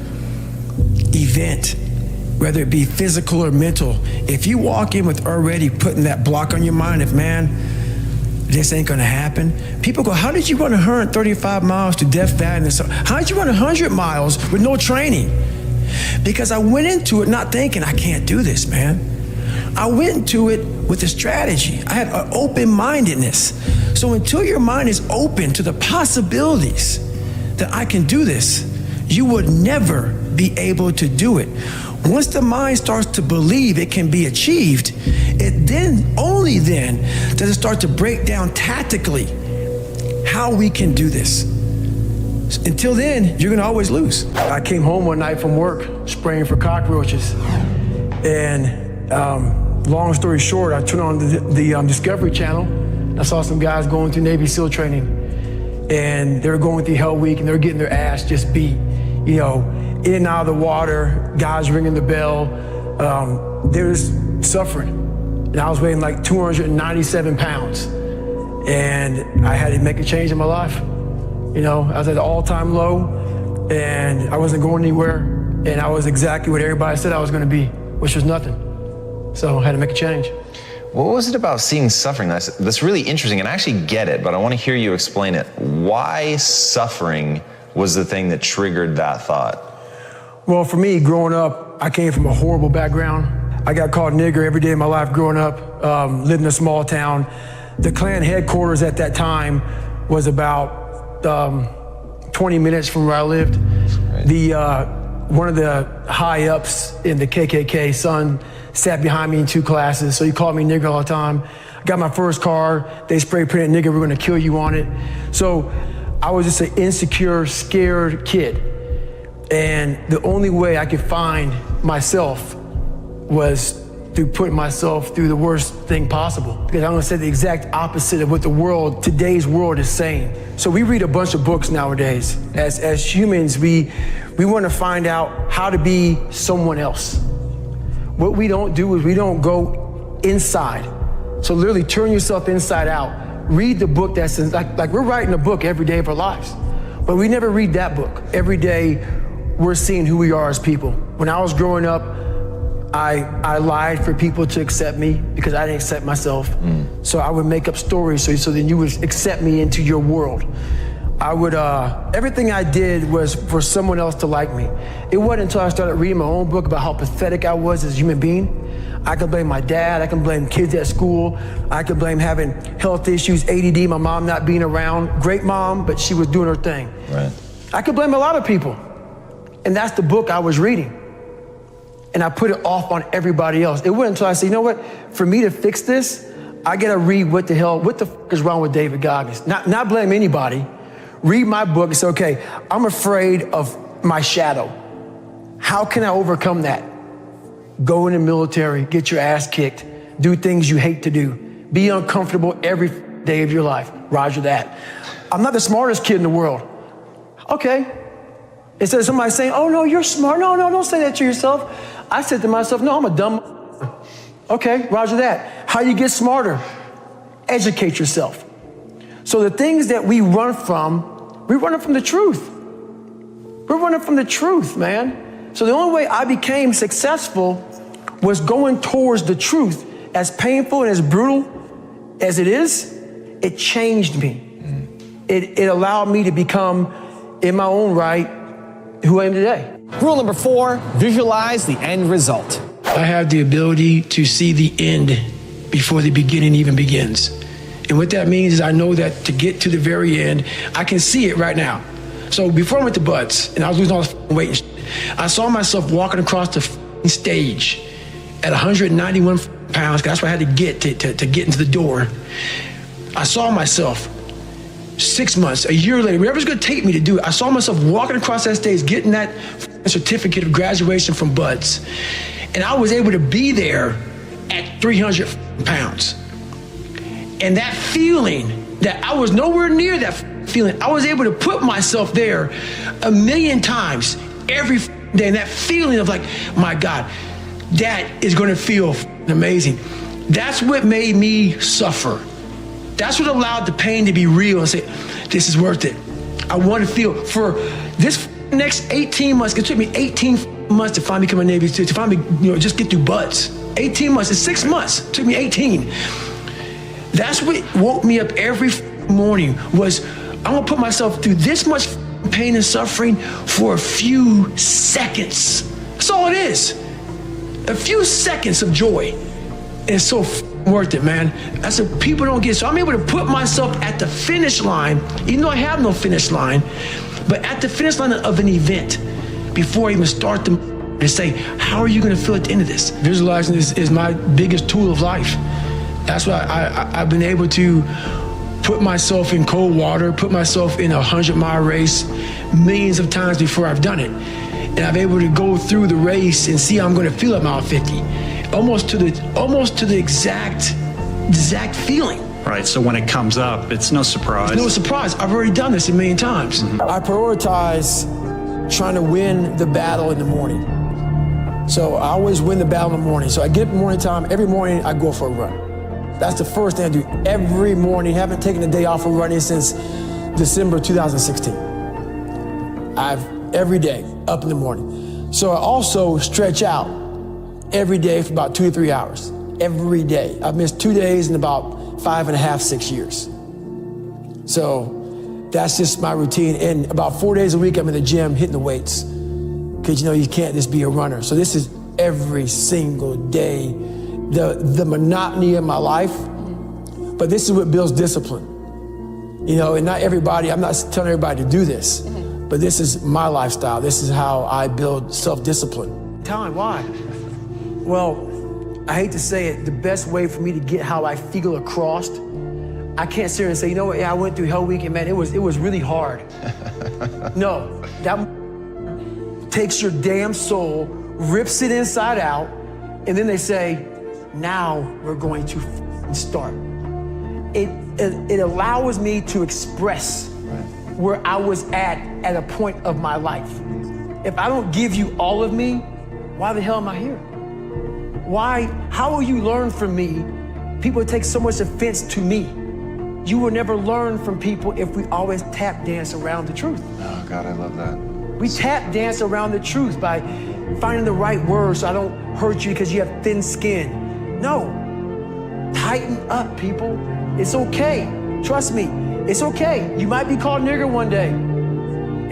event, whether it be physical or mental, if you walk in with already putting that block on your mind of, man, this ain't gonna happen. People go, how did you run 135 miles to death valley? How did you run 100 miles with no training? Because I went into it not thinking, I can't do this, man. I went into it with a strategy. I had an open-mindedness. So until your mind is open to the possibilities that I can do this, you would never be able to do it. Once the mind starts to believe it can be achieved, it then, only then, does it start to break down tactically how we can do this. Until then, you're gonna always lose. I came home one night from work spraying for cockroaches. And long story short, I turned on the Discovery Channel. I saw some guys going through Navy SEAL training. And they were going through Hell Week and they were getting their ass just beat. You know, in and out of the water, guys ringing the bell. They were suffering. And I was weighing like 297 pounds. And I had to make a change in my life. You know, I was at an all-time low and I wasn't going anywhere. And I was exactly what everybody said I was gonna be, which was nothing. So I had to make a change. What was it about seeing suffering? That's really interesting, and I actually get it, but I want to hear you explain it. Why suffering was the thing that triggered that thought? Well, for me, growing up, I came from a horrible background. I got called nigger every day of my life growing up, lived in a small town. The Klan headquarters at that time was about 20 minutes from where I lived. One of the high ups in the KKK, son, sat behind me in 2 classes, so he called me nigger all the time. I got my first car, they spray painted nigger, we're gonna kill you on it. So I was just an insecure, scared kid. And the only way I could find myself was through putting myself through the worst thing possible. Because I'm gonna say the exact opposite of what today's world is saying. So we read a bunch of books nowadays. As humans, we wanna find out how to be someone else. What we don't do is we don't go inside. So literally turn yourself inside out. Read the book that's like we're writing a book every day of our lives, but we never read that book. Every day we're seeing who we are as people. When I was growing up, I lied for people to accept me because I didn't accept myself. So I would make up stories so then you would accept me into your world. I would, everything I did was for someone else to like me. It wasn't until I started reading my own book about how pathetic I was as a human being. I could blame my dad, I can blame kids at school, I could blame having health issues, ADD, my mom not being around. Great mom, but she was doing her thing. Right. I could blame a lot of people. And that's the book I was reading. And I put it off on everybody else. It wasn't until I said, you know what, for me to fix this, I gotta read what the f is wrong with David Goggins. Not blame anybody. Read my book and say, okay, I'm afraid of my shadow. How can I overcome that? Go in the military, get your ass kicked, do things you hate to do, be uncomfortable every day of your life. Roger that. I'm not the smartest kid in the world. Okay. Instead of somebody saying, oh no, you're smart. No, don't say that to yourself. I said to myself, no, I'm a dumb. Okay, roger that. How you get smarter? Educate yourself. So the things that we run from the truth. We're running from the truth, man. So the only way I became successful was going towards the truth. As painful and as brutal as it is, it changed me. It allowed me to become, in my own right, who I am today. Rule number 4, visualize the end result. I have the ability to see the end before the beginning even begins. And what that means is I know that to get to the very end, I can see it right now. So before I went to Buds and I was losing all the weight and shit, I saw myself walking across the stage at 191 pounds, because that's what I had to get to get into the door. I saw myself 6 months, a year later, whatever's gonna take me to do it, I saw myself walking across that stage, getting that certificate of graduation from Buds. And I was able to be there at 300 pounds. And that feeling that I was nowhere near that feeling, I was able to put myself there 1,000,000 times every day. And that feeling of like, my God, that is gonna feel amazing. That's what made me suffer. That's what allowed the pain to be real and say, this is worth it. I want to feel for this next 18 months. It took me 18 months to finally become a Navy SEAL, to finally, just get through Buds. 18 months, it's 6 months. It took me 18. That's what woke me up every morning was, I'm gonna put myself through this much pain and suffering for a few seconds. That's all it is. A few seconds of joy. And it's so worth it, man. That's what people don't get. So I'm able to put myself at the finish line, even though I have no finish line, but at the finish line of an event before I even start to say, how are you gonna feel at the end of this? Visualizing is my biggest tool of life. That's why I've been able to put myself in cold water, put myself in a 100-mile race millions of times before I've done it. And I'm able to go through the race and see how I'm gonna feel at mile 50. Almost to the exact feeling. Right, so when it comes up, it's no surprise. It's no surprise. I've already done this 1,000,000 times. I prioritize trying to win the battle in the morning. So I always win the battle in the morning. So I get up in the morning time, every morning I go for a run. That's the first thing I do every morning. Haven't taken a day off of running since December 2016. Every day, up in the morning. So I also stretch out every day for about 2 to 3 hours. Every day. I've missed 2 days in about 5.5, 6 years. So that's just my routine. And about 4 days a week, I'm in the gym hitting the weights. Because you can't just be a runner. So this is every single day. The monotony of my life But this is what builds discipline. You know, and not everybody, I'm not telling everybody to do this, but this is my lifestyle. This is how I build self-discipline. Time, why? Well, I hate to say it, the best way for me to get how I feel across, I can't sit here and say, you know what, yeah, I went through Hell Week and man, it was really hard. No, that takes your damn soul, rips it inside out, and then they say, now we're going to start. It allows me to express where I was at a point of my life. If I don't give you all of me, why the hell am I here? Why, how will you learn from me? People take so much offense to me. You will never learn from people if we always tap dance around the truth. Oh God, I love that. We tap dance around the truth by finding the right words so I don't hurt you because you have thin skin. No, tighten up, people. It's okay, trust me, it's okay. You might be called nigger one day,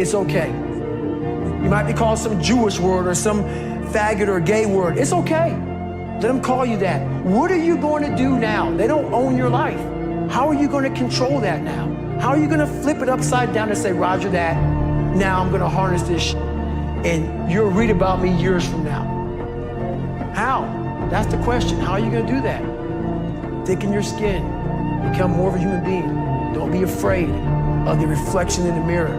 it's okay. You might be called some Jewish word or some faggot or gay word, it's okay. Let them call you that. What are you going to do now? They don't own your life. How are you going to control that now? How are you going to flip it upside down and say, Roger that, now I'm going to harness this and you'll read about me years from now? How? That's the question. How are you going to do that? Thicken your skin. Become more of a human being. Don't be afraid of the reflection in the mirror,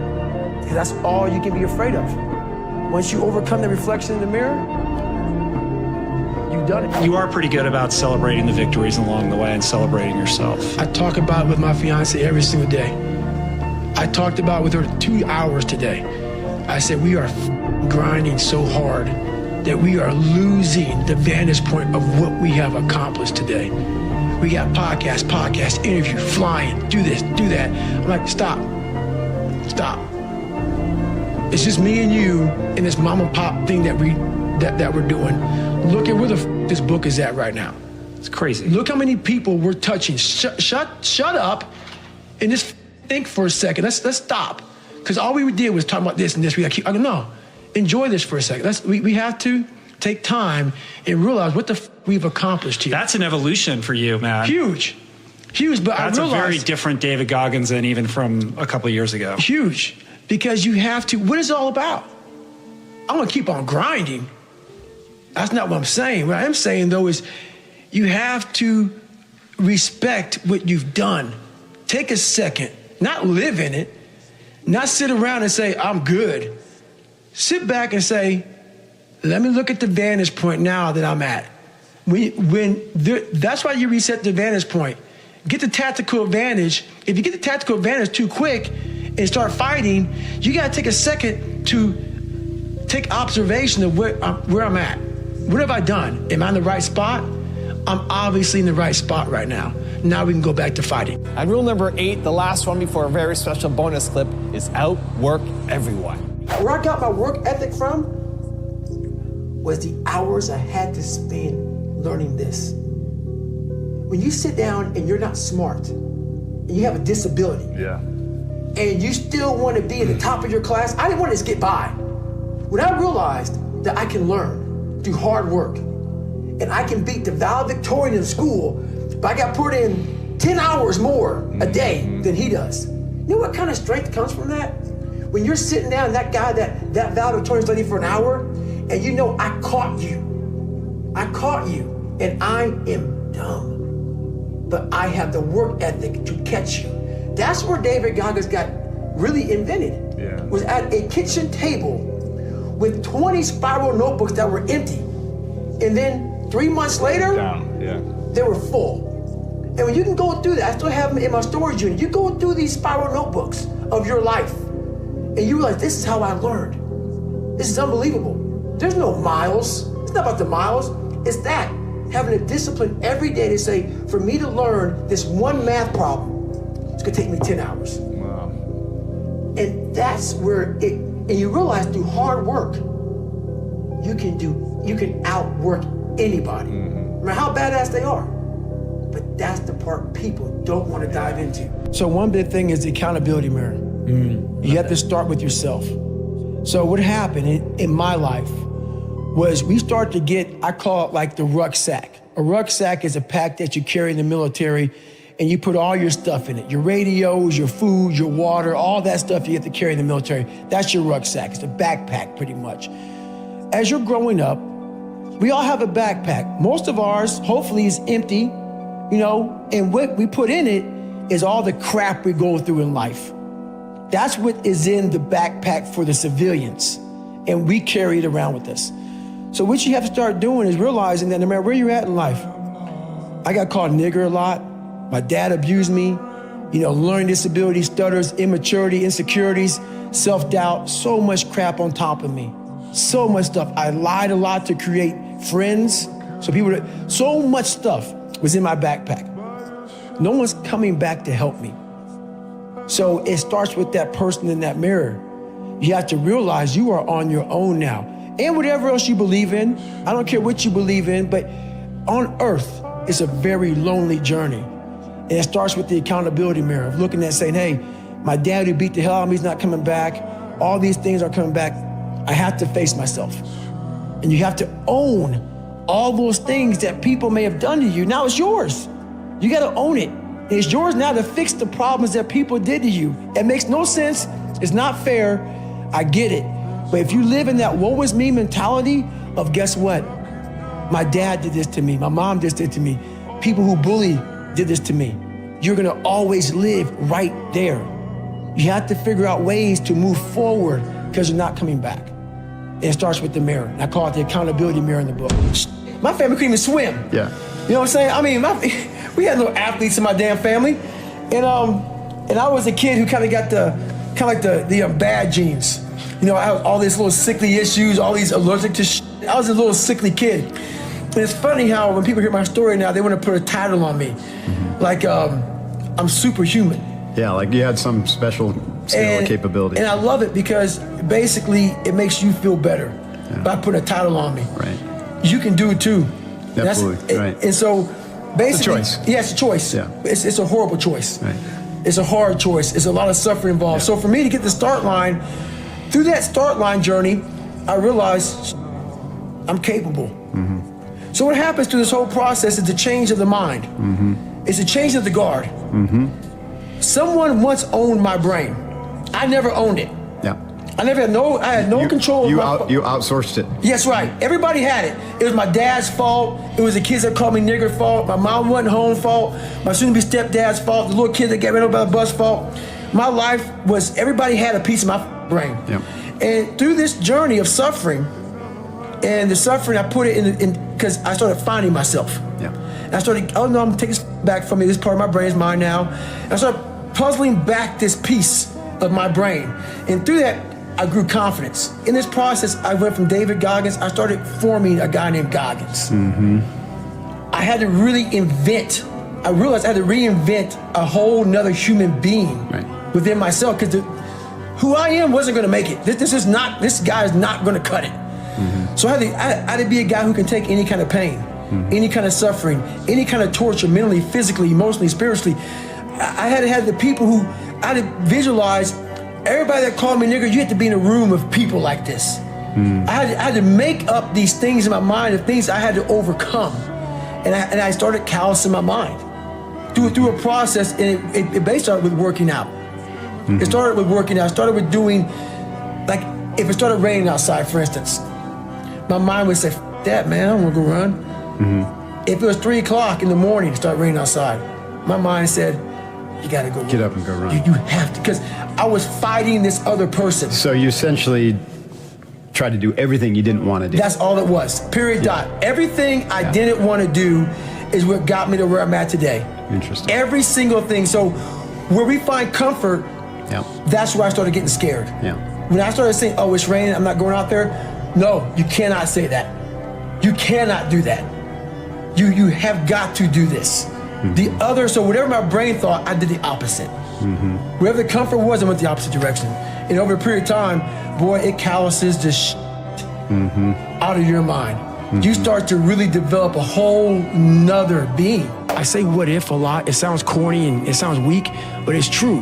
because that's all you can be afraid of. Once you overcome the reflection in the mirror, you've done it. You are pretty good about celebrating the victories along the way and celebrating yourself. I talk about it with my fiance every single day. I talked about it with her 2 hours today. I said, we are grinding so hard that we are losing the vantage point of what we have accomplished today. We got podcast, interview, flying, do this, do that. I'm like, stop. It's just me and you and this mom and pop thing that we're doing. Look at where this book is at right now. It's crazy. Look how many people we're touching. Shut up and just think for a second. Let's stop. Because all we did was talk about this and this. We got to keep, no, enjoy this for a second. We have to take time and realize what we've accomplished here. That's an evolution for you, man. Huge, but that's I realized, a very different David Goggins than even from a couple of years ago. Huge, because you have to, what is it all about? I'm gonna keep on grinding. That's not what I'm saying. What I am saying though is you have to respect what you've done. Take a second, not live in it, not sit around and say, I'm good. Sit back and say, let me look at the vantage point now that I'm at. That's why you reset the vantage point. Get the tactical advantage. If you get the tactical advantage too quick and start fighting, you gotta take a second to take observation of where I'm at. What have I done? Am I in the right spot? I'm obviously in the right spot right now. Now we can go back to fighting. And rule number 8, the last one before a very special bonus clip, is outwork everyone. Where I got my work ethic from was the hours I had to spend learning this. When you sit down and you're not smart, and you have a disability, and you still want to be at the top of your class, I didn't want to just get by. When I realized that I can learn through hard work, and I can beat the valedictorian in school, but I got put in 10 hours more a day than he does. You know what kind of strength comes from that? When you're sitting down, that guy, that valedictorian studied for an hour, and you know I caught you, and I am dumb. But I have the work ethic to catch you. That's where David Goggins got really invented. Was at a kitchen table with 20 spiral notebooks that were empty. And then 3 months later, they were full. And when you can go through that, I still have them in my storage unit. You go through these spiral notebooks of your life, and you realize, this is how I learned. This is unbelievable. There's no miles. It's not about the miles. It's that, having a discipline every day to say, for me to learn this one math problem, it's gonna take me 10 hours. Wow. And that's where and you realize through hard work, you can outwork anybody, no matter how badass they are. But that's the part people don't want to dive into. So one big thing is the accountability mirror. You have to start with yourself. So what happened in my life was we start to get, I call it like the rucksack. A rucksack is a pack that you carry in the military, and you put all your stuff in it, your radios, your food, your water, all that stuff you have to carry in the military. That's your rucksack. It's a backpack pretty much. As you're growing up, we all have a backpack. Most of ours, hopefully, is empty, you know, and what we put in it is all the crap we go through in life. That's what is in the backpack for the civilians, and we carry it around with us. So what you have to start doing is realizing that no matter where you're at in life, I got called nigger a lot. My dad abused me, you know, learning disabilities, stutters, immaturity, insecurities, self-doubt, so much crap on top of me. So much stuff. I lied a lot to create friends. So much stuff was in my backpack. No one's coming back to help me. So it starts with that person in that mirror. You have to realize you are on your own now. And whatever else you believe in, I don't care what you believe in, but on earth, it's a very lonely journey. And it starts with the accountability mirror of looking at saying, hey, my dad who beat the hell out of me is not coming back. All these things are coming back. I have to face myself. And you have to own all those things that people may have done to you. Now it's yours. You got to own it. It's yours now to fix the problems that people did to you. It makes no sense. It's not fair. I get it. But if you live in that woe is me mentality of guess what? My dad did this to me. My mom did this to me. People who bully did this to me. You're going to always live right there. You have to figure out ways to move forward because you're not coming back. And it starts with the mirror. I call it the accountability mirror in the book. My family couldn't even swim. Yeah. You know what I'm saying? I mean, we had no athletes in my damn family. And I was a kid who kind of got the bad genes. You know, I had all these little sickly issues, all these allergic to shit. I was a little sickly kid. And it's funny how when people hear my story now, they want to put a title on me. Mm-hmm. Like, I'm superhuman. Yeah, like you had some special skill or capability. And I love it because basically it makes you feel better by putting a title on me. Right. You can do it too. Absolutely, right. And so basically, it's a choice. Yeah, it's a choice. Yeah. It's a horrible choice. Right. It's a hard choice. It's a lot of suffering involved. Yeah. So for me to get the start line, through that start line journey, I realized I'm capable. Mm-hmm. So what happens through this whole process is the change of the mind. Mm-hmm. It's a change of the guard. Mm-hmm. Someone once owned my brain. I never owned it. Yeah. I had no control. You outsourced it. Yes, right. Everybody had it. It was my dad's fault. It was the kids that called me nigger fault. My mom wasn't home fault. My soon-to-be stepdad's fault. The little kid that got ran over by the bus fault. My life was, everybody had a piece of my brain. Yep. And through this journey of suffering, and the suffering, I put it in because I started finding myself. Yeah. And I started, oh no, I'm taking this back from me. This part of my brain is mine now. And I started puzzling back this piece of my brain. And through that, I grew confidence. In this process, I went from David Goggins, I started forming a guy named Goggins. Mm-hmm. I had to really I realized I had to reinvent a whole nother human being within myself because who I am wasn't gonna make it. This guy is not gonna cut it. Mm-hmm. So I had to be a guy who can take any kind of pain, any kind of suffering, any kind of torture, mentally, physically, emotionally, spiritually. I had to have the people who, I had to visualize everybody that called me nigger, you had to be in a room of people like this. I had to make up these things in my mind, the things I had to overcome. And I started callousing my mind through a process, and it basically started with working out. Mm-hmm. It started with working out. It started with doing, like, if it started raining outside, for instance, my mind would say, F that, man, I don't want to go run. Mm-hmm. If it was 3 o'clock in the morning, it started raining outside, my mind said, you gotta go get up and go run. You have to, because I was fighting this other person. So you essentially tried to do everything you didn't want to do. That's all it was, period, dot. Everything I didn't want to do is what got me to where I'm at today. Interesting. Every single thing. So where we find comfort, that's where I started getting scared. Yeah. When I started saying, oh, it's raining, I'm not going out there. No, you cannot say that. You cannot do that. You have got to do this. Mm-hmm. So whatever my brain thought, I did the opposite. Mm-hmm. Wherever the comfort was, I went the opposite direction. And over a period of time, boy, it calluses the out of your mind. Mm-hmm. You start to really develop a whole nother being. I say what if a lot. It sounds corny and it sounds weak, but it's true.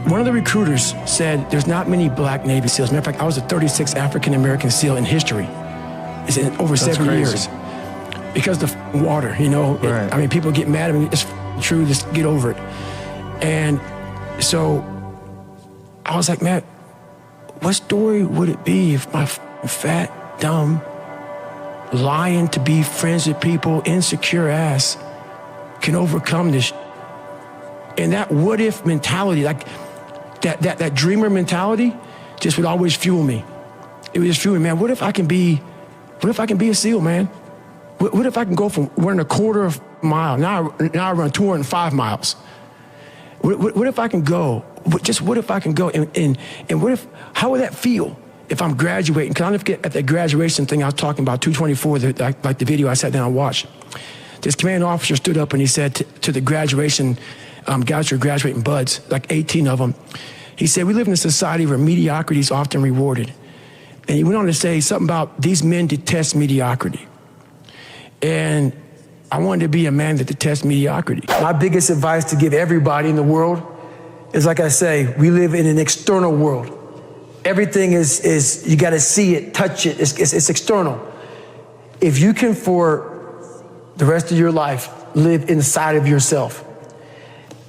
One of the recruiters said there's not many black Navy SEALs. Matter of fact, I was the 36th African-American SEAL in history. It's in over 7 years. Because the water, you know, I mean, people get mad at me. It's true, just get over it. And so I was like, man, what story would it be if my fat, dumb, lying to be friends with people, insecure ass can overcome this? And that what if mentality, like that dreamer mentality, just would always fuel me. It would just fuel me, man. What if I can be a SEAL, man? What if I can go from running a quarter of a mile, now I run 205 miles. What if I can go? What if I can go? And what if, how would that feel if I'm graduating? Because I'll never forget at that graduation thing I was talking about, 224, like the video I sat down and watched. This commanding officer stood up and he said to the graduation guys who are graduating buds, like 18 of them, he said, we live in a society where mediocrity is often rewarded. And he went on to say something about these men detest mediocrity. And I wanted to be a man that detests mediocrity. My biggest advice to give everybody in the world is, like I say, we live in an external world. Everything is you got to see it, touch it, it's external. If you can, for the rest of your life, live inside of yourself,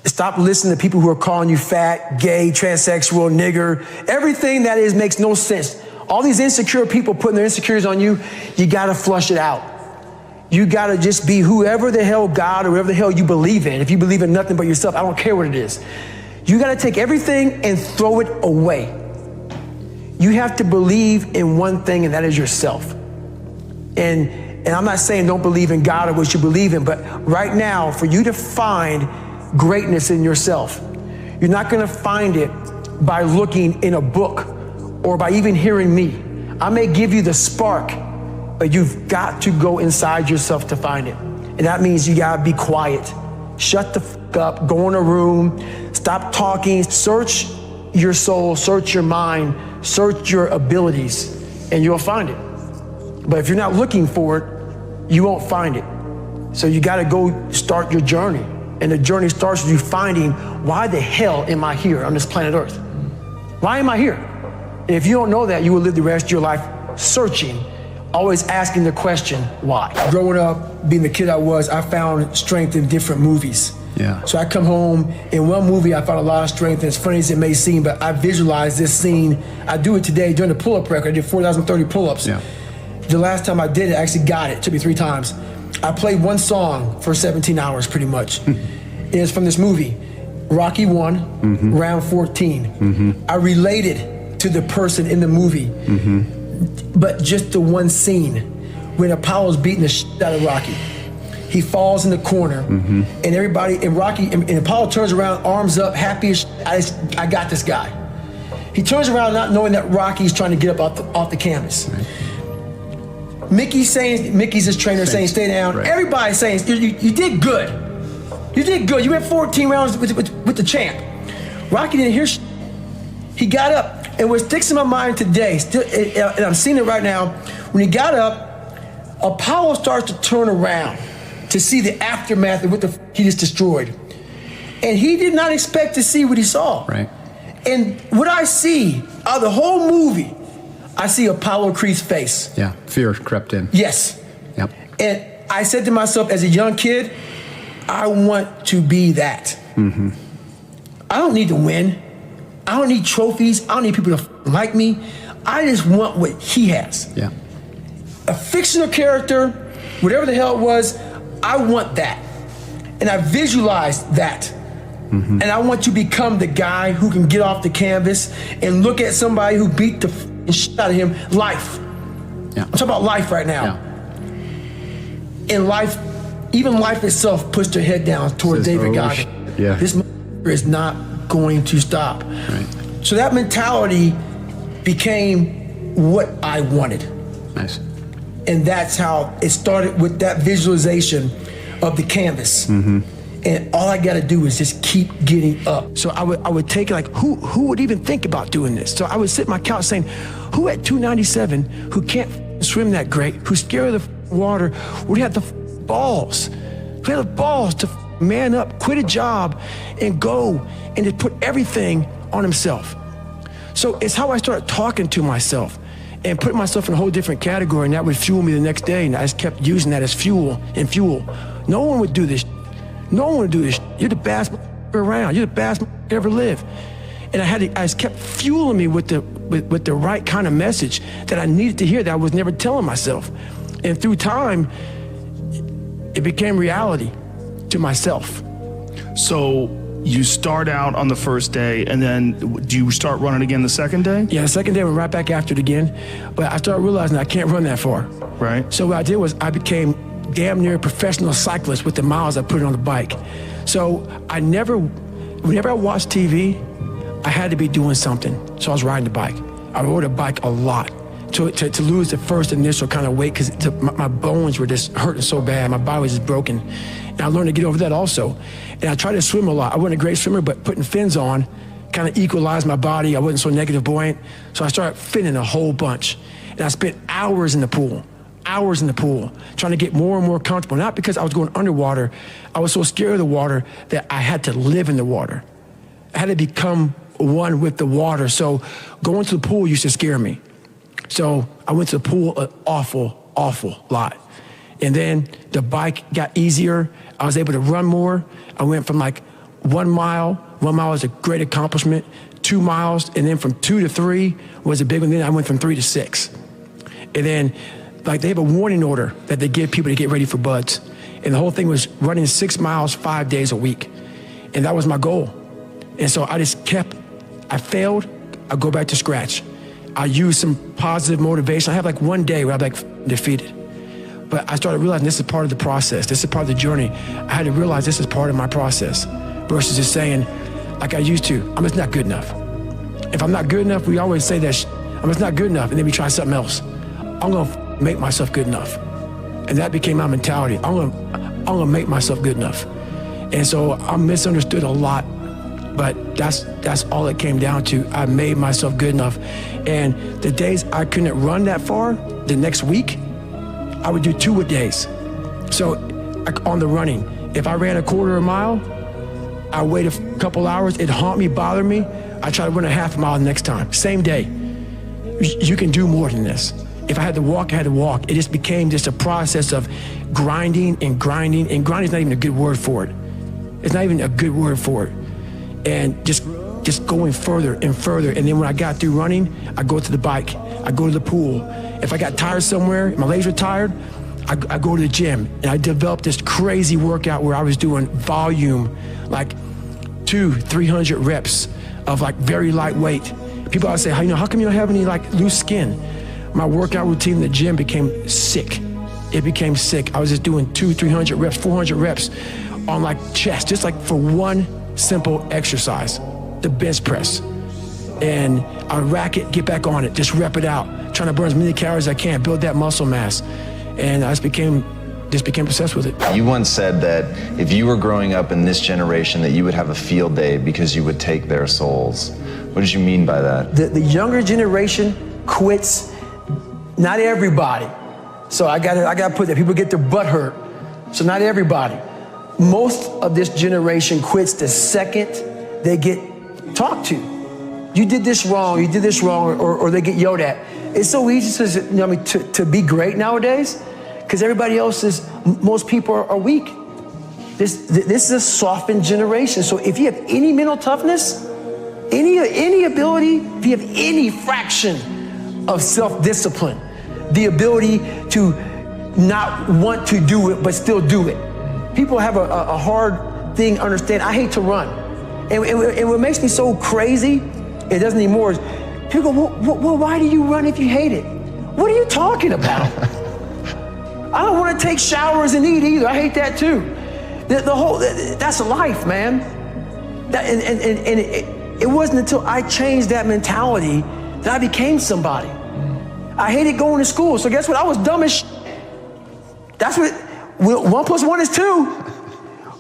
stop listening to people who are calling you fat, gay, transsexual, nigger. Everything that is makes no sense. All these insecure people putting their insecurities on you, you got to flush it out. You got to just be whoever the hell God or whoever the hell you believe in. If you believe in nothing but yourself, I don't care what it is. You got to take everything and throw it away. You have to believe in one thing, and that is yourself. And I'm not saying don't believe in God or what you believe in, but right now, for you to find greatness in yourself, you're not going to find it by looking in a book or by even hearing me. I may give you the spark, but you've got to go inside yourself to find it. And that means you got to be quiet. Shut the fuck up, go in a room, stop talking, search your soul, search your mind, search your abilities, and you'll find it. But if you're not looking for it, you won't find it. So you got to go start your journey. And the journey starts with you finding, why the hell am I here on this planet Earth? Why am I here? And if you don't know that, you will live the rest of your life searching, always asking the question, why? Growing up, being the kid I was, I found strength in different movies. Yeah. So I come home, in one movie I found a lot of strength, and as funny as it may seem, but I visualized this scene. I do it today during the pull-up record. I did 4,030 pull-ups. Yeah. The last time I did it, I actually got it. It took me 3 times. I played one song for 17 hours, pretty much. And it's from this movie, Rocky 1, round 14. I related to the person in the movie, but just the one scene when Apollo's beating the shit out of Rocky. He falls in the corner, and everybody, and Rocky, and Apollo turns around, arms up, happy as shit. I got this guy. He turns around not knowing that Rocky's trying to get up off the canvas. Right. Mickey's his trainer saying, stay down. Right. Everybody's saying, you did good. You did good. You went 14 rounds with the champ. Rocky didn't hear shit. He got up, and what sticks in my mind today, and I'm seeing it right now, when he got up, Apollo starts to turn around to see the aftermath of what he just destroyed. And he did not expect to see what he saw. Right. And what I see out of the whole movie, I see Apollo Creed's face. Yeah, fear crept in. Yes. Yep. And I said to myself as a young kid, I want to be that. I don't need to win. I don't need trophies. I don't need people to like me. I just want what he has. Yeah. A fictional character, whatever the hell it was, I want that. And I visualized that. And I want to become the guy who can get off the canvas and look at somebody who beat the shit out of him. Life. Yeah. I'm talking about life right now. Yeah. In life, even life itself puts their head down toward David Goggins. Yeah. This is not going to stop. Right. So that mentality became what I wanted. Nice. And that's how it started, with that visualization of the canvas. And all I got to do is just keep getting up. So I would take it like, who would even think about doing this? So I would sit on my couch saying, who at 297, who can't swim that great, who's scared of the water, would have the balls? Who have the balls to man up, quit a job, and go and just put everything on himself? So it's how I started talking to myself and putting myself in a whole different category, and that would fuel me the next day, and I just kept using that as fuel and fuel. No one would do this. No one would do this. You're the best around. You're the best ever live. And I just kept fueling me with the right kind of message that I needed to hear that I was never telling myself. And through time, it became reality to myself. So you start out on the first day, and then do you start running again the second day? Yeah, the second day I went right back after it again. But I started realizing I can't run that far. Right. So what I did was I became damn near a professional cyclist with the miles I put on the bike. So whenever I watched TV, I had to be doing something. So I was riding the bike. I rode a bike a lot to lose the first initial kind of weight because my bones were just hurting so bad. My body was just broken. And I learned to get over that also. And I tried to swim a lot. I wasn't a great swimmer, but putting fins on kind of equalized my body. I wasn't so negative buoyant. So I started finning a whole bunch. And I spent hours in the pool, trying to get more and more comfortable. Not because I was going underwater. I was so scared of the water that I had to live in the water. I had to become one with the water. So going to the pool used to scare me. So I went to the pool an awful lot. And then the bike got easier. I was able to run more. I went from like 1 mile. 1 mile was a great accomplishment. 2 miles, and then from 2 to 3 was a big one. Then I went from 3 to 6. And then like they have a warning order that they give people to get ready for buds. And the whole thing was running 6 miles 5 days a week. And that was my goal. And so I failed, I go back to scratch. I use some positive motivation. I have like one day where I'm like defeated. But I started realizing this is part of the process. This is part of the journey. I had to realize this is part of my process versus just saying, like I used to, I'm just not good enough. If I'm not good enough, we always say that I'm just not good enough, and then we try something else. I'm gonna make myself good enough. And that became my mentality. I'm gonna make myself good enough. And so I'm misunderstood a lot, but that's all it came down to. I made myself good enough. And the days I couldn't run that far, the next week, I would do 2-a-days. So on the running, if I ran a quarter of a mile, I wait a couple hours, it'd haunt me, bother me. I try to run a half a mile the next time, same day. You can do more than this. If I had to walk, I had to walk. It just became just a process of grinding, and grinding is not even a good word for it. It's not even a good word for it. And just going further and further. And then when I got through running, I go to the bike, I go to the pool. If I got tired somewhere, my legs were tired, I go to the gym. And I developed this crazy workout where I was doing volume, like 200-300 reps of like very lightweight. People always say, how come you don't have any like loose skin? My workout routine in the gym became sick. It became sick. I was just doing 200-300 reps, 400 reps on like chest, just like for one simple exercise, the bench press. And I rack it, get back on it, just rep it out, trying to burn as many calories as I can, build that muscle mass. And I just became obsessed with it. You once said that if you were growing up in this generation that you would have a field day because you would take their souls. What did you mean by that? The younger generation quits, not everybody. So I gotta put that, people get their butt hurt. So not everybody. Most of this generation quits the second they get talked to. You did this wrong, or they get yelled at. It's so easy to be great nowadays because everybody else most people are weak. This is a softened generation. So if you have any mental toughness, any ability, if you have any fraction of self-discipline, the ability to not want to do it but still do it. People have a hard thing to understand. I hate to run. And what makes me so crazy, it doesn't anymore, is people go, well, why do you run if you hate it? What are you talking about? I don't want to take showers and eat either. I hate that too. That's life, man. It wasn't until I changed that mentality that I became somebody. I hated going to school, so guess what? I was dumb as shit. That's what 1 + 1 is 2.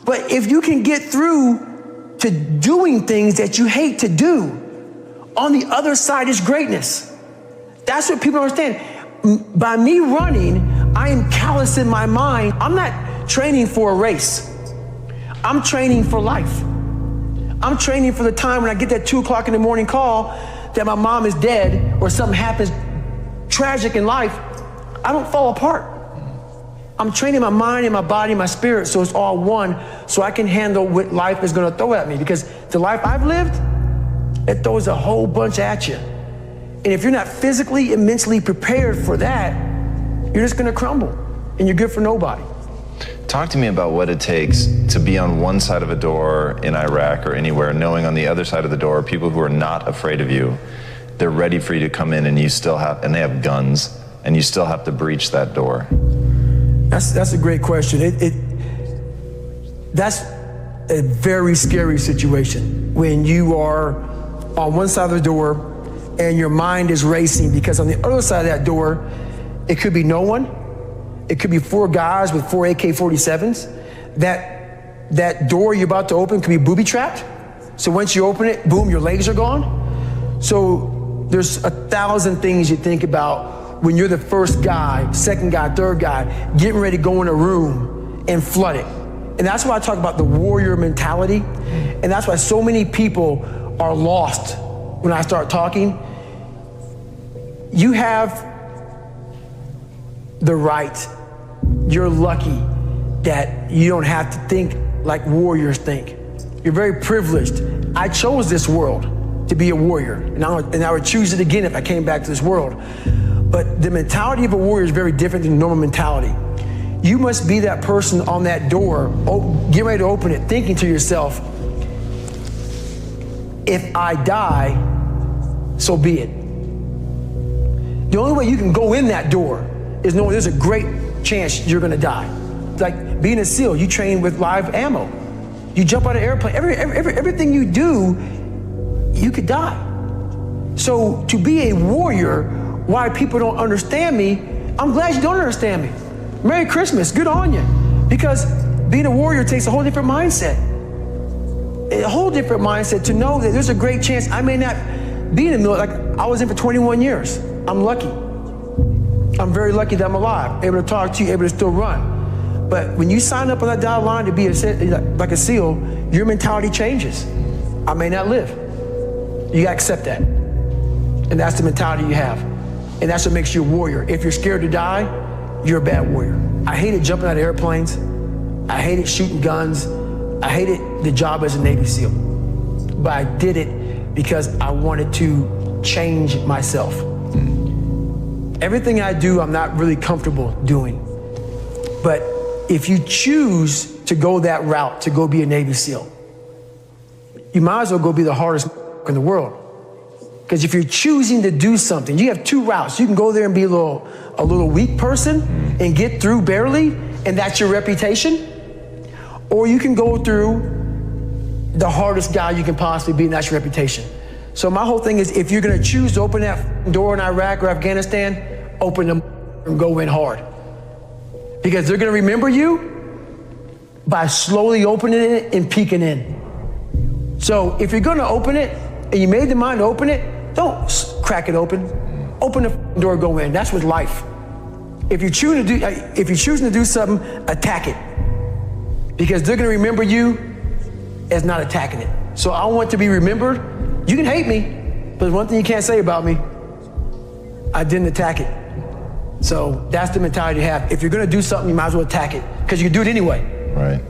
But if you can get through to doing things that you hate to do, on the other side is greatness. That's what people understand. By me running, I am callous in my mind. I'm not training for a race. I'm training for life. I'm training for the time when I get that 2 o'clock in the morning call that my mom is dead or something happens tragic in life. I don't fall apart. I'm training my mind and my body and my spirit so it's all one, so I can handle what life is gonna throw at me. Because the life I've lived, it throws a whole bunch at you. And if you're not physically and mentally prepared for that, you're just gonna crumble and you're good for nobody. Talk to me about what it takes to be on one side of a door in Iraq or anywhere, knowing on the other side of the door, people who are not afraid of you, they're ready for you to come in and you still have, and they have guns, and you still have to breach that door. That's a great question. That's a very scary situation when you are on one side of the door and your mind is racing, because on the other side of that door, it could be no one. It could be 4 guys with 4 AK-47s. That door you're about to open could be booby-trapped. So once you open it, boom, your legs are gone. So there's 1,000 things you think about when you're the first guy, second guy, third guy, getting ready to go in a room and flood it. And that's why I talk about the warrior mentality. And that's why so many people are lost when I start talking. You have the right. You're lucky that you don't have to think like warriors think. You're very privileged. I chose this world to be a warrior, and I would choose it again if I came back to this world. But the mentality of a warrior is very different than normal mentality. You must be that person on that door, get ready to open it, thinking to yourself, if I die, so be it. The only way you can go in that door is knowing there's a great chance you're gonna die. Like being a SEAL, you train with live ammo. You jump out of an airplane, everything you do, you could die. So to be a warrior, why people don't understand me, I'm glad you don't understand me. Merry Christmas, good on you. Because being a warrior takes a whole different mindset. A whole different mindset to know that there's a great chance I may not be in the military. Like I was in for 21 years. I'm lucky. I'm very lucky that I'm alive, able to talk to you, able to still run. But when you sign up on that dotted line to be like a SEAL, your mentality changes. I may not live. You gotta accept that. And that's the mentality you have. And that's what makes you a warrior. If you're scared to die, you're a bad warrior. I hated jumping out of airplanes. I hated shooting guns. I hated the job as a Navy SEAL. But I did it because I wanted to change myself. Everything I do, I'm not really comfortable doing. But if you choose to go that route, to go be a Navy SEAL, you might as well go be the hardest in the world. Because if you're choosing to do something, you have 2 routes. You can go there and be a little weak person and get through barely, and that's your reputation. Or you can go through the hardest guy you can possibly be, and that's your reputation. So my whole thing is, if you're gonna choose to open that door in Iraq or Afghanistan, open them and go in hard. Because they're gonna remember you by slowly opening it and peeking in. So if you're gonna open it, and you made the mind to open it, don't crack it open. Open the door, go in. That's with life. If you're choosing to do something, attack it. Because they're gonna remember you as not attacking it. So I want to be remembered. You can hate me, but there's one thing you can't say about me. I didn't attack it. So that's the mentality you have. If you're gonna do something, you might as well attack it, because you can do it anyway. Right.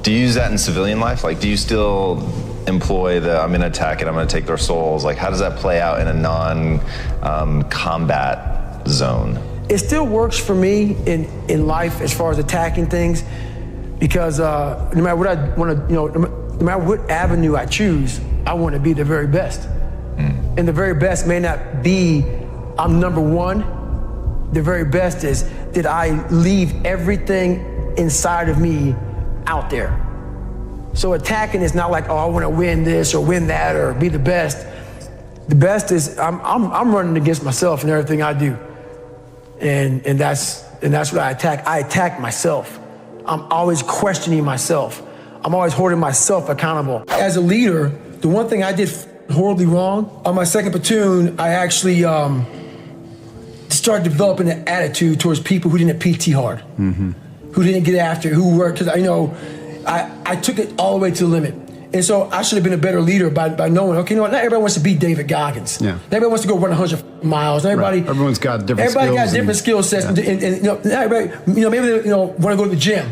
Do you use that in civilian life? Like, do you still employ the, I'm gonna attack it, I'm gonna take their souls? Like, how does that play out in a non-combat zone? It still works for me in life as far as attacking things, because no matter what I want to, no matter what avenue I choose, I want to be the very best. And the very best may not be I'm number one. The very best is, did I leave everything inside of me out there? So attacking is not like, oh, I want to win this or win that or be the best. The best is I'm running against myself in everything I do, and that's what I attack. I attack myself. I'm always questioning myself. I'm always holding myself accountable. As a leader, the one thing I did horribly wrong, on my second platoon, I actually started developing an attitude towards people who didn't PT hard, who didn't get after it, who worked, because I took it all the way to the limit. And so I should have been a better leader by knowing, okay, you know what, not everybody wants to be David Goggins. Yeah. Not everybody wants to go run 100 miles. Not everybody, right. Everyone's got different skills. Everybody got different skill sets. Yeah. And you know, not everybody, you know, maybe they, you know, want to go to the gym,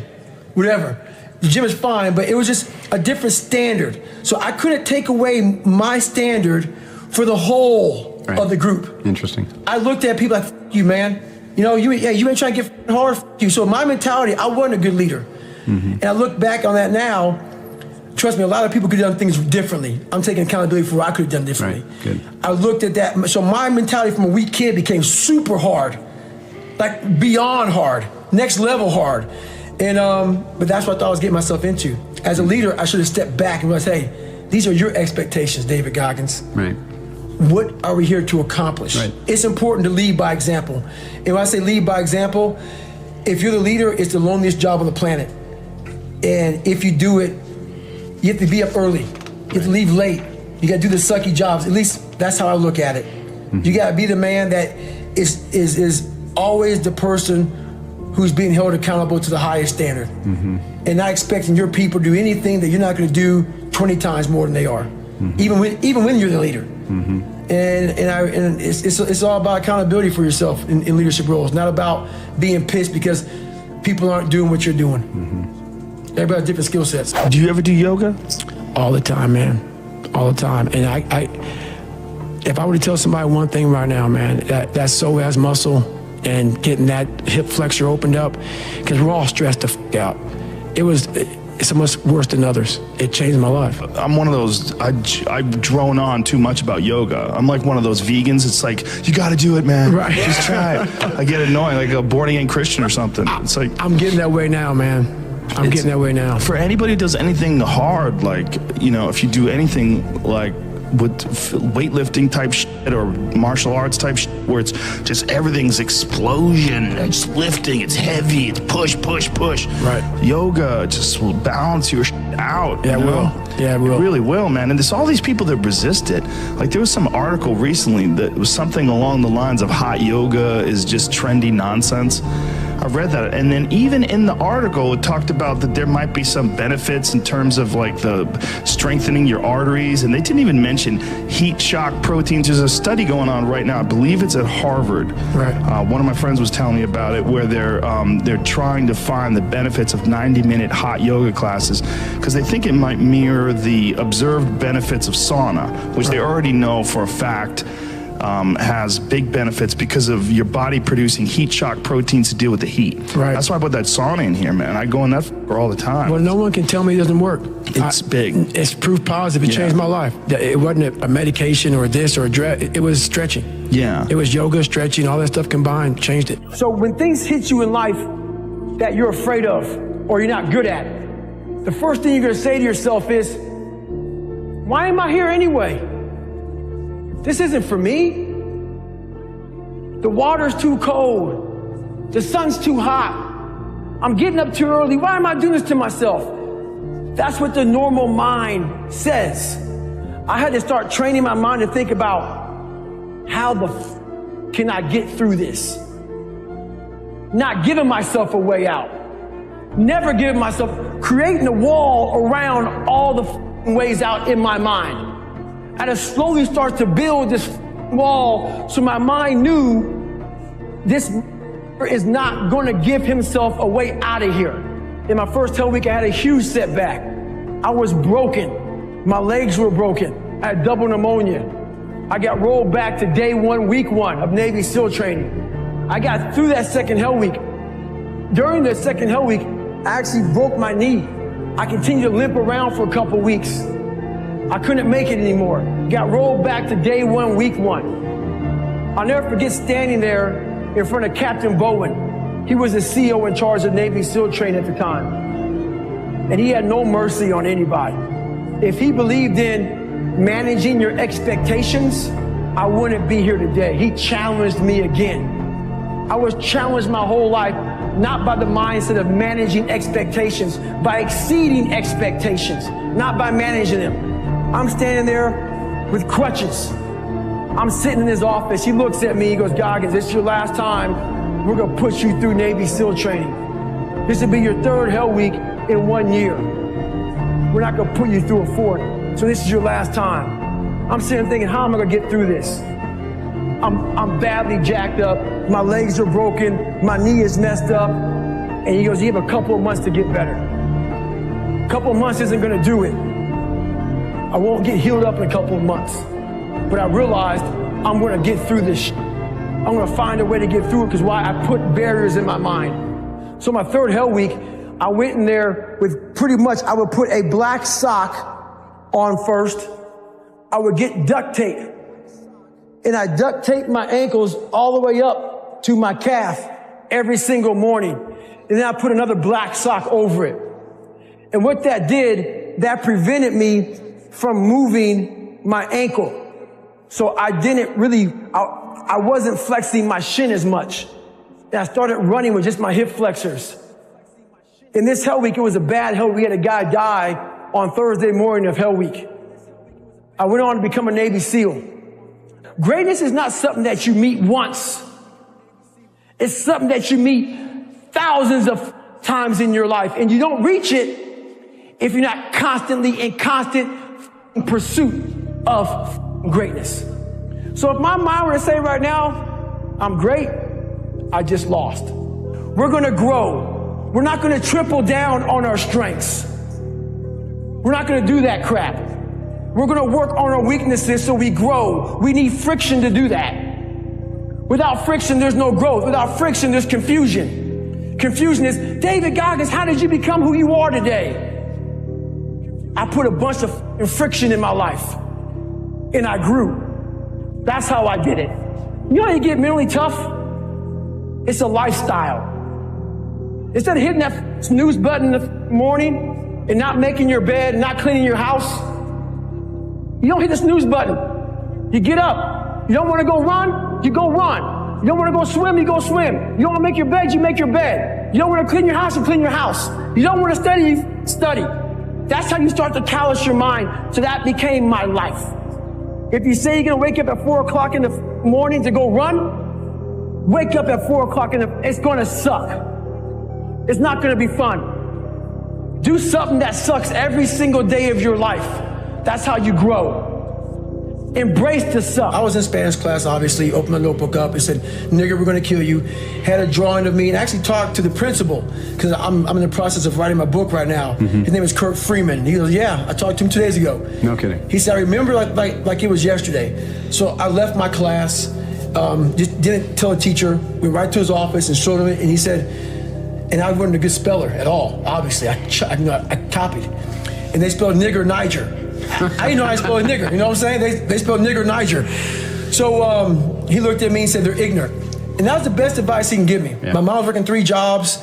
whatever. The gym is fine, but it was just a different standard. So I couldn't take away my standard for the whole of the group. Interesting. I looked at people like, F you, man. You know, you ain't trying to get hard, F you. So my mentality, I wasn't a good leader. And I look back on that now. Trust me, a lot of people could have done things differently. I'm taking accountability for what I could have done differently. Right. Good. I looked at that. So my mentality from a weak kid became super hard, like beyond hard, next level hard. And but that's what I thought I was getting myself into. As a leader, I should have stepped back and realized, hey, these are your expectations, David Goggins. Right. What are we here to accomplish? Right. It's important to lead by example. And when I say lead by example, if you're the leader, it's the loneliest job on the planet. And if you do it, you have to be up early. You have to leave late. You got to do the sucky jobs. At least that's how I look at it. You got to be the man that is always the person who's being held accountable to the highest standard, and not expecting your people to do anything that you're not going to do 20 times more than they are, even when you're the leader. And it's all about accountability for yourself in leadership roles, not about being pissed because people aren't doing what you're doing. Everybody has different skill sets. Do you ever do yoga? All the time, man. All the time. And I if I were to tell somebody one thing right now, man, that psoas muscle and getting that hip flexor opened up, because we're all stressed the f out. It's much worse than others. It changed my life. I'm one of those, I drone on too much about yoga. I'm like one of those vegans. It's like, you got to do it, man. Right. Just try it. I get annoying, like a born-again Christian or something. It's like, I'm getting that way now, man. I'm getting that way now. For anybody who does anything hard, like, you know, if you do anything like with weightlifting type shit or martial arts type shit, where it's just everything's explosion, it's lifting, it's heavy, it's push, push, push. Right. Yoga just will balance your shit out. Yeah, it will. Yeah, it will. It really will, man. And there's all these people that resist it. Like there was some article recently that was something along the lines of hot yoga is just trendy nonsense. I read that, and then even in the article, it talked about that there might be some benefits in terms of like the strengthening your arteries, and they didn't even mention heat shock proteins. There's a study going on right now. I believe it's at Harvard. Right. One of my friends was telling me about it, where they're trying to find the benefits of 90-minute hot yoga classes because they think it might mirror the observed benefits of sauna, which they already know for a fact. Has big benefits because of your body producing heat shock proteins to deal with the heat. Right. That's why I put that sauna in here, man. I go in that all the time. Well, no one can tell me it doesn't work. It's big. It's proof positive. It changed my life. It wasn't a medication or a this or a drug. It was stretching. Yeah. It was yoga, stretching, all that stuff combined changed it. So when things hit you in life that you're afraid of or you're not good at, the first thing you're going to say to yourself is, why am I here anyway? This isn't for me. The water's too cold. The sun's too hot. I'm getting up too early. Why am I doing this to myself? That's what the normal mind says. I had to start training my mind to think about how the can I get through this? Not giving myself a way out. Never giving myself, creating a wall around all the ways out in my mind. I had to slowly start to build this wall so my mind knew this is not going to give himself a way out of here. In my first hell week, I had a huge setback. I was broken. My legs were broken. I had double pneumonia. I got rolled back to day 1, week 1 of Navy SEAL training. I got through that second hell week. During the second hell week, I actually broke my knee. I continued to limp around for a couple weeks. I couldn't make it anymore. Got rolled back to day 1, week 1. I'll never forget standing there in front of Captain Bowen. He was the CEO in charge of Navy SEAL training at the time. And he had no mercy on anybody. If he believed in managing your expectations, I wouldn't be here today. He challenged me again. I was challenged my whole life, not by the mindset of managing expectations, by exceeding expectations, not by managing them. I'm standing there with crutches. I'm sitting in his office. He looks at me. He goes, Goggins, this is your last time. We're going to put you through Navy SEAL training. This will be your 3rd hell week in 1 year. we're not gonna put you through a fort. So this is your last time. I'm sitting thinking, how am I gonna get through this? I'm badly jacked up. My legs are broken. My knee is messed up. And he goes, you have a couple of months to get better. A couple of months isn't gonna do it. I won't get healed up in a couple of months. But I realized I'm gonna get through this. I'm gonna find a way to get through it because why? I put barriers in my mind. So my third hell week, I went in there with pretty much, I would put a black sock on first. I would get duct tape. And I duct tape my ankles all the way up to my calf every single morning. And then I put another black sock over it. And what that did, that prevented me from moving my ankle. So I didn't really, I wasn't flexing my shin as much. And I started running with just my hip flexors. In this hell week, it was a bad hell week. We had a guy die on Thursday morning of hell week. I went on to become a Navy SEAL. Greatness is not something that you meet once. It's something that you meet thousands of times in your life. And you don't reach it if you're not constantly in constant pursuit of greatness. So if my mind were to say right now, I'm great, I just lost. We're going to grow. We're not going to triple down on our strengths. We're not going to do that crap. We're going to work on our weaknesses so we grow. We need friction to do that. Without friction, there's no growth. Without friction, there's confusion. Confusion is, David Goggins, how did you become who you are today? I put a bunch of friction in my life, and I grew. That's how I did it. You know how you get mentally tough? It's a lifestyle. Instead of hitting that snooze button in the morning and not making your bed and not cleaning your house, you don't hit the snooze button. You get up. You don't want to go run, you go run. You don't want to go swim, you go swim. You don't want to make your bed, you make your bed. You don't want to clean your house, you clean your house. You don't want to study, you study. That's how you start to callous your mind. So that became my life. If you say you're going to wake up at 4 o'clock in the morning to go run, wake up at 4 o'clock it's going to suck. It's not going to be fun. Do something that sucks every single day of your life. That's how you grow. Embrace the suck. I was in Spanish class, obviously, opened my notebook up and said, nigger, we're gonna kill you. Had a drawing of me and actually talked to the principal because I'm in the process of writing my book right now. Mm-hmm. His name is Kurt Freeman. He goes, yeah, I talked to him 2 days ago. No kidding. He said, I remember like it was yesterday. So I left my class, just didn't tell the teacher, went right to his office and showed him it, and he said, and I wasn't a good speller at all, obviously. I copied. And they spelled nigger Niger. I didn't know how to spell nigger, you know what I'm saying? They spelled nigger Niger. So he looked at me and said, they're ignorant. And that was the best advice he can give me. Yeah. My mom was working 3 jobs.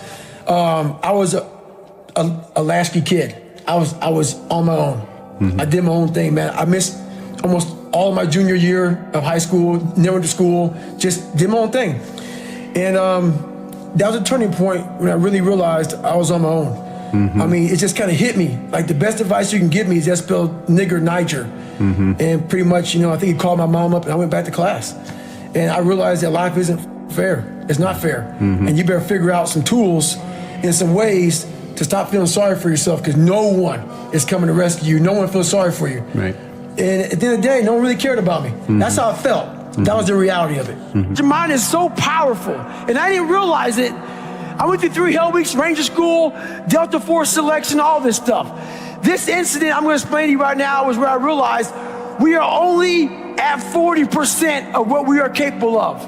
I was a latchkey kid. I was on my own. Mm-hmm. I did my own thing, man. I missed almost all of my junior year of high school, never went to school, just did my own thing. And that was a turning point when I really realized I was on my own. Mm-hmm. I mean, it just kind of hit me. Like, the best advice you can give me is just spell nigger Niger. Mm-hmm. And pretty much, I think he called my mom up and I went back to class. And I realized that life isn't fair. It's not fair. Mm-hmm. And you better figure out some tools and some ways to stop feeling sorry for yourself, because no one is coming to rescue you. No one feels sorry for you. Right. And at the end of the day, no one really cared about me. Mm-hmm. That's how I felt. Mm-hmm. That was the reality of it. Mm-hmm. Your mind is so powerful. And I didn't realize it. I went through 3 hell weeks, Ranger School, Delta Force selection, all this stuff. This incident I'm going to explain to you right now was where I realized we are only at 40% of what we are capable of.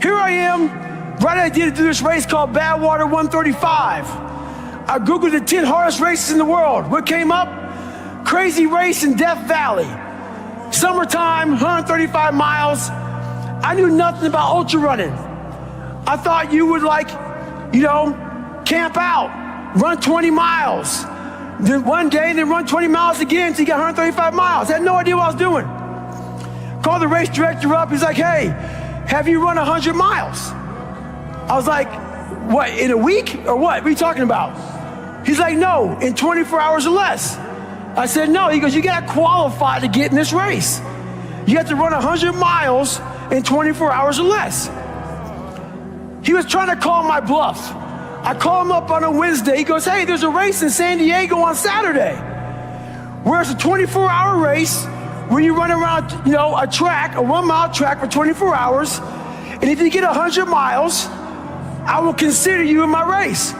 Here I am, right idea to do this race called Badwater 135. I Googled the 10 hardest races in the world. What came up? Crazy race in Death Valley. Summertime, 135 miles. I knew nothing about ultra running. I thought you would camp out, run 20 miles. Then one day, then run 20 miles again until you got 135 miles. I had no idea what I was doing. Called the race director up. He's like, hey, have you run 100 miles? I was like, what, in a week or what? What are you talking about? He's like, no, in 24 hours or less. I said, no. He goes, you got to qualify to get in this race. You have to run 100 miles in 24 hours or less. He was trying to call my bluff. I call him up on a Wednesday. He goes, hey, there's a race in San Diego on Saturday, where it's a 24-hour race where you run around, a track, a 1-mile track for 24 hours. And if you get 100 miles, I will consider you in my race.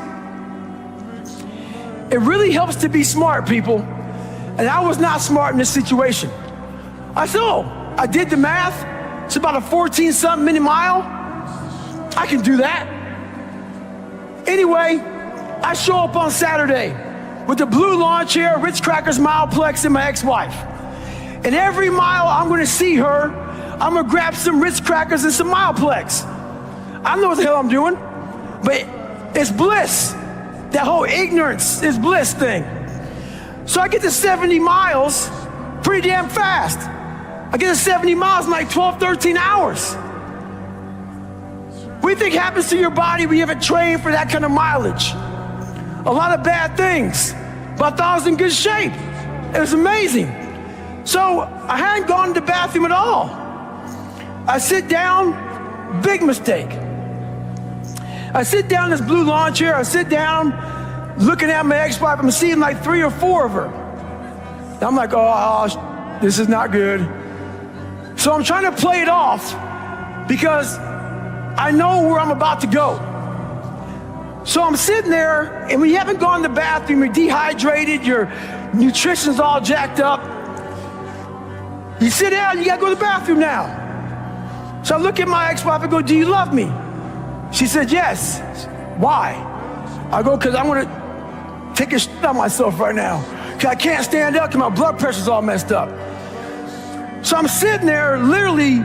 It really helps to be smart, people. And I was not smart in this situation. I said, I did the math. It's about a 14-something minute mile. I can do that. Anyway, I show up on Saturday with the blue lawn chair, Ritz Crackers Mileplex, and my ex-wife. And every mile I'm gonna see her, I'm gonna grab some Ritz Crackers and some Mileplex. I don't know what the hell I'm doing, but it's bliss. That whole ignorance is bliss thing. So I get to 70 miles pretty damn fast. I get to 70 miles in like 12, 13 hours. What do you think happens to your body when you haven't trained for that kind of mileage? A lot of bad things, but I thought I was in good shape. It was amazing. So I hadn't gone to the bathroom at all. I sit down, big mistake. I sit down in this blue lawn chair, I sit down, looking at my ex-wife, I'm seeing like 3 or 4 of her. I'm like, oh, this is not good. So I'm trying to play it off because I know where I'm about to go. So I'm sitting there, and when you haven't gone to the bathroom, you're dehydrated, your nutrition's all jacked up. You sit down, you gotta go to the bathroom now. So I look at my ex-wife and go, do you love me? She said, yes. Why? I go, because I want to take a shit on myself right now. Because I can't stand up because my blood pressure's all messed up. So I'm sitting there literally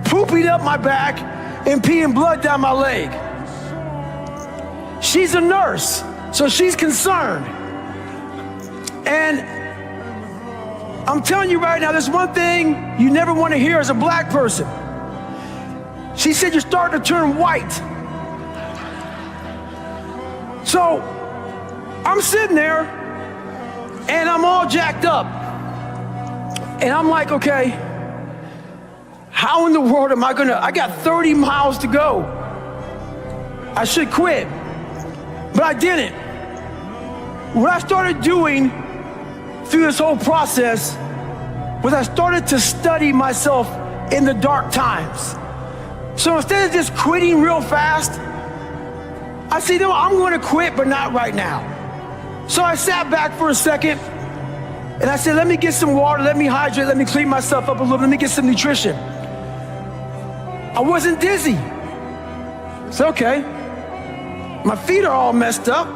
pooping up my back and peeing blood down my leg. She's a nurse, so she's concerned. And I'm telling you right now, there's one thing you never want to hear as a black person. She said, you're starting to turn white. So I'm sitting there and I'm all jacked up. And I'm like, okay, how in the world am I I got 30 miles to go. I should quit, but I didn't. What I started doing through this whole process was I started to study myself in the dark times. So instead of just quitting real fast, I said, no, I'm going to quit, but not right now. So I sat back for a second, and I said, let me get some water, let me hydrate, let me clean myself up a little, let me get some nutrition. I wasn't dizzy. It's okay. My feet are all messed up.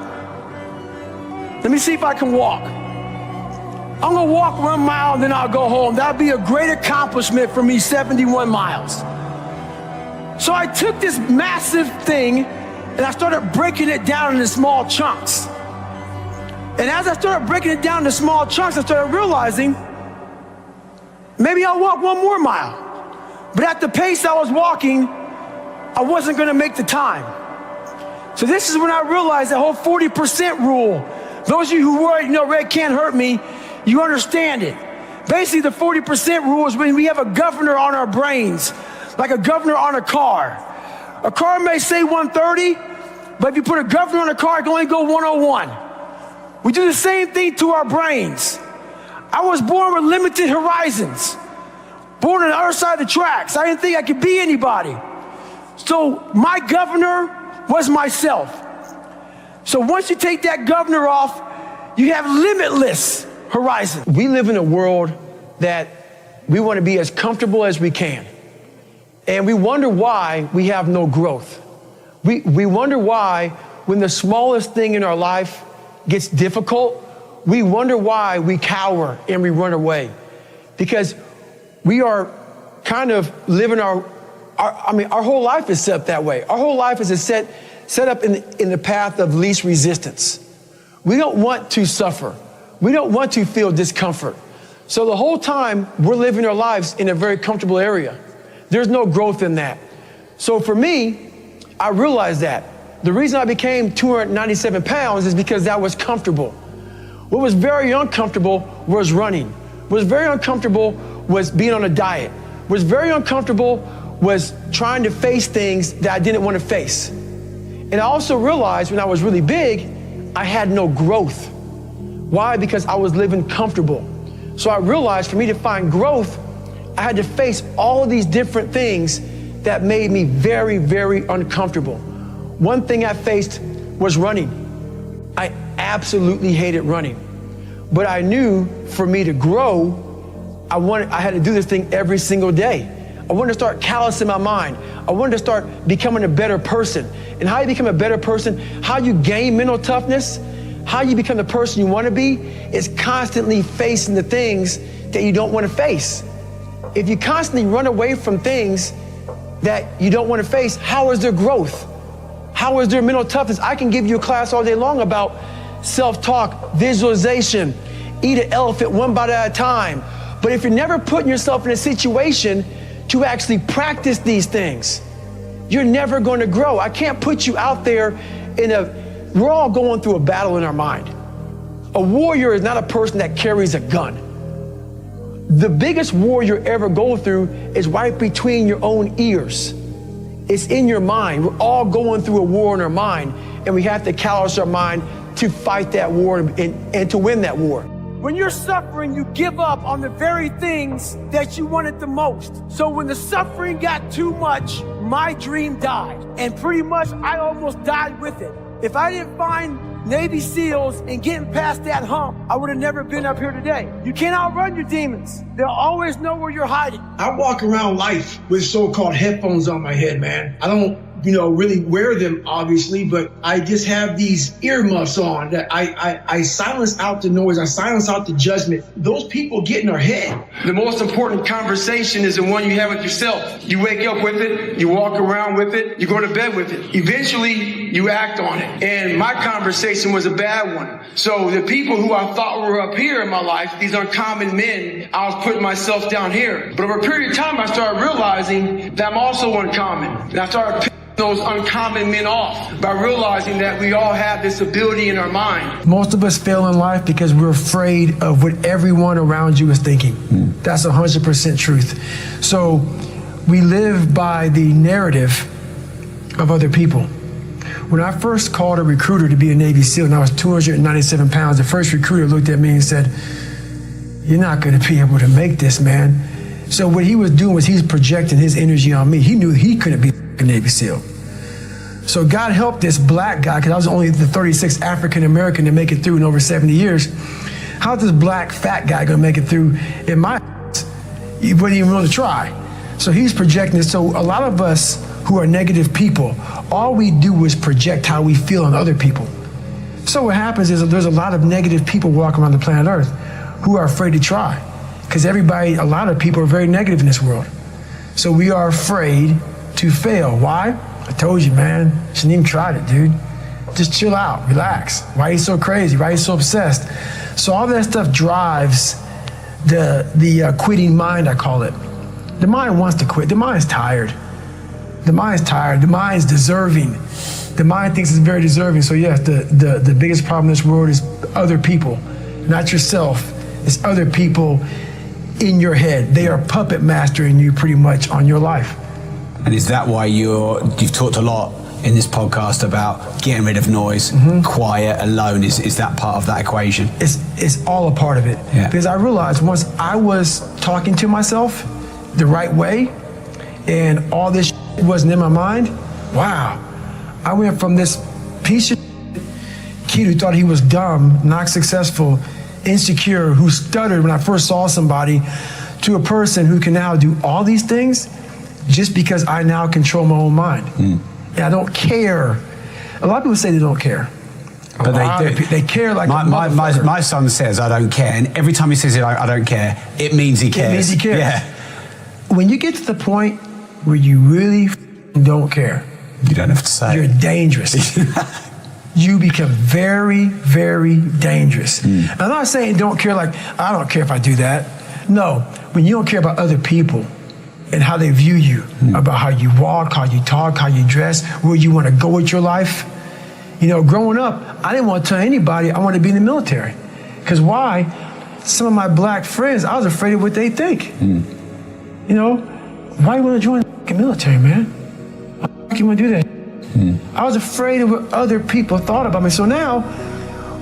Let me see if I can walk. I'm gonna walk 1 mile and then I'll go home. That'll be a great accomplishment for me, 71 miles. So I took this massive thing and I started breaking it down into small chunks. And as I started breaking it down into small chunks, I started realizing maybe I'll walk 1 more mile. But at the pace I was walking, I wasn't gonna make the time. So this is when I realized the whole 40% rule. Those of you who worry, red can't hurt me, you understand it. Basically, the 40% rule is when we have a governor on our brains, like a governor on a car. A car may say 130, but if you put a governor on a car, it can only go 101. We do the same thing to our brains. I was born with limited horizons, born on the other side of the tracks. I didn't think I could be anybody. So my governor was myself. So once you take that governor off, you have limitless horizon. We live in a world that we want to be as comfortable as we can. And we wonder why we have no growth. We wonder why when the smallest thing in our life gets difficult, we wonder why we cower and we run away. Because we are kind of living our whole life is set up that way. Our whole life is set up in the path of least resistance. We don't want to suffer. We don't want to feel discomfort. So the whole time we're living our lives in a very comfortable area. There's no growth in that. So for me, I realized that. The reason I became 297 pounds is because that was comfortable. What was very uncomfortable was running. What was very uncomfortable was being on a diet. What was very uncomfortable was trying to face things that I didn't want to face. And And I also realized when I was really big, I had no growth. Why? Because I was living comfortable. So I realized for me to find growth, I had to face all of these different things that made me very, very uncomfortable. One thing I faced was running. I absolutely hated running. But I knew for me to grow, I had to do this thing every single day. I wanted to start callousing my mind. I wanted to start becoming a better person. And how you become a better person, how you gain mental toughness, how you become the person you want to be, is constantly facing the things that you don't want to face. If you constantly run away from things that you don't want to face, how is there growth? How is there mental toughness? I can give you a class all day long about self-talk, visualization, eat an elephant one bite at a time. But if you're never putting yourself in a situation to actually practice these things, you're never going to grow. I can't put you out there we're all going through a battle in our mind. A warrior is not a person that carries a gun. The biggest war you ever go through is right between your own ears. It's in your mind. We're all going through a war in our mind, and we have to callous our mind to fight that war and to win that war. When you're suffering, you give up on the very things that you wanted the most. So when the suffering got too much, my dream died. And pretty much I almost died with it. If I didn't find Navy SEALs and getting past that hump, I would have never been up here today. You can't outrun your demons. They'll always know where you're hiding. I walk around life with so-called headphones on my head, man. I don't, really wear them, obviously, but I just have these earmuffs on that I silence out the noise. I silence out the judgment. Those people get in our head. The most important conversation is the one you have with yourself. You wake up with it, you walk around with it, you go to bed with it. Eventually, you act on it. And my conversation was a bad one. So the people who I thought were up here in my life, these uncommon men, I was putting myself down here. But over a period of time, I started realizing that I'm also uncommon. And I started picking those uncommon men off by realizing that we all have this ability in our mind. Most of us fail in life because we're afraid of what everyone around you is thinking. That's 100% truth. So we live by the narrative of other people. When I first called a recruiter to be a Navy SEAL and I was 297 pounds, the first recruiter looked at me and said, "You're not going to be able to make this, man." So what he was doing was he was projecting his energy on me. He knew he couldn't be a Navy SEAL. So God helped this black guy, because I was only the 36th African American to make it through in over 70 years. How's this black fat guy going to make it through in my he wouldn't even want to try. So he's projecting this. So a lot of us who are negative people, all we do is project how we feel on other people. So what happens is there's a lot of negative people walking around the planet Earth who are afraid to try. Because a lot of people are very negative in this world. So we are afraid to fail. Why? I told you, man. Shouldn't even tried it, dude. Just chill out, relax. Why are you so crazy? Why are you so obsessed? So all that stuff drives the quitting mind, I call it. The mind wants to quit. The mind's tired. The mind's tired. The mind's deserving. The mind thinks it's very deserving. So yes, the biggest problem in this world is other people, not yourself. It's other people in your head. They are puppet mastering you pretty much on your life. And is that why you've talked a lot in this podcast about getting rid of noise, quiet, alone? Is that part of that equation? It's all a part of it. Yeah. Because I realized once I was talking to myself the right way and all this wasn't in my mind, wow. I went from this piece of kid who thought he was dumb, not successful, insecure, who stuttered when I first saw somebody, to a person who can now do all these things just because I now control my own mind. And I don't care. A lot of people say they don't care. But they do. They care like my son says, "I don't care." And every time he says it, I don't care, it means he cares. It means he cares. Yeah. When you get to the point where you really don't care, you don't have to say. You're dangerous. You become very, very dangerous. I'm not saying don't care like, I don't care if I do that. No, when you don't care about other people and how they view you, about how you walk, how you talk, how you dress, where you want to go with your life. Growing up, I didn't want to tell anybody I wanted to be in the military. Because why? Some of my black friends, I was afraid of what they think. Why do you want to join the military, man? Why do you want to do that? I was afraid of what other people thought about me. So now,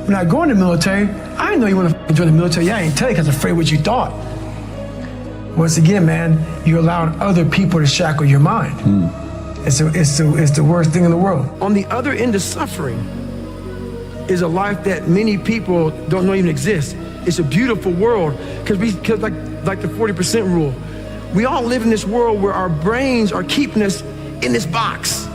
when I go in the military, I didn't know you want to join the military. I ain't tell you because I was afraid what you thought. Once again, man, you allowed other people to shackle your mind. It's the worst thing in the world. On the other end of suffering is a life that many people don't know even exists. It's a beautiful world because like the 40% rule. We all live in this world where our brains are keeping us in this box.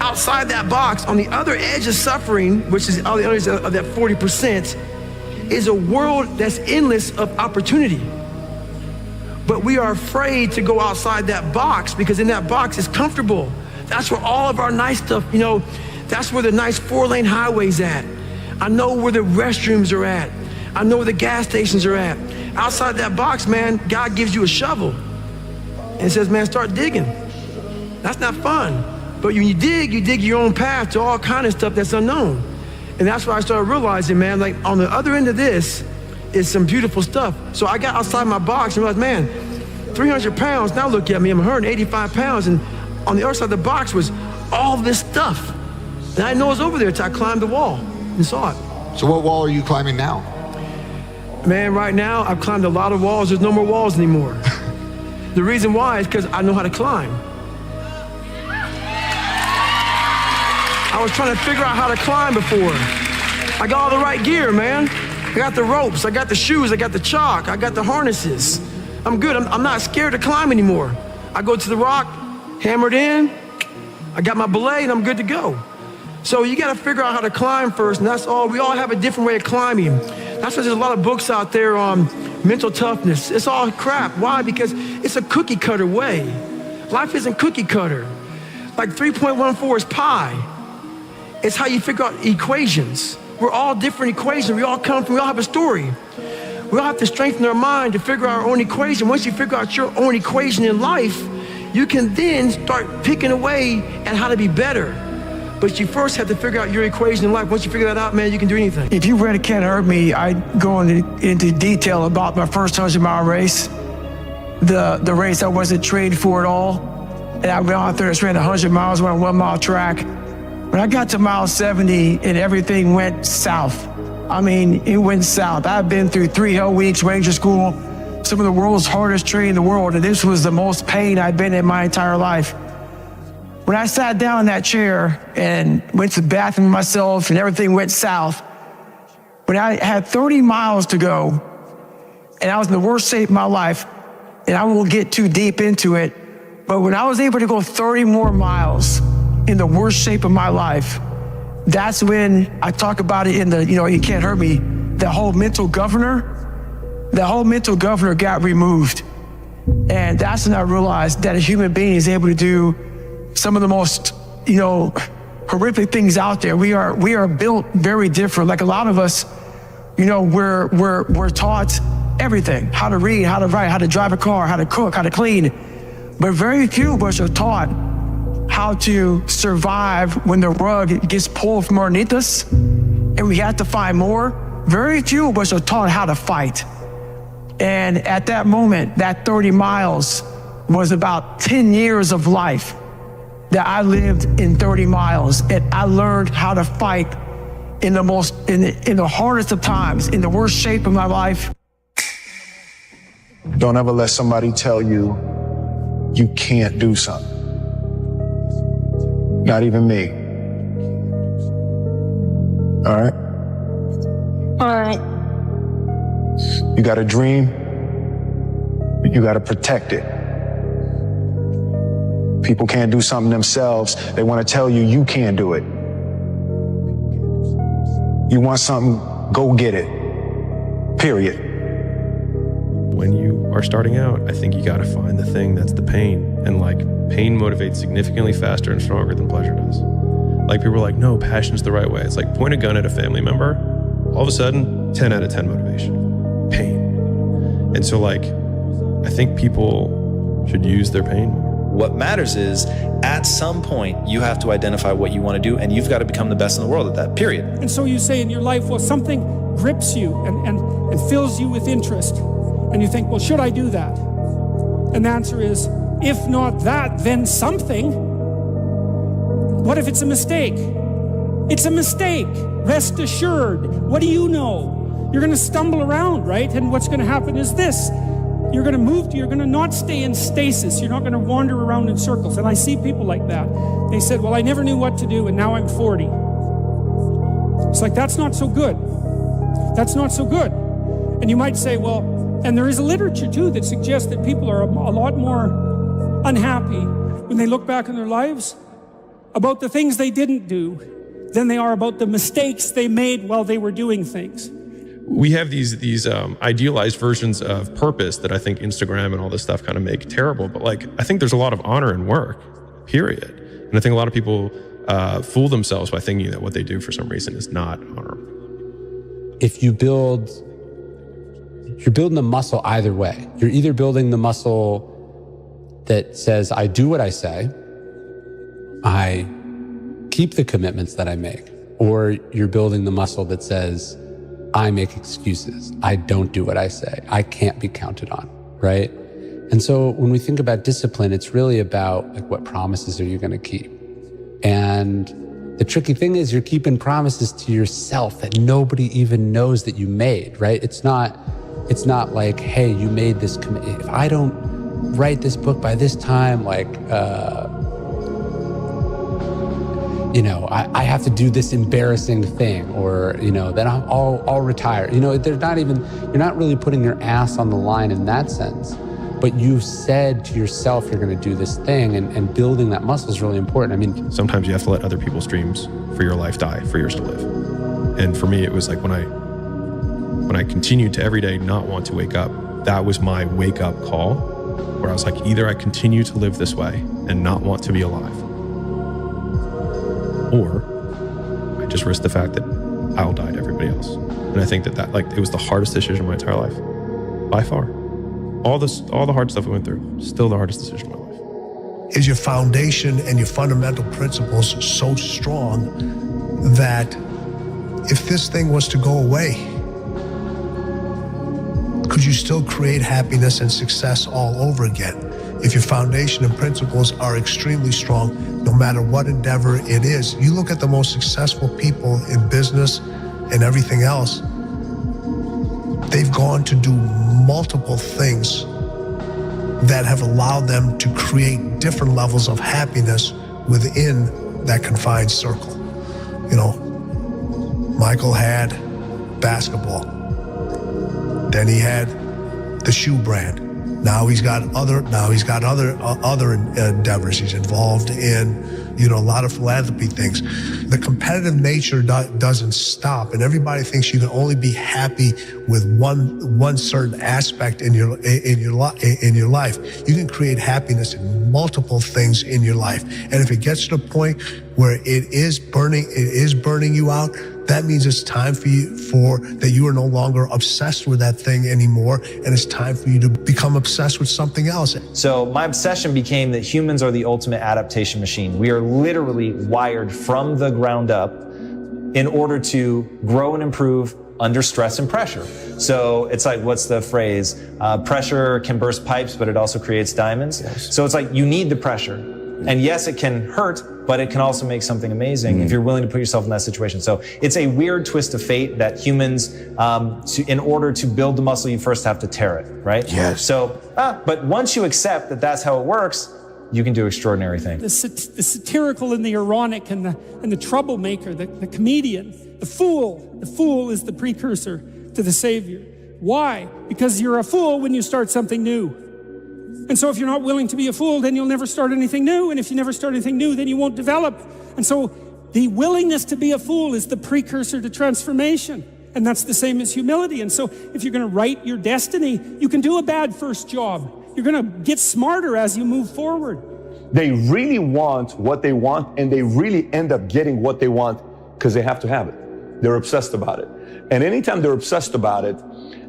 Outside that box, on the other edge of suffering, which is on the other edge of that 40%, is a world that's endless of opportunity. But we are afraid to go outside that box because in that box is comfortable. That's where all of our nice stuff, that's where the nice 4-lane highway's at. I know where the restrooms are at. I know where the gas stations are at. Outside that box, man, God gives you a shovel and says, man, start digging. That's not fun. But when you dig your own path to all kind of stuff that's unknown. And that's why I started realizing, man, like on the other end of this is some beautiful stuff. So I got outside my box and realized, man, 300 pounds, now look at me, I'm 185 pounds. And on the other side of the box was all this stuff. And I didn't know it was over there until I climbed the wall and saw it. So what wall are you climbing now? Man, right now, I've climbed a lot of walls. There's no more walls anymore. The reason why is because I know how to climb. I was trying to figure out how to climb before. I got all the right gear, man. I got the ropes, I got the shoes, I got the chalk, I got the harnesses. I'm good, I'm not scared to climb anymore. I go to the rock, hammered in, I got my belay, and I'm good to go. So you gotta figure out how to climb first, and that's all. We all have a different way of climbing. That's why there's a lot of books out there on mental toughness. It's all crap. Why? Because it's a cookie cutter way. Life isn't cookie cutter. Like 3.14 is pi. It's how you figure out equations. We're all different equations. We all have a story. We all have to strengthen our mind to figure out our own equation. Once you figure out your own equation in life, you can then start picking away at how to be better. But you first have to figure out your equation in life. Once you figure that out, man, you can do anything. If you read It Can't Hurt Me, I go into detail about my first 100-mile race, the race I wasn't trained for at all. And I went out there and ran 100 miles on a 1-mile track. When I got to mile 70 and everything went south, I mean, it went south. I've been through 3 hell weeks, Ranger School, some of the world's hardest training in the world, and this was the most pain I've been in my entire life. When I sat down in that chair and went to the bathroom myself and everything went south, when I had 30 miles to go and I was in the worst shape of my life, and I won't get too deep into it, but when I was able to go 30 more miles in the worst shape of my life, that's when I talk about it in the, It Can't Hurt Me, the whole mental governor got removed. And that's when I realized that a human being is able to do some of the most, horrific things out there. We are built very different. Like a lot of us, we're taught everything, how to read, how to write, how to drive a car, how to cook, how to clean. But very few of us are taught how to survive when the rug gets pulled from underneath us and we have to find more. Very few of us are taught how to fight. And at that moment, that 30 miles was about 10 years of life that I lived in 30 miles. And I learned how to fight in the hardest of times, in the worst shape of my life. Don't ever let somebody tell you you can't do something. Not even me. All right? All right. You got a dream, but you got to protect it. People can't do something themselves. They want to tell you you can't do it. You want something, go get it. Period. When you are starting out, I think you got to find the thing that's the pain. And pain motivates significantly faster and stronger than pleasure does. People are like, no, passion's the right way. It's like point a gun at a family member. All of a sudden, 10 out of 10 motivation. Pain. And so I think people should use their pain more. What matters is at some point you have to identify what you want to do, and you've got to become the best in the world at that, period. And so you say in your life, well, something grips you and fills you with interest. And you think, well, should I do that? And the answer is, if not that, then something. What if it's a mistake? It's a mistake. Rest assured. What do you know? You're going to stumble around, right? And what's going to happen is this. You're going to not stay in stasis. You're not going to wander around in circles. And I see people like that. They said, well, I never knew what to do, and now I'm 40. It's like, that's not so good. That's not so good. And you might say, well, and there is a literature too that suggests that people are a lot more unhappy when they look back on their lives about the things they didn't do than they are about the mistakes they made while they were doing things. We have these idealized versions of purpose that I think Instagram and all this stuff kind of make terrible. But like, I think there's a lot of honor in work, period. And I think a lot of people fool themselves by thinking that what they do for some reason is not honorable. If you're building the muscle either way. You're either building the muscle that says, I do what I say, I keep the commitments that I make, or you're building the muscle that says, I make excuses, I don't do what I say, I can't be counted on, right? And so when we think about discipline, it's really about like, what promises are you going to keep? And the tricky thing is you're keeping promises to yourself that nobody even knows that you made, right? It's not like, hey, you made this commitment. If I don't write this book by this time, like, I have to do this embarrassing thing, or, then I'll retire. You're not really putting your ass on the line in that sense, but you've said to yourself, you're going to do this thing, and building that muscle is really important. I mean, sometimes you have to let other people's dreams for your life die for yours to live. And for me, it was like when I continued to every day not want to wake up, that was my wake up call, where I was like, either I continue to live this way and not want to be alive, or I just risk the fact that I'll die to everybody else. And I think that it was the hardest decision of my entire life, by far. All the hard stuff I went through, still the hardest decision of my life. Is your foundation and your fundamental principles so strong that if this thing was to go away, could you still create happiness and success all over again? If your foundation and principles are extremely strong, no matter what endeavor it is, you look at the most successful people in business and everything else, they've gone to do multiple things that have allowed them to create different levels of happiness within that confined circle. Michael had basketball. Then he had the shoe brand. Now he's got other endeavors. He's involved in, a lot of philanthropy things. The competitive nature doesn't stop, and everybody thinks you can only be happy with one certain aspect in your life. You can create happiness in multiple things in your life, and if it gets to the point where it is burning you out, that means it's time for that you are no longer obsessed with that thing anymore, and it's time for you to become obsessed with something else. So my obsession became that humans are the ultimate adaptation machine. We are literally wired from the ground up in order to grow and improve under stress and pressure. So it's like, what's the phrase? Pressure can burst pipes, but it also creates diamonds. Yes. So it's like, you need the pressure. And yes, it can hurt, but it can also make something amazing if you're willing to put yourself in that situation. So it's a weird twist of fate that humans, in order to build the muscle, you first have to tear it, right? Yes. So, but once you accept that that's how it works, you can do extraordinary things. The satirical and the ironic and the troublemaker, the comedian, the fool. The fool is the precursor to the savior. Why? Because you're a fool when you start something new. And so if you're not willing to be a fool, then you'll never start anything new. And if you never start anything new, then you won't develop. And so the willingness to be a fool is the precursor to transformation. And that's the same as humility. And so if you're going to write your destiny, you can do a bad first job. You're going to get smarter as you move forward. They really want what they want, and they really end up getting what they want because they have to have it. They're obsessed about it. And anytime they're obsessed about it,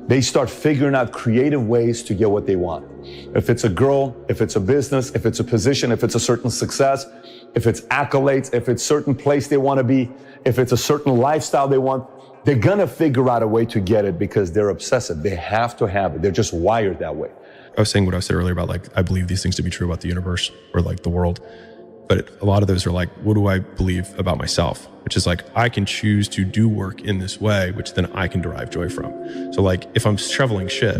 they start figuring out creative ways to get what they want. If it's a girl, if it's a business, if it's a position, if it's a certain success, if it's accolades, if it's a certain place they want to be, if it's a certain lifestyle they want, they're gonna figure out a way to get it because they're obsessive. They have to have it. They're just wired that way. I was saying what I said earlier about, like, I believe these things to be true about the universe or like the world. But a lot of those are like, what do I believe about myself? Which is like, I can choose to do work in this way, which then I can derive joy from. So like, if I'm shoveling shit,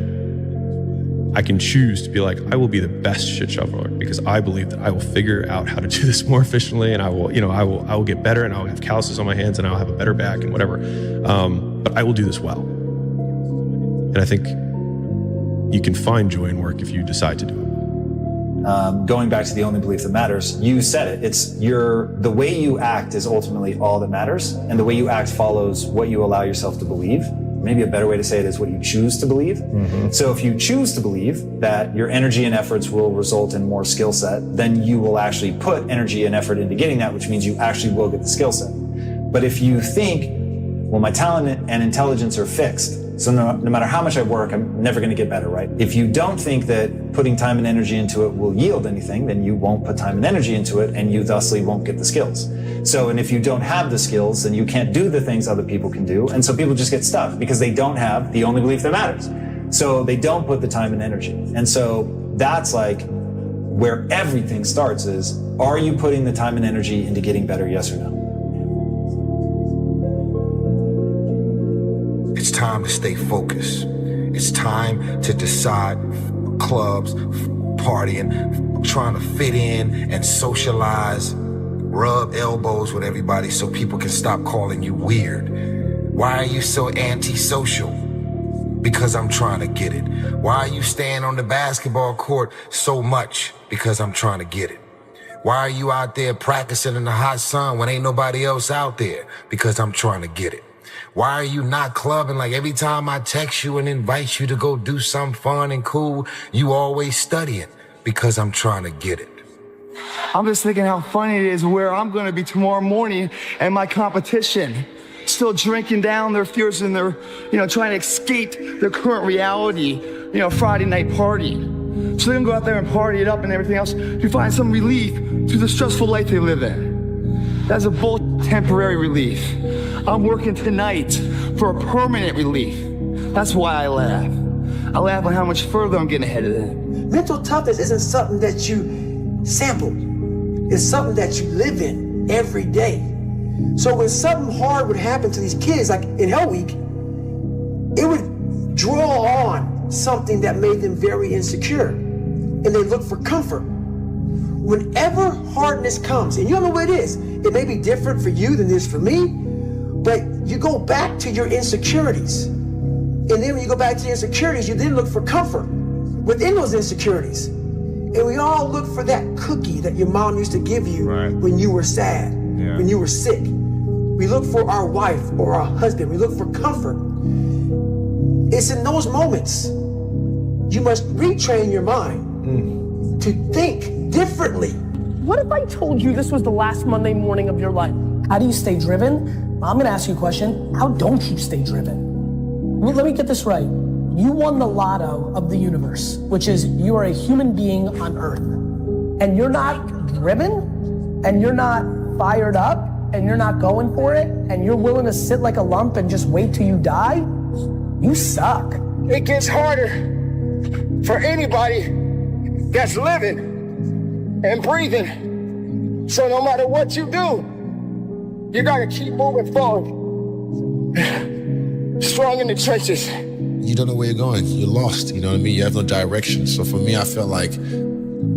I can choose to be like, I will be the best shit shoveler because I believe that I will figure out how to do this more efficiently, and I will get better, and I'll have calluses on my hands, and I'll have a better back and whatever. But I will do this well. And I think you can find joy in work if you decide to do it. Going back to the only belief that matters, you said it. It's the way you act is ultimately all that matters, and the way you act follows what you allow yourself to believe. Maybe a better way to say it is what you choose to believe. Mm-hmm. So if you choose to believe that your energy and efforts will result in more skill set, then you will actually put energy and effort into getting that, which means you actually will get the skill set. But if you think, well, my talent and intelligence are fixed, so no matter how much I work, I'm never going to get better, right? If you don't think that putting time and energy into it will yield anything, then you won't put time and energy into it, and you thusly won't get the skills. So, and if you don't have the skills, then you can't do the things other people can do, and so people just get stuck because they don't have the only belief that matters. So they don't put the time and energy. And so that's like where everything starts is, are you putting the time and energy into getting better, yes or no? It's time to stay focused. It's time to decide clubs, partying, trying to fit in and socialize, rub elbows with everybody so people can stop calling you weird. Why are you so antisocial? Because I'm trying to get it. Why are you staying on the basketball court so much? Because I'm trying to get it. Why are you out there practicing in the hot sun when ain't nobody else out there? Because I'm trying to get it. Why are you not clubbing like every time I text you and invite you to go do something fun and cool, you always studying? Because I'm trying to get it. I'm just thinking how funny it is where I'm going to be tomorrow morning and my competition still drinking down their fears and they're, trying to escape their current reality, Friday night party. So they're going to go out there and party it up and everything else to find some relief to the stressful life they live in. That's a temporary relief. I'm working tonight for a permanent relief. That's why I laugh. I laugh at how much further I'm getting ahead of them. Mental toughness isn't something that you sample. It's something that you live in every day. So when something hard would happen to these kids, like in Hell Week, it would draw on something that made them very insecure. And they look for comfort. Whenever hardness comes, and you don't know what it is, it may be different for you than it is for me, but you go back to your insecurities. And then when you go back to your insecurities, you then look for comfort within those insecurities. And we all look for that cookie that your mom used to give you when you were sad, when you were sick. We look for our wife or our husband. We look for comfort. It's in those moments you must retrain your mind to think differently. What if I told you this was the last Monday morning of your life? How do you stay driven? I'm gonna ask you a question. How don't you stay driven? Well, let me get this right. You won the lotto of the universe, which is you are a human being on Earth. And you're not driven, and you're not fired up, and you're not going for it, and you're willing to sit like a lump and just wait till you die? You suck. It gets harder for anybody that's living and breathing. So no matter what you do, you gotta keep moving forward. Strong in the trenches. You don't know where you're going. You're lost. You know what I mean? You have no direction. So for me, I felt like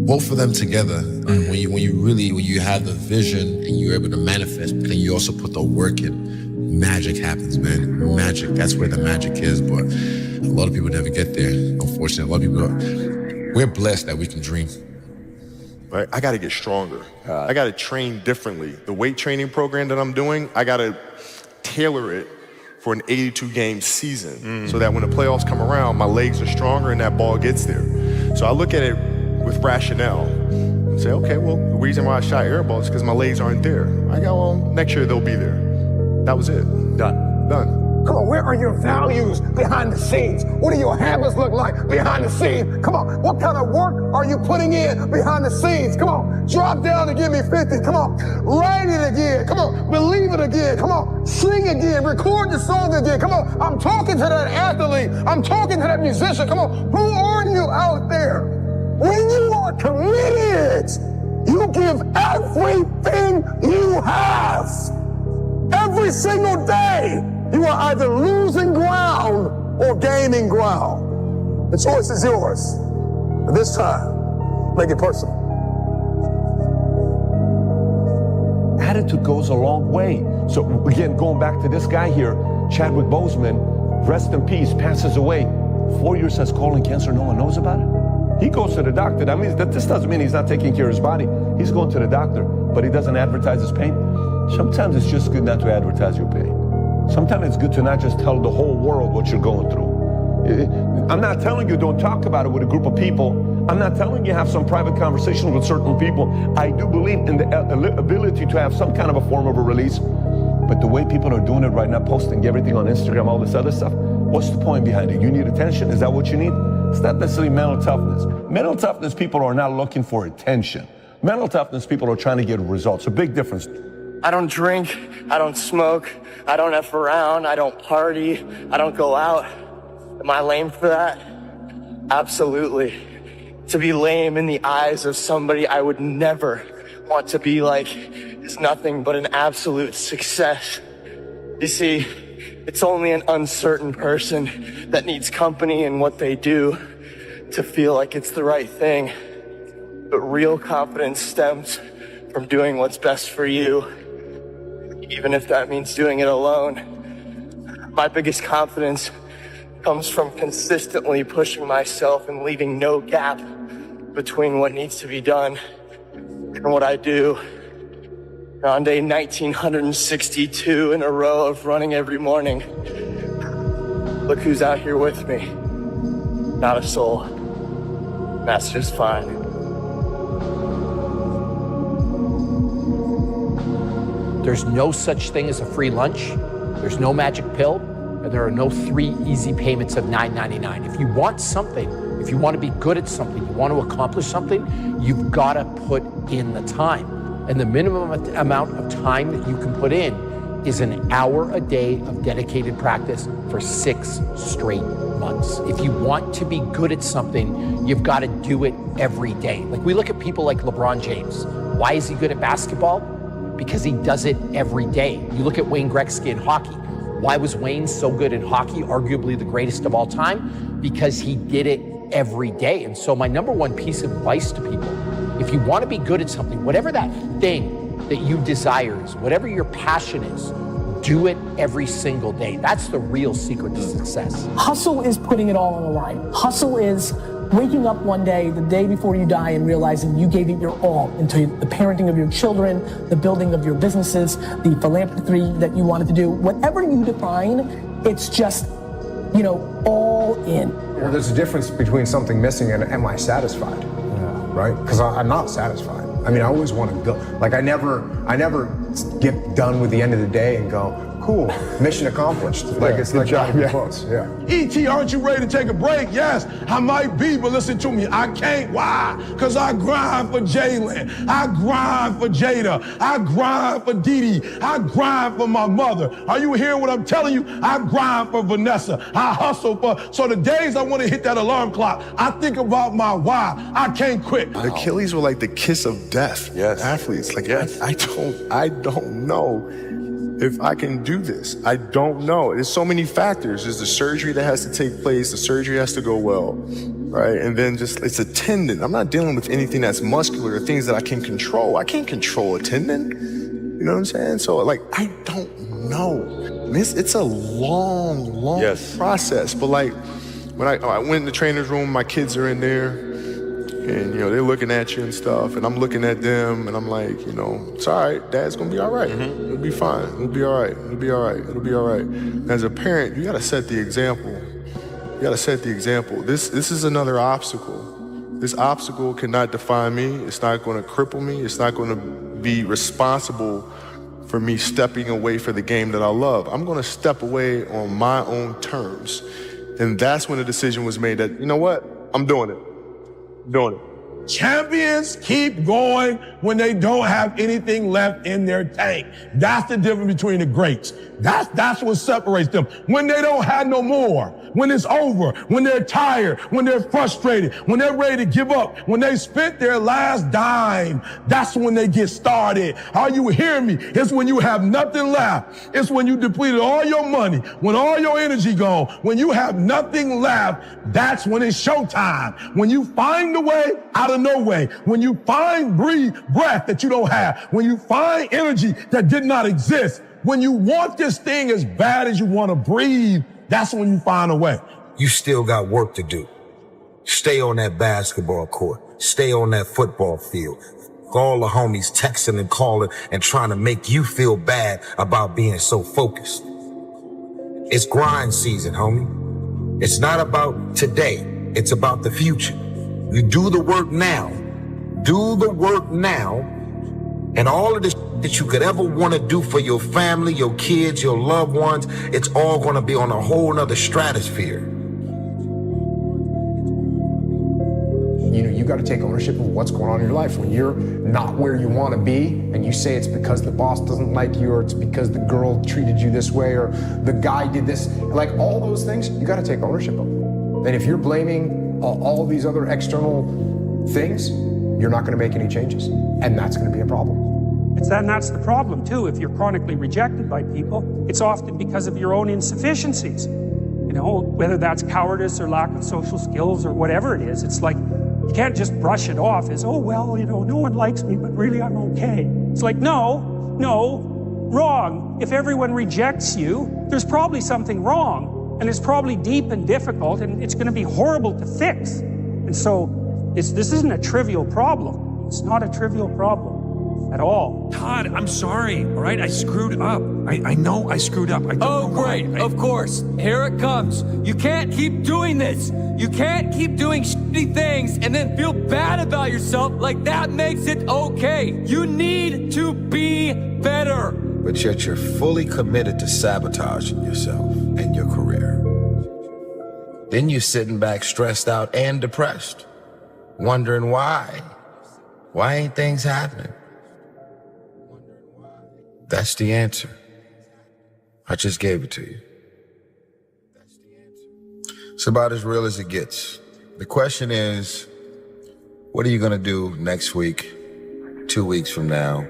both of them together, when you have the vision and you're able to manifest, but then you also put the work in, magic happens, man. Magic. That's where the magic is. But a lot of people never get there. Unfortunately, a lot of people we're blessed that we can dream. Right? I got to get stronger. I got to train differently. The weight training program that I'm doing, I got to tailor it for an 82-game season so that when the playoffs come around, my legs are stronger and that ball gets there. So I look at it with rationale and say, okay, well, the reason why I shot air balls is because my legs aren't there. I go, well, next year they'll be there. That was it. Done. Come on, where are your values behind the scenes? What do your habits look like behind the scenes? Come on, what kind of work are you putting in behind the scenes? Come on, drop down and give me 50. Come on, write it again. Come on, believe it again. Come on, sing again, record the song again. Come on, I'm talking to that athlete. I'm talking to that musician. Come on, who are you out there? When you are committed You give everything you have. Every single day, you are either losing ground or gaining ground. The choice is yours. But this time, make it personal. Attitude goes a long way. So again, going back to this guy here, Chadwick Boseman, rest in peace, passes away. 4 years has colon cancer, no one knows about it. He goes to the doctor. That means that this doesn't mean he's not taking care of his body. He's going to the doctor, but he doesn't advertise his pain. Sometimes it's just good not to advertise your pain. Sometimes it's good to not just tell the whole world what you're going through. I'm not telling you don't talk about it with a group of people. I'm not telling you have some private conversation with certain people. I do believe in the ability to have some kind of a form of a release. But the way people are doing it right now, posting everything on Instagram, all this other stuff, what's the point behind it? You need attention? Is that what you need? It's not necessarily mental toughness. Mental toughness people are not looking for attention. Mental toughness people are trying to get results. A big difference. I don't drink, I don't smoke, I don't F around, I don't party, I don't go out. Am I lame for that? Absolutely. To be lame in the eyes of somebody I would never want to be like is nothing but an absolute success. You see, it's only an uncertain person that needs company in what they do to feel like it's the right thing. But real confidence stems from doing what's best for you, even if that means doing it alone. My biggest confidence comes from consistently pushing myself and leaving no gap between what needs to be done and what I do. On day 1962 in a row of running every morning, look who's out here with me. Not a soul. That's just fine. There's no such thing as a free lunch. There's no magic pill. And there are no 3 easy payments of $9.99. If you want something, if you want to be good at something, you want to accomplish something, you've got to put in the time. And the minimum amount of time that you can put in is an hour a day of dedicated practice for 6 straight months. If you want to be good at something, you've got to do it every day. Like we look at people like LeBron James. Why is he good at basketball? Because he does it every day. You look at Wayne Gretzky in hockey. Why was Wayne so good in hockey, arguably the greatest of all time? Because he did it every day. And so my number one piece of advice to people, if you want to be good at something, whatever that thing that you desire is, whatever your passion is, do it every single day. That's the real secret to success. Hustle is putting it all on the line. Hustle is waking up one day, the day before you die, and realizing you gave it your all into the parenting of your children, the building of your businesses, the philanthropy that you wanted to do. Whatever you define, it's just, all in. Well, there's a difference between something missing and am I satisfied? Right? Because I'm not satisfied. I mean, I always want to go. Like I never get done with the end of the day and go, cool, mission accomplished. Like it's like not even close. Yeah. E.T., aren't you ready to take a break? Yes, I might be, but listen to me. I can't. Why? Because I grind for Jalen. I grind for Jada. I grind for Dee Dee. I grind for my mother. Are you hearing what I'm telling you? I grind for Vanessa. I hustle for. So the days I want to hit that alarm clock, I think about my why. I can't quit. The Achilles were like the kiss of death. Yes. Athletes. Like, yes. I don't know if I can do this. I don't know. There's so many factors. There's the surgery that has to take place. The surgery has to go well, right? And then it's a tendon. I'm not dealing with anything that's muscular or things that I can control. I can't control a tendon. You know what I'm saying? So I don't know. It's a long process. But when I went in the trainer's room, my kids are in there. And, they're looking at you and stuff, and I'm looking at them, and I'm like, it's all right. Dad's going to be all right. It'll be fine. It'll be all right. It'll be all right. It'll be all right. As a parent, you got to set the example. You got to set the example. This is another obstacle. This obstacle cannot define me. It's not going to cripple me. It's not going to be responsible for me stepping away for the game that I love. I'm going to step away on my own terms. And that's when the decision was made that, you know what? I'm doing it. Champions keep going when they don't have anything left in their tank. That's the difference between the greats. That's what separates them. When they don't have no more, when it's over, when they're tired, when they're frustrated, when they're ready to give up, when they spent their last dime, that's when they get started. Are you hearing me? It's when you have nothing left. It's when you depleted all your money, when all your energy gone, when you have nothing left, that's when it's showtime. When you find the way out of no way, when you find breath that you don't have, when you find energy that did not exist, when you want this thing as bad as you want to breathe, that's when you find a way. You still got work to do. Stay on that basketball court. Stay on that football field. All the homies texting and calling and trying to make you feel bad about being so focused. It's grind season, homie. It's not about today. It's about the future. You do the work now. Do the work now. And all of this that you could ever want to do for your family, your kids, your loved ones, it's all going to be on a whole nother stratosphere. You know, you got to take ownership of what's going on in your life. When you're not where you want to be and you say it's because the boss doesn't like you, or it's because the girl treated you this way, or the guy did this, like all those things, you got to take ownership of them. And if you're blaming all these other external things, you're not going to make any changes. And that's going to be a problem. And that's the problem too. If you're chronically rejected by people, it's often because of your own insufficiencies. You know, whether that's cowardice or lack of social skills or whatever it is, it's like, you can't just brush it off as, oh, well, you know, no one likes me, but really I'm okay. It's like, no, wrong. If everyone rejects you, there's probably something wrong, and it's probably deep and difficult, and it's going to be horrible to fix. And so this isn't a trivial problem. It's not a trivial problem at all. Todd, I'm sorry, all right? I screwed up. I know I screwed up. I don't know great, why. of course. Here it comes. You can't keep doing this. You can't keep doing shitty things and then feel bad about yourself like that makes it okay. You need to be better. But yet you're fully committed to sabotaging yourself and your career. Then you're sitting back stressed out and depressed, wondering why. Why ain't things happening? That's the answer. I just gave it to you. It's about as real as it gets. The question is, what are you gonna do next week, 2 weeks from now?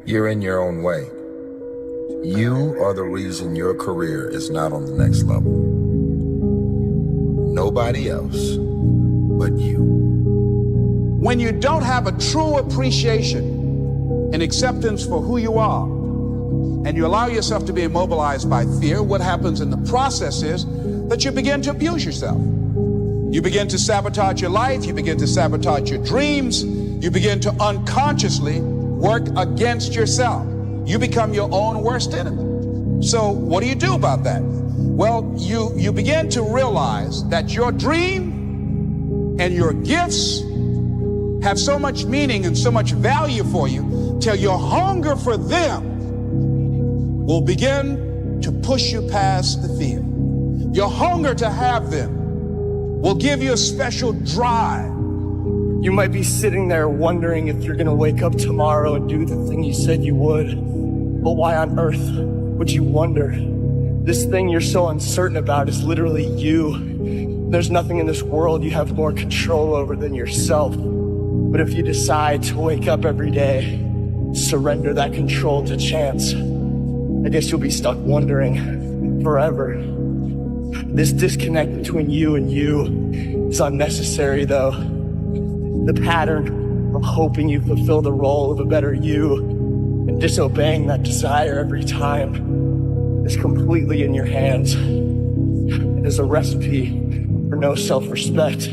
You're in your own way. You are the reason your career is not on the next level. Nobody else but you. When you don't have a true appreciation and acceptance for who you are, and you allow yourself to be immobilized by fear, what happens in the process is that you begin to abuse yourself. You begin to sabotage your life, you begin to sabotage your dreams, you begin to unconsciously work against yourself. You become your own worst enemy. So what do you do about that? Well, you begin to realize that your dream and your gifts have so much meaning and so much value for you till your hunger for them will begin to push you past the fear. Your hunger to have them will give you a special drive. You might be sitting there wondering if you're gonna wake up tomorrow and do the thing you said you would. But why on earth would you wonder? This thing you're so uncertain about is literally you. There's nothing in this world you have more control over than yourself. But if you decide to wake up every day, surrender that control to chance, I guess you'll be stuck wondering forever. This disconnect between you and you is unnecessary, though. The pattern of hoping you fulfill the role of a better you and disobeying that desire every time is completely in your hands. It is a recipe for no self-respect.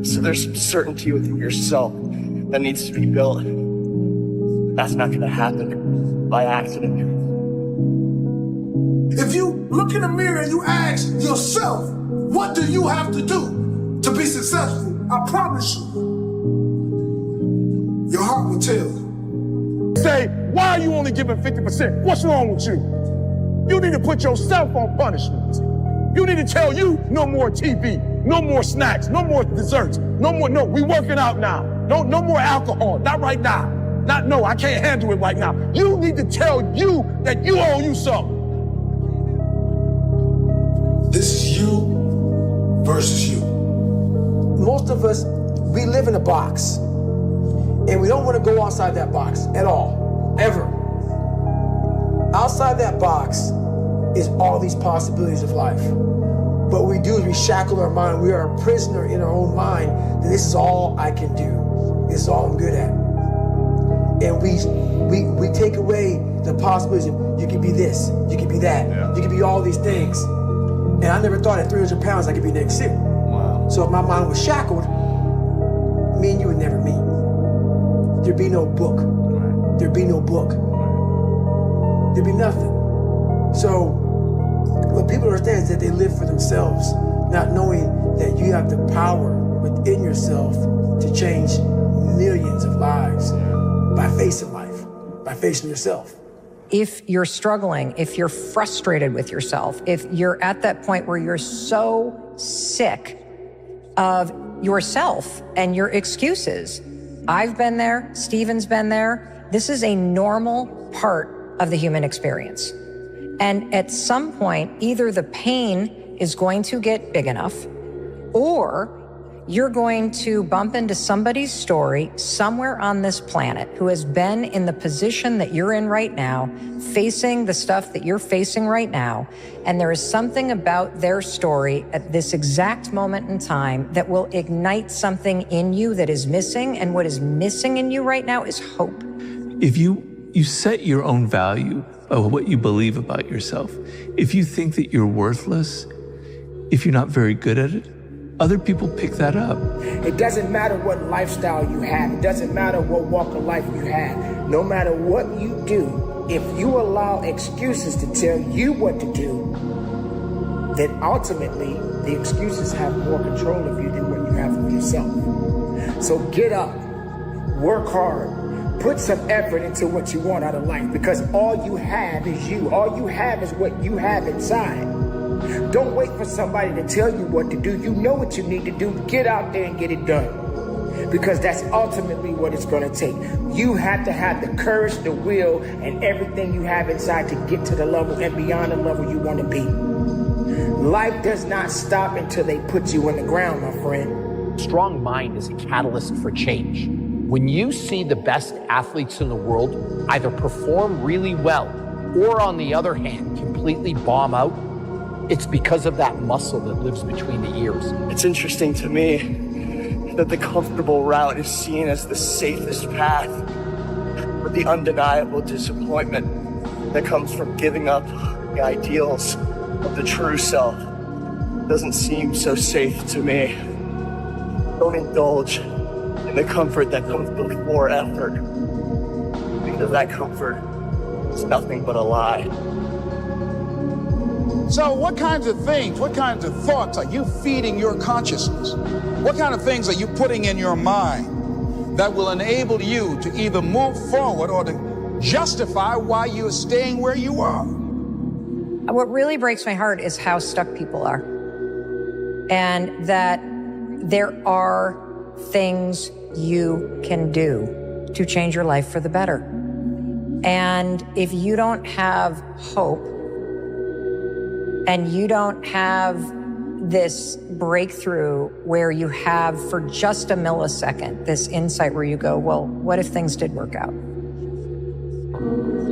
So there's some certainty within yourself that needs to be built. That's not going to happen by accident. If you look in the mirror and you ask yourself, what do you have to do to be successful? I promise you, your heart will tell. Say, why are you only giving 50%? What's wrong with you? You need to put yourself on punishment. You need to tell you no more TV. No more snacks, no more desserts, no, we working out now. No more alcohol, not right now. No, I can't handle it right now. You need to tell you that you owe you something. This is you versus you. Most of us, we live in a box. And we don't want to go outside that box at all, ever. Outside that box is all these possibilities of life. What we do is we shackle our mind. We are a prisoner in our own mind that this is all I can do. This is all I'm good at. And we take away the possibilities of you can be this, you can be that, you can be all these things. And I never thought at 300 pounds I could be next year. Wow. So if my mind was shackled, me and you would never meet. There'd be no book. There'd be no book. There'd be nothing. So what people understand is that they live for themselves, not knowing that you have the power within yourself to change millions of lives by facing life, by facing yourself. If you're struggling, if you're frustrated with yourself, if you're at that point where you're so sick of yourself and your excuses, I've been there, Stephen's been there. This is a normal part of the human experience. And at some point, either the pain is going to get big enough, or you're going to bump into somebody's story somewhere on this planet who has been in the position that you're in right now, facing the stuff that you're facing right now. And there is something about their story at this exact moment in time that will ignite something in you that is missing. And what is missing in you right now is hope. If you set your own value of what you believe about yourself, if you think that you're worthless, if you're not very good at it, other people pick that up. It doesn't matter what lifestyle you have. It doesn't matter what walk of life you have. No matter what you do, if you allow excuses to tell you what to do, then ultimately the excuses have more control of you than what you have of yourself. So get up, work hard, put some effort into what you want out of life, because all you have is you. All you have is what you have inside. Don't wait for somebody to tell you what to do. You know what you need to do. Get out there and get it done, because that's ultimately what it's going to take. You have to have the courage, the will, and everything you have inside to get to the level and beyond the level you want to be. Life does not stop until they put you in the ground, my friend. Strong mind is a catalyst for change. When you see the best athletes in the world either perform really well or, on the other hand, completely bomb out, it's because of that muscle that lives between the ears. It's interesting to me that the comfortable route is seen as the safest path, but the undeniable disappointment that comes from giving up the ideals of the true self doesn't seem so safe to me. Don't indulge in the comfort that comes before effort, because that comfort is nothing but a lie. So what kinds of things, what kinds of thoughts are you feeding your consciousness? What kind of things are you putting in your mind that will enable you to either move forward or to justify why you're staying where you are? What really breaks my heart is how stuck people are. And that there are things you can do to change your life for the better. And if you don't have hope, and you don't have this breakthrough where you have, for just a millisecond, this insight where you go, well, what if things did work out?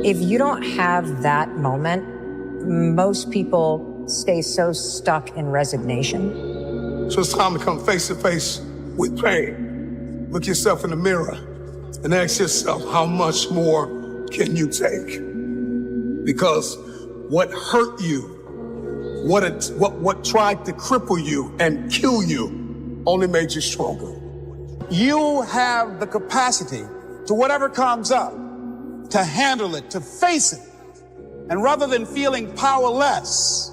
If you don't have that moment, most people stay so stuck in resignation. So it's time to come face to face with pain. Look yourself in the mirror and ask yourself, how much more can you take? Because what hurt you, what tried to cripple you and kill you only made you stronger. You have the capacity to whatever comes up, to handle it, to face it. And rather than feeling powerless,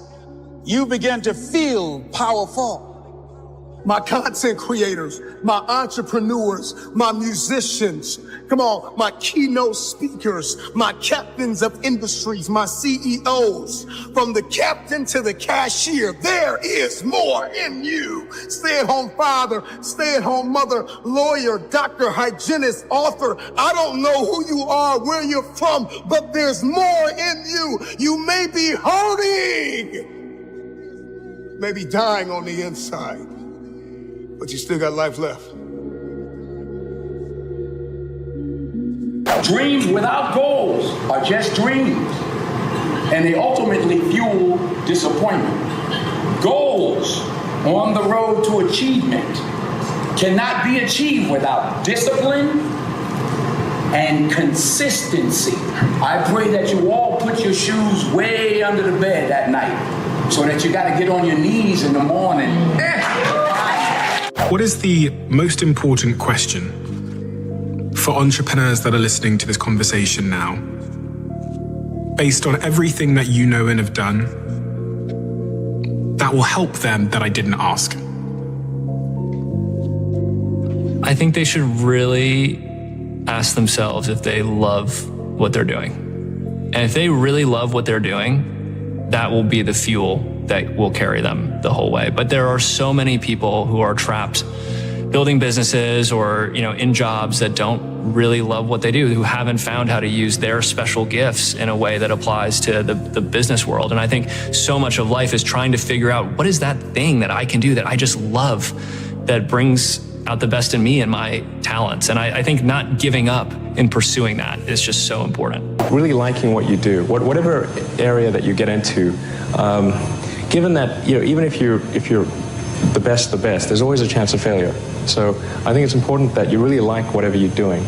you begin to feel powerful. my content creators, my entrepreneurs, my musicians, come on, my keynote speakers, my captains of industries, my CEOs, from the captain to the cashier, there is more in you. Stay-at-home father, stay-at-home mother, lawyer, doctor, hygienist, author. I don't know who you are, where you're from, but there's more in you. You may be hurting, maybe dying on the inside, but you still got life left. Dreams without goals are just dreams, and they ultimately fuel disappointment. Goals on the road to achievement cannot be achieved without discipline and consistency. I pray that you all put your shoes way under the bed at night so that you got to get on your knees in the morning. What is the most important question for entrepreneurs that are listening to this conversation now, based on everything that you know and have done, that will help them that I didn't ask? I think they should really ask themselves if they love what they're doing. And if they really love what they're doing, that will be the fuel that will carry them the whole way. But there are so many people who are trapped building businesses or, in jobs that don't really love what they do, who haven't found how to use their special gifts in a way that applies to the business world. And I think so much of life is trying to figure out, what is that thing that I can do that I just love, that brings out the best in me and my talents? And I think not giving up in pursuing that is just so important. Really liking what you do, whatever area that you get into, given that, even if you're the best, there's always a chance of failure. So I think it's important that you really like whatever you're doing.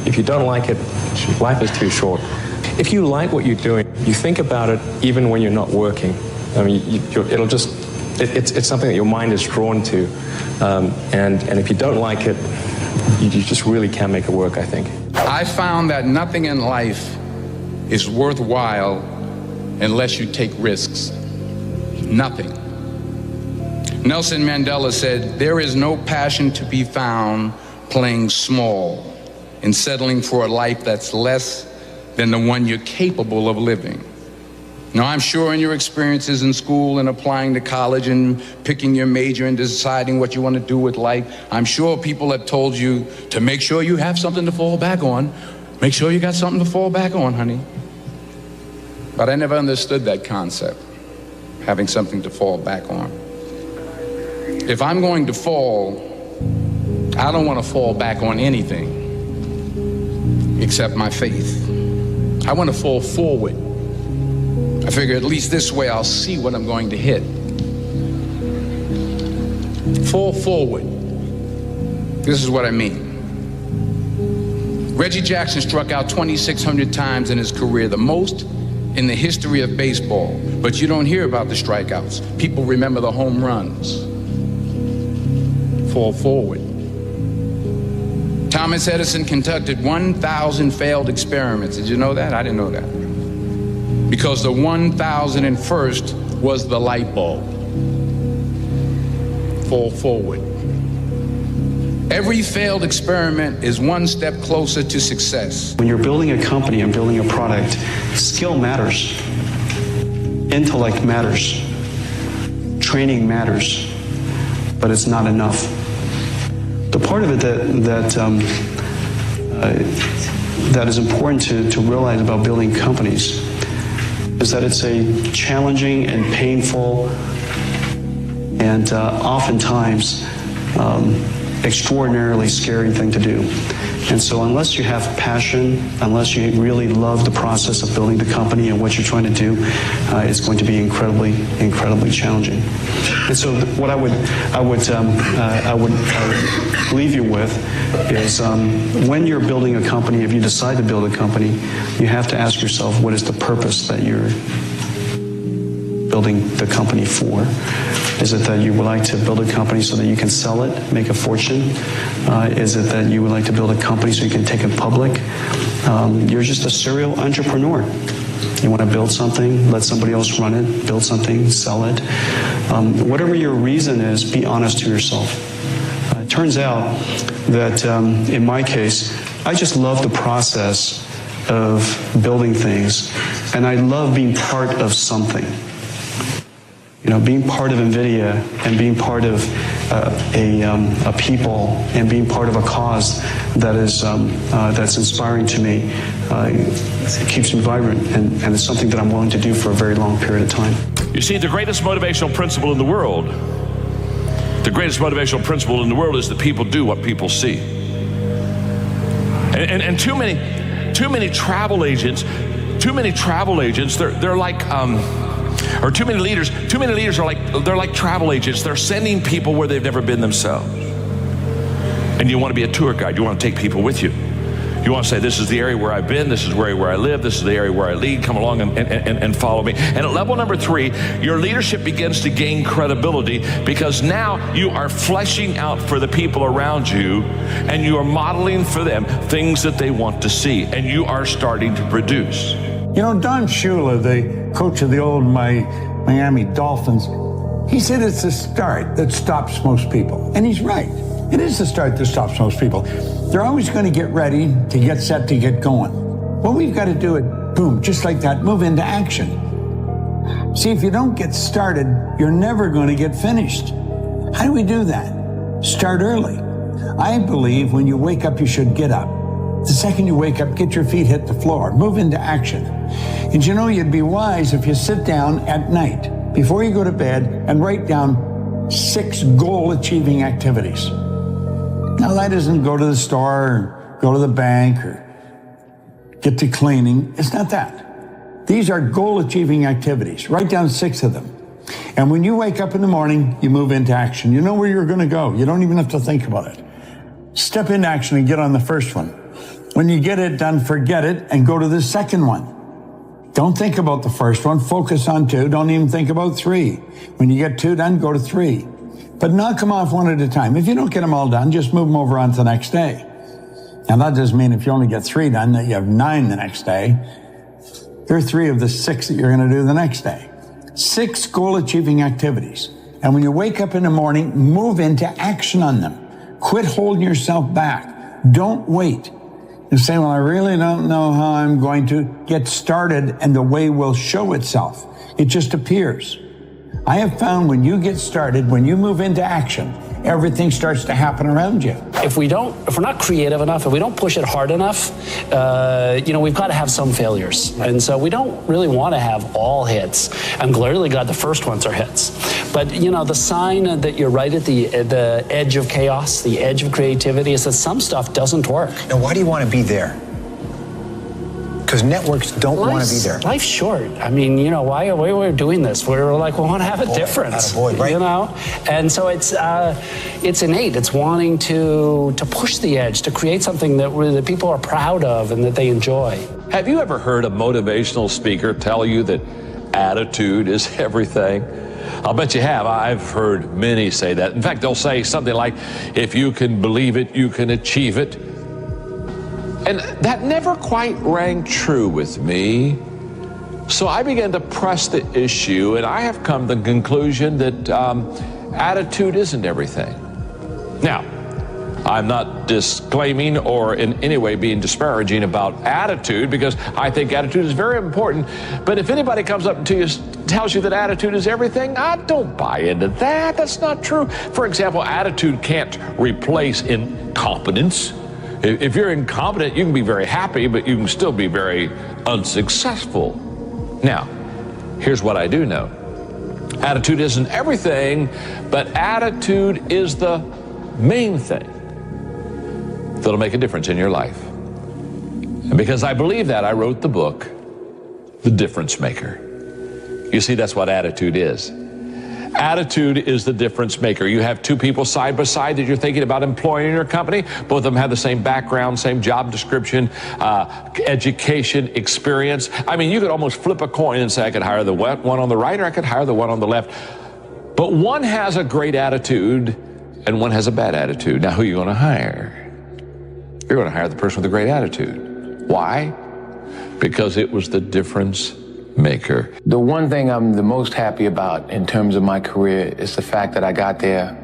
If you don't like it, life is too short. If you like what you're doing, you think about it even when you're not working. I mean, it's something that your mind is drawn to. And if you don't like it, you just really can't make it work, I think. I found that nothing in life is worthwhile unless you take risks. Nothing. Nelson Mandela said, "There is no passion to be found playing small and settling for a life that's less than the one you're capable of living." Now, I'm sure in your experiences in school and applying to college and picking your major and deciding what you want to do with life, I'm sure people have told you to make sure you have something to fall back on. Make sure you got something to fall back on, honey. But I never understood that concept, having something to fall back on. If I'm going to fall, I don't want to fall back on anything except my faith. I want to fall forward. I figure at least this way I'll see what I'm going to hit. Fall forward. This is what I mean. Reggie Jackson struck out 2,600 times in his career, the most in the history of baseball. But you don't hear about the strikeouts. People remember the home runs. Fall forward. Thomas Edison conducted 1,000 failed experiments. Did you know that? I didn't know that. Because the 1,001st was the light bulb. Fall forward. Every failed experiment is one step closer to success. When you're building a company and building a product, skill matters. Intellect matters. Training matters. But it's not enough. The part of it that is important to realize about building companies is that it's a challenging and painful and oftentimes extraordinarily scary thing to do. And so unless you have passion, unless you really love the process of building the company and what you're trying to do, it's going to be incredibly, incredibly challenging. And so what I would leave you with is when you're building a company, if you decide to build a company, you have to ask yourself, what is the purpose that you're building the company for? Is it that you would like to build a company so that you can sell it, make a fortune? Is it that you would like to build a company so you can take it public? You're just a serial entrepreneur. You want to build something, let somebody else run it, build something, sell it. Whatever your reason is, be honest to yourself. It turns out that in my case, I just love the process of building things, and I love being part of something. You know, being part of NVIDIA and being part of a people and being part of a cause that is that's inspiring to me, it keeps me vibrant, and it's something that I'm willing to do for a very long period of time. You see, the greatest motivational principle in the world, is that people do what people see. And too many travel agents, they're like, or too many leaders are like travel agents. They're sending people where they've never been themselves. And you want to be a tour guide. You want to take people with you. You want to say, this is the area where I've been, this is where I live, this is the area where I lead, come along and follow me. And at level number 3, your leadership begins to gain credibility because now you are fleshing out for the people around you and you are modeling for them things that they want to see, and you are starting to produce. You know, Don Shula, the coach of the old Miami Dolphins, he said it's the start that stops most people. And he's right. It is the start that stops most people. They're always going to get ready, to get set, to get going. Well, we've got to do it, boom, just like that, move into action. See, if you don't get started, you're never going to get finished. How do we do that? Start early. I believe when you wake up, you should get up. The second you wake up, get your feet hit the floor, move into action. And you know, you'd be wise if you sit down at night, before you go to bed, and write down 6 goal-achieving activities. Now, that isn't go to the store, or go to the bank, or get to cleaning. It's not that. These are goal-achieving activities. Write down 6 of them. And when you wake up in the morning, you move into action. You know where you're going to go. You don't even have to think about it. Step into action and get on the first one. When you get it done, forget it and go to the second one. Don't think about the first one. Focus on 2. Don't even think about 3. When you get 2 done, go to 3. But knock them off one at a time. If you don't get them all done, just move them over on to the next day. Now, that doesn't mean if you only get 3 done that you have 9 the next day. There are 3 of the 6 that you're going to do the next day. 6 goal-achieving activities. And when you wake up in the morning, move into action on them. Quit holding yourself back. Don't wait. You say, well, I really don't know how I'm going to get started, and the way will show itself. It just appears. I have found when you get started, when you move into action, everything starts to happen around you. If we're not creative enough, if we don't push it hard enough, we've got to have some failures. And so we don't really want to have all hits. I'm clearly glad the first ones are hits. But, the sign that you're right at the edge of chaos, the edge of creativity, is that some stuff doesn't work. Now, why do you want to be there? Because networks don't want to be there. Life's short. I mean, why are we doing this? We're like, we want to have a difference, right? And so it's innate. It's wanting to push the edge, to create something that people are proud of and that they enjoy. Have you ever heard a motivational speaker tell you that attitude is everything? I'll bet you have. I've heard many say that. In fact, they'll say something like, if you can believe it, you can achieve it. And that never quite rang true with me. So I began to press the issue, and I have come to the conclusion that attitude isn't everything. Now, I'm not disclaiming or in any way being disparaging about attitude, because I think attitude is very important. But if anybody comes up to you, tells you that attitude is everything, I don't buy into that. That's not true. For example, attitude can't replace incompetence. If you're incompetent, you can be very happy, but you can still be very unsuccessful. Now, here's what I do know. Attitude isn't everything, but attitude is the main thing that'll make a difference in your life. And because I believe that, I wrote the book, The Difference Maker. You see, that's what attitude is. Attitude is the difference maker. You have 2 people side by side that you're thinking about employing in your company. Both of them have the same background, same job description, education, experience. I mean, you could almost flip a coin and say, I could hire the one on the right, or I could hire the one on the left. But one has a great attitude and one has a bad attitude. Now, who are you going to hire? You're going to hire the person with a great attitude. Why? because it was the difference maker. The one thing I'm the most happy about in terms of my career is the fact that I got there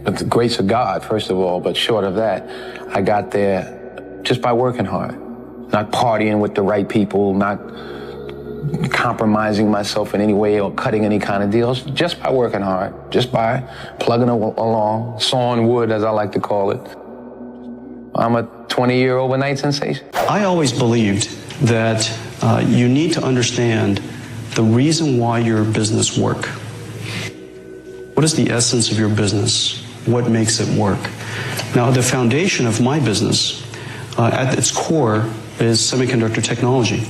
with the grace of God, first of all, but short of that, I got there just by working hard, not partying with the right people, not compromising myself in any way or cutting any kind of deals, just by working hard, just by plugging along, sawing wood, as I like to call it. I'm a 20-year overnight sensation. I always believed that you need to understand the reason why your business work. What is the essence of your business? What makes it work? Now, the foundation of my business, at its core, is semiconductor technology.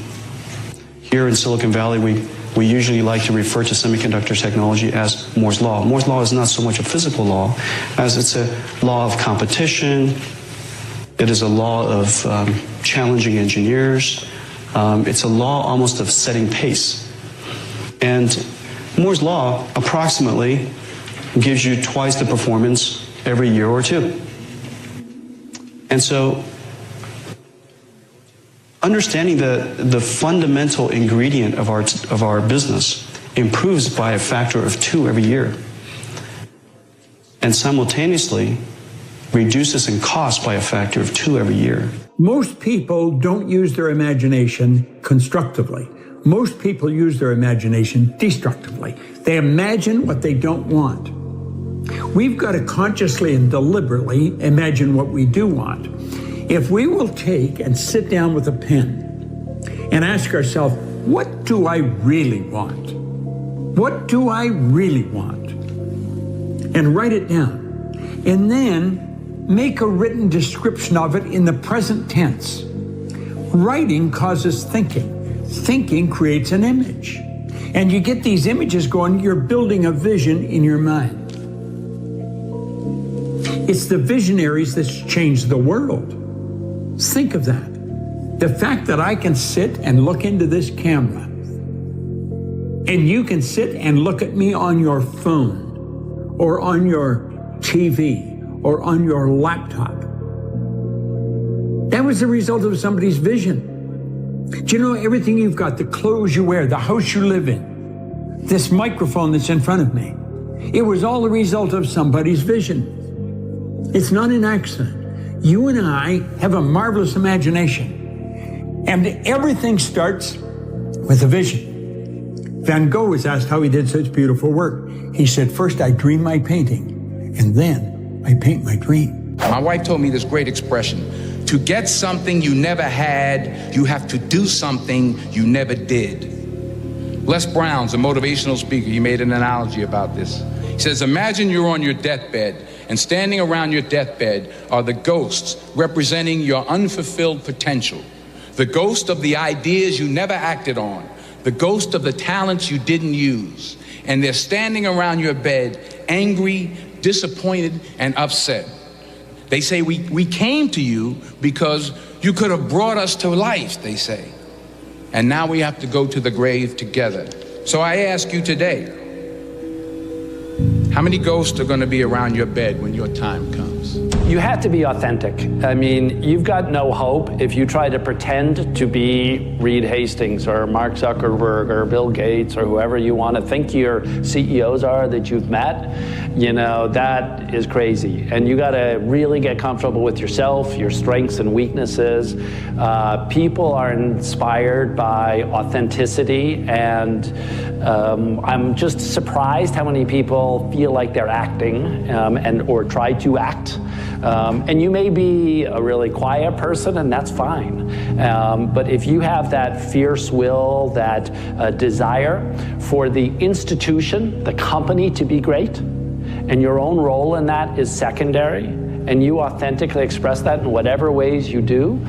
Here in Silicon Valley, we usually like to refer to semiconductor technology as Moore's Law. Moore's Law is not so much a physical law as it's a law of competition. It is a law of challenging engineers. It's a law almost of setting pace. And Moore's Law approximately gives you twice the performance every year or two. And so understanding the fundamental ingredient of our business improves by a factor of 2 every year, and simultaneously reduces in cost by a factor of 2 every year. Most people don't use their imagination constructively. Most people use their imagination destructively. They imagine what they don't want. We've got to consciously and deliberately imagine what we do want. If we will take and sit down with a pen and ask ourselves, what do I really want? What do I really want? And write it down. And then make a written description of it in the present tense. Writing causes thinking. Thinking creates an image. And you get these images going, you're building a vision in your mind. It's the visionaries that's changed the world. Think of that. The fact that I can sit and look into this camera, and you can sit and look at me on your phone, or on your TV, or on your laptop. That was the result of somebody's vision. Do you know everything you've got, the clothes you wear, the house you live in, this microphone that's in front of me, it was all the result of somebody's vision. It's not an accident. You and I have a marvelous imagination, and everything starts with a vision. Van Gogh was asked how he did such beautiful work. He said, first I dream my painting, and then I paint my dream. My wife told me this great expression: to get something you never had, you have to do something you never did. Les Brown's a motivational speaker. He made an analogy about this. He says, imagine you're on your deathbed, and standing around your deathbed are the ghosts representing your unfulfilled potential. The ghost of the ideas you never acted on. The ghost of the talents you didn't use. And they're standing around your bed, angry, disappointed, and upset. They say, we came to you because you could have brought us to life, they say. And now we have to go to the grave together. So I ask you today, how many ghosts are going to be around your bed when your time comes? You have to be authentic. I mean, you've got no hope if you try to pretend to be Reed Hastings or Mark Zuckerberg or Bill Gates or whoever you want to think your CEOs are that you've met. You know, that is crazy. And you got to really get comfortable with yourself, your strengths and weaknesses. People are inspired by authenticity, and I'm just surprised how many people feel like they're acting or try to act. And you may be a really quiet person, and that's fine. But if you have that fierce will, that desire for the institution, the company to be great, and your own role in that is secondary, and you authentically express that in whatever ways you do,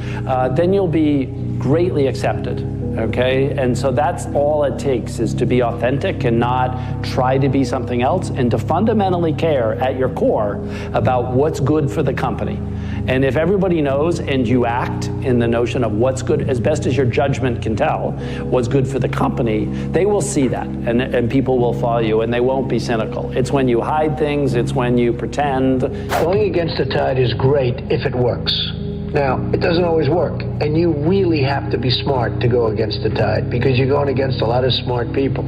then you'll be greatly accepted. Okay, and so that's all it takes, is to be authentic and not try to be something else, and to fundamentally care at your core about what's good for the company. And if everybody knows and you act in the notion of what's good, as best as your judgment can tell, what's good for the company, they will see that, and people will follow you, and they won't be cynical. It's when you hide things, it's when you pretend. Going against the tide is great if it works. Now, it doesn't always work, and you really have to be smart to go against the tide because you're going against a lot of smart people.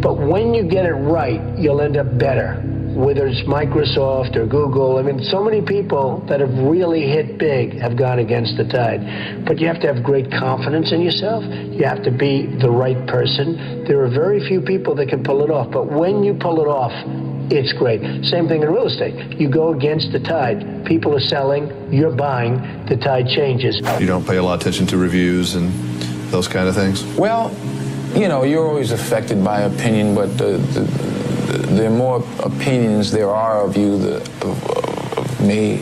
But when you get it right, you'll end up better, whether it's Microsoft or Google. I mean, so many people that have really hit big have gone against the tide. But you have to have great confidence in yourself. You have to be the right person. There are very few people that can pull it off, but when you pull it off, it's great. Same thing in real estate. You go against the tide. People are selling, you're buying, the tide changes. You don't pay a lot of attention to reviews and those kind of things? Well, you know, you're always affected by opinion, but the more opinions there are of you, of me,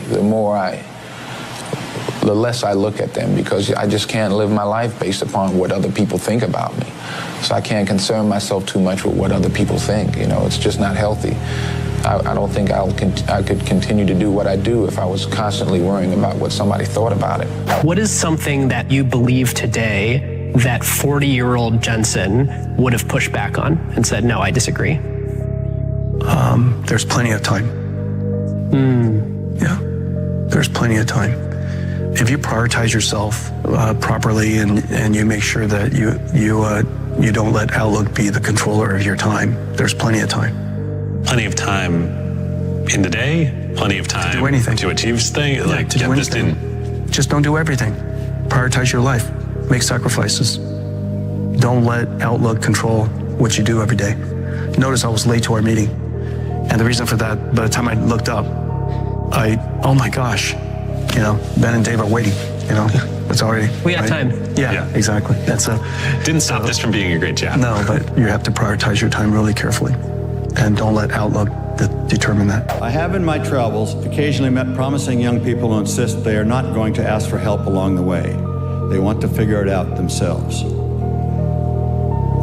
the less I look at them, because I just can't live my life based upon what other people think about me. So I can't concern myself too much with what other people think. You know, it's just not healthy. I don't think I could continue to do what I do if I was constantly worrying about what somebody thought about it. What is something that you believe today that 40-year-old Jensen would have pushed back on and said, no, I disagree? There's plenty of time. Yeah, there's plenty of time. If you prioritize yourself properly and you make sure that you don't let Outlook be the controller of your time, there's plenty of time. Plenty of time in the day, plenty of time to do anything, to achieve things, like to do anything. Just don't do everything. Prioritize your life. Make sacrifices. Don't let Outlook control what you do every day. Notice I was late to our meeting. And the reason for that, by the time I looked up, oh my gosh, you know, Ben and Dave are waiting, you know, it's already. We have time. Yeah, exactly. That's didn't stop this from being a great chat. No, but you have to prioritize your time really carefully. And don't let Outlook determine that. I have in my travels occasionally met promising young people who insist they are not going to ask for help along the way. They want to figure it out themselves.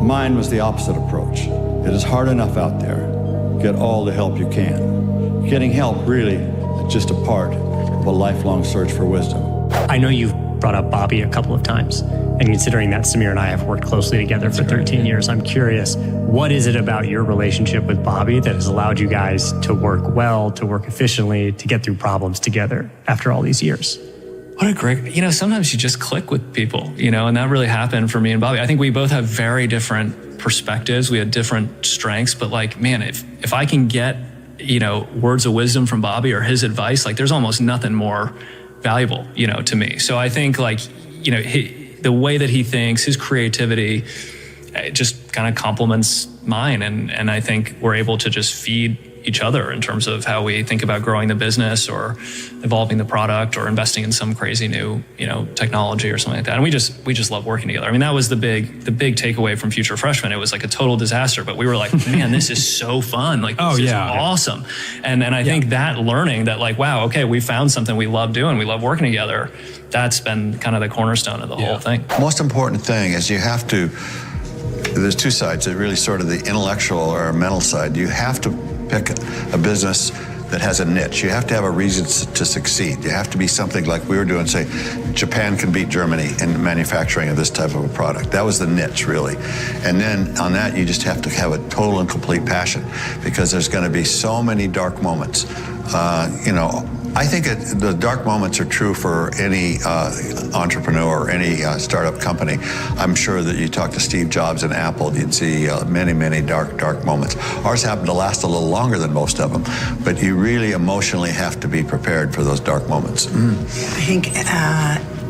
Mine was the opposite approach. It is hard enough out there. Get all the help you can. Getting help really is just a part of a lifelong search for wisdom. I know you've brought up Bobby a couple of times, and considering that Samir and I have worked closely together for 13 years, I'm curious, what is it about your relationship with Bobby that has allowed you guys to work well, to work efficiently, to get through problems together after all these years? What a great, you know, sometimes you just click with people, you know, and that really happened for me and Bobby. I think we both have very different perspectives. We had different strengths, but like, man, if I can get, you know, words of wisdom from Bobby or his advice, like there's almost nothing more valuable, you know, to me. So I think like, you know, the way that he thinks, his creativity, it just kind of complements mine. And I think we're able to just feed each other in terms of how we think about growing the business or evolving the product or investing in some crazy new, you know, technology or something like that. And we just love working together. I mean, that was the big takeaway from Future Freshmen. It was like a total disaster, but we were like, man, this is so fun. Like, this is awesome. And I think that learning that like, wow, okay, we found something we love doing. We love working together. That's been kind of the cornerstone of the whole thing. Most important thing is you have to, there's two sides. There's really sort of the intellectual or mental side. You have to pick a business that has a niche. You have to have a reason to succeed. You have to be something like we were doing, say, Japan can beat Germany in manufacturing of this type of a product. That was the niche, really. And then on that, you just have to have a total and complete passion, because there's going to be so many dark moments. You know, I think the dark moments are true for any entrepreneur or any startup company. I'm sure that you talk to Steve Jobs and Apple, you'd see many, many dark moments. Ours happen to last a little longer than most of them, but you really emotionally have to be prepared for those dark moments. I think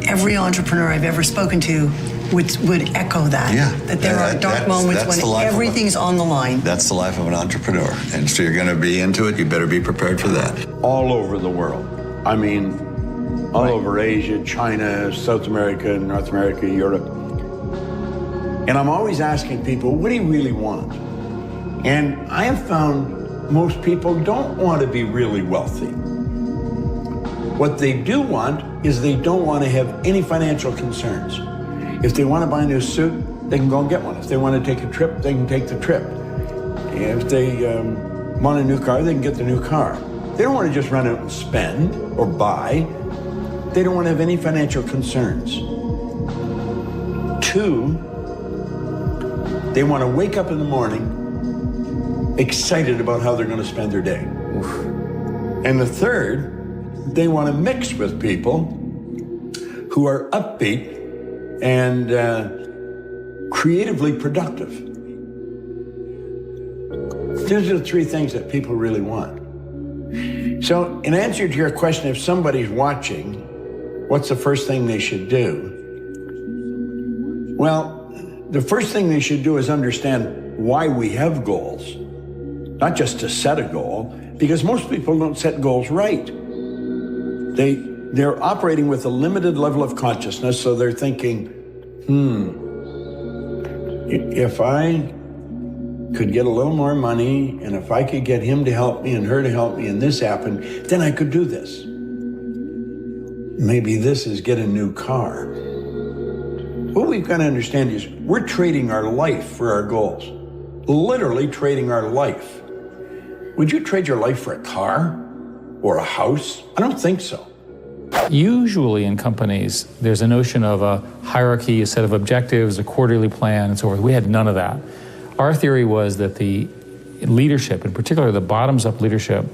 every entrepreneur I've ever spoken to would echo that. Yeah. That there are dark moments when everything's on the line. That's the life of an entrepreneur. And so you're going to be into it, you better be prepared for that. All over the world. I mean, all over Asia, China, South America, North America, Europe. And I'm always asking people, what do you really want? And I have found most people don't want to be really wealthy. What they do want is they don't want to have any financial concerns. If they want to buy a new suit, they can go and get one. If they want to take a trip, they can take the trip. If they want a new car, they can get the new car. They don't want to just run out and spend or buy. They don't want to have any financial concerns. 2, they want to wake up in the morning excited about how they're going to spend their day. And the 3rd, they want to mix with people who are upbeat and creatively productive. Those are the three things that people really want. So in answer to your question, if somebody's watching, what's the first thing they should do? Well, the first thing they should do is understand why we have goals, not just to set a goal, because most people don't set goals right. They're operating with a limited level of consciousness, so they're thinking, if I could get a little more money, and if I could get him to help me and her to help me, and this happened, then I could do this. Maybe this is get a new car. What we've got to understand is we're trading our life for our goals. Literally trading our life. Would you trade your life for a car or a house? I don't think so. Usually in companies, there's a notion of a hierarchy, a set of objectives, a quarterly plan, and so forth. We had none of that. Our theory was that the leadership, in particular the bottoms-up leadership,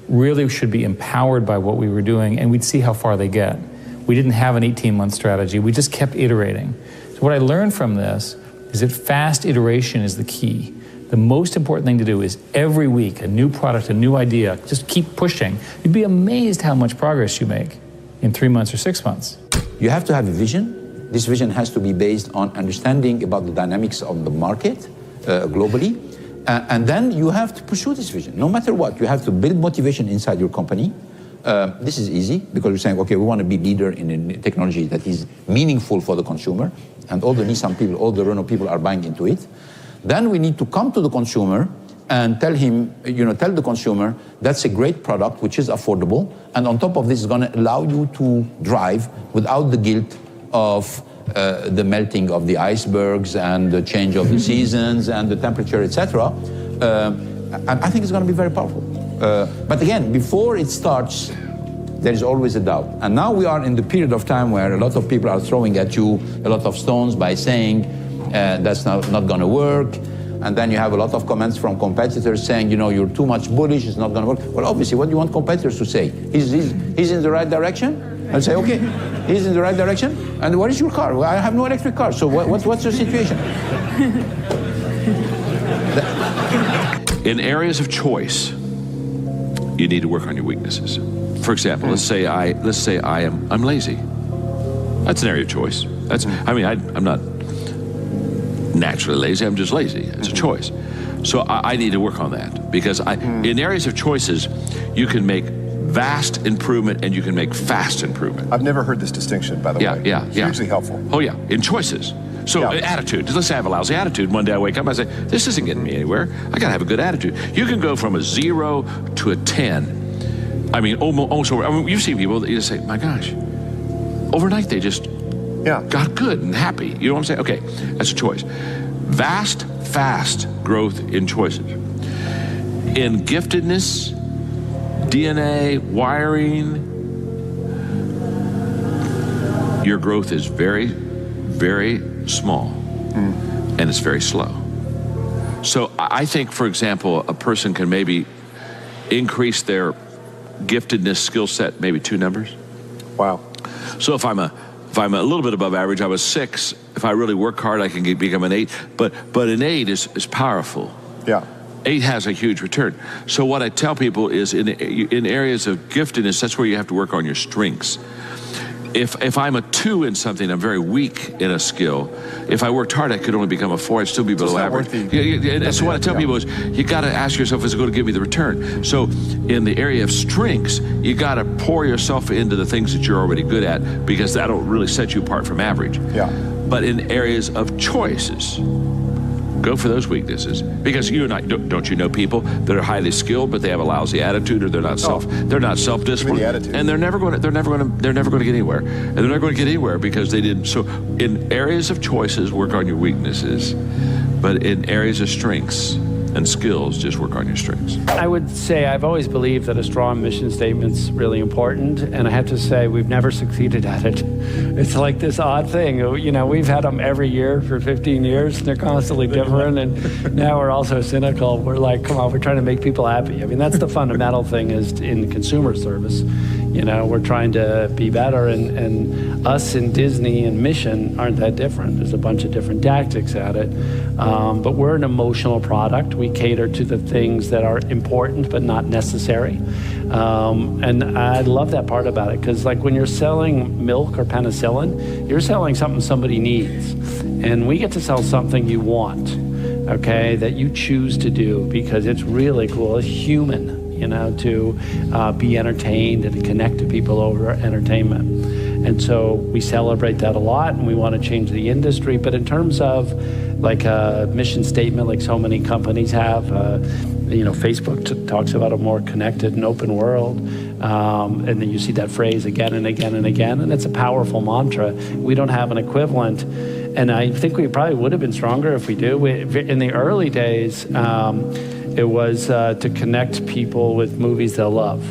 really should be empowered by what we were doing, and we'd see how far they get. We didn't have an 18-month strategy. We just kept iterating. So what I learned from this is that fast iteration is the key. The most important thing to do is every week, a new product, a new idea, just keep pushing. You'd be amazed how much progress you make in 3 months or 6 months. You have to have a vision. This vision has to be based on understanding about the dynamics of the market globally. And then you have to pursue this vision, no matter what. You have to build motivation inside your company. This is easy because we're saying, okay, we want to be leader in a technology that is meaningful for the consumer. And all the Nissan people, all the Renault people are buying into it. Then we need to come to the consumer and tell him, tell the consumer, that's a great product, which is affordable. And on top of this, is going to allow you to drive without the guilt of the melting of the icebergs and the change of the seasons and the temperature, etc. And I think it's going to be very powerful. But again, before it starts, there is always a doubt. And now we are in the period of time where a lot of people are throwing at you a lot of stones by saying that's not going to work. And then you have a lot of comments from competitors saying, you're too much bullish, it's not going to work. Well, obviously, what do you want competitors to say? He's in the right direction? I'll say, okay, he's in the right direction. And what is your car? Well, I have no electric car. So what's your situation? In areas of choice, you need to work on your weaknesses. For example, let's say I'm lazy. That's an area of choice. I'm not naturally lazy. I'm just lazy. It's a choice. So I need to work on that because in areas of choices, you can make vast improvement and you can make fast improvement. I've never heard this distinction, by the way. Yeah. Hugely helpful. Oh yeah, in choices. So attitude, let's say I have a lousy attitude. One day I wake up and I say, this isn't getting me anywhere. I gotta have a good attitude. You can go from a 0 to a 10. I mean, almost over. You see people that you just say, my gosh, overnight they just got good and happy. You know what I'm saying? Okay, that's a choice. Vast, fast growth in choices. In giftedness, DNA, wiring, your growth is very, very small and it's very slow. So I think, for example, a person can maybe increase their giftedness skill set maybe 2 numbers. Wow. So if I'm a little bit above average, I'm a 6. If I really work hard, I can become an 8. But an 8 is powerful. Yeah. 8 has a huge return. So what I tell people is in areas of giftedness, that's where you have to work on your strengths. If I'm a 2 in something, I'm very weak in a skill. If I worked hard, I could only become a 4. I'd still be below average. So what I tell people is, you got to ask yourself, is it going to give me the return? So in the area of strengths, you got to pour yourself into the things that you're already good at, because that'll really set you apart from average. Yeah. But in areas of choices, go for those weaknesses, because you and I don't you know people that are highly skilled but they have a lousy attitude, or they're not self-disciplined, and they're never going to get anywhere, and they're not going to get anywhere because they didn't. So in areas of choices, work on your weaknesses, but in areas of strengths and skills, just work on your strengths. I would say I've always believed that a strong mission statement's really important, and I have to say we've never succeeded at it. It's like this odd thing. We've had them every year for 15 years, and they're constantly different, and now we're also cynical. We're like, come on, we're trying to make people happy. I mean, that's the fundamental thing is in consumer service. We're trying to be better, and us in Disney and Mission aren't that different. There's a bunch of different tactics at it, but we're an emotional product. We cater to the things that are important but not necessary, and I love that part about it, because like when you're selling milk or penicillin, you're selling something somebody needs, and we get to sell something you want, okay, that you choose to do because it's really cool. It's human. To be entertained and to connect to people over entertainment. And so we celebrate that a lot, and we want to change the industry. But in terms of like a mission statement, like so many companies have, Facebook talks about a more connected and open world. And then you see that phrase again and again and again, and it's a powerful mantra. We don't have an equivalent. And I think we probably would have been stronger if we do. In the early days, it was to connect people with movies they'll love.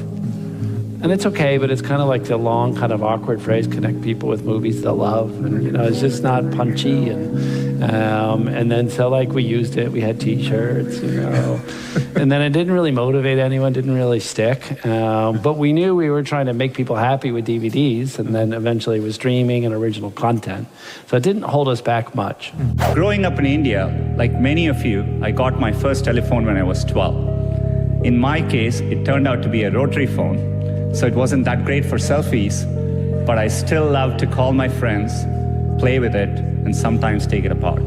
And it's okay, but it's kind of like the long, kind of awkward phrase, connect people with movies they'll love. And, it's just not punchy. And then so like we used it, we had t-shirts, and then it didn't really motivate anyone, didn't really stick. But we knew we were trying to make people happy with DVDs, and then eventually with streaming and original content. So it didn't hold us back much. Growing up in India, like many of you, I got my first telephone when I was 12. In my case, it turned out to be a rotary phone, so it wasn't that great for selfies, but I still loved to call my friends, play with it, and sometimes take it apart.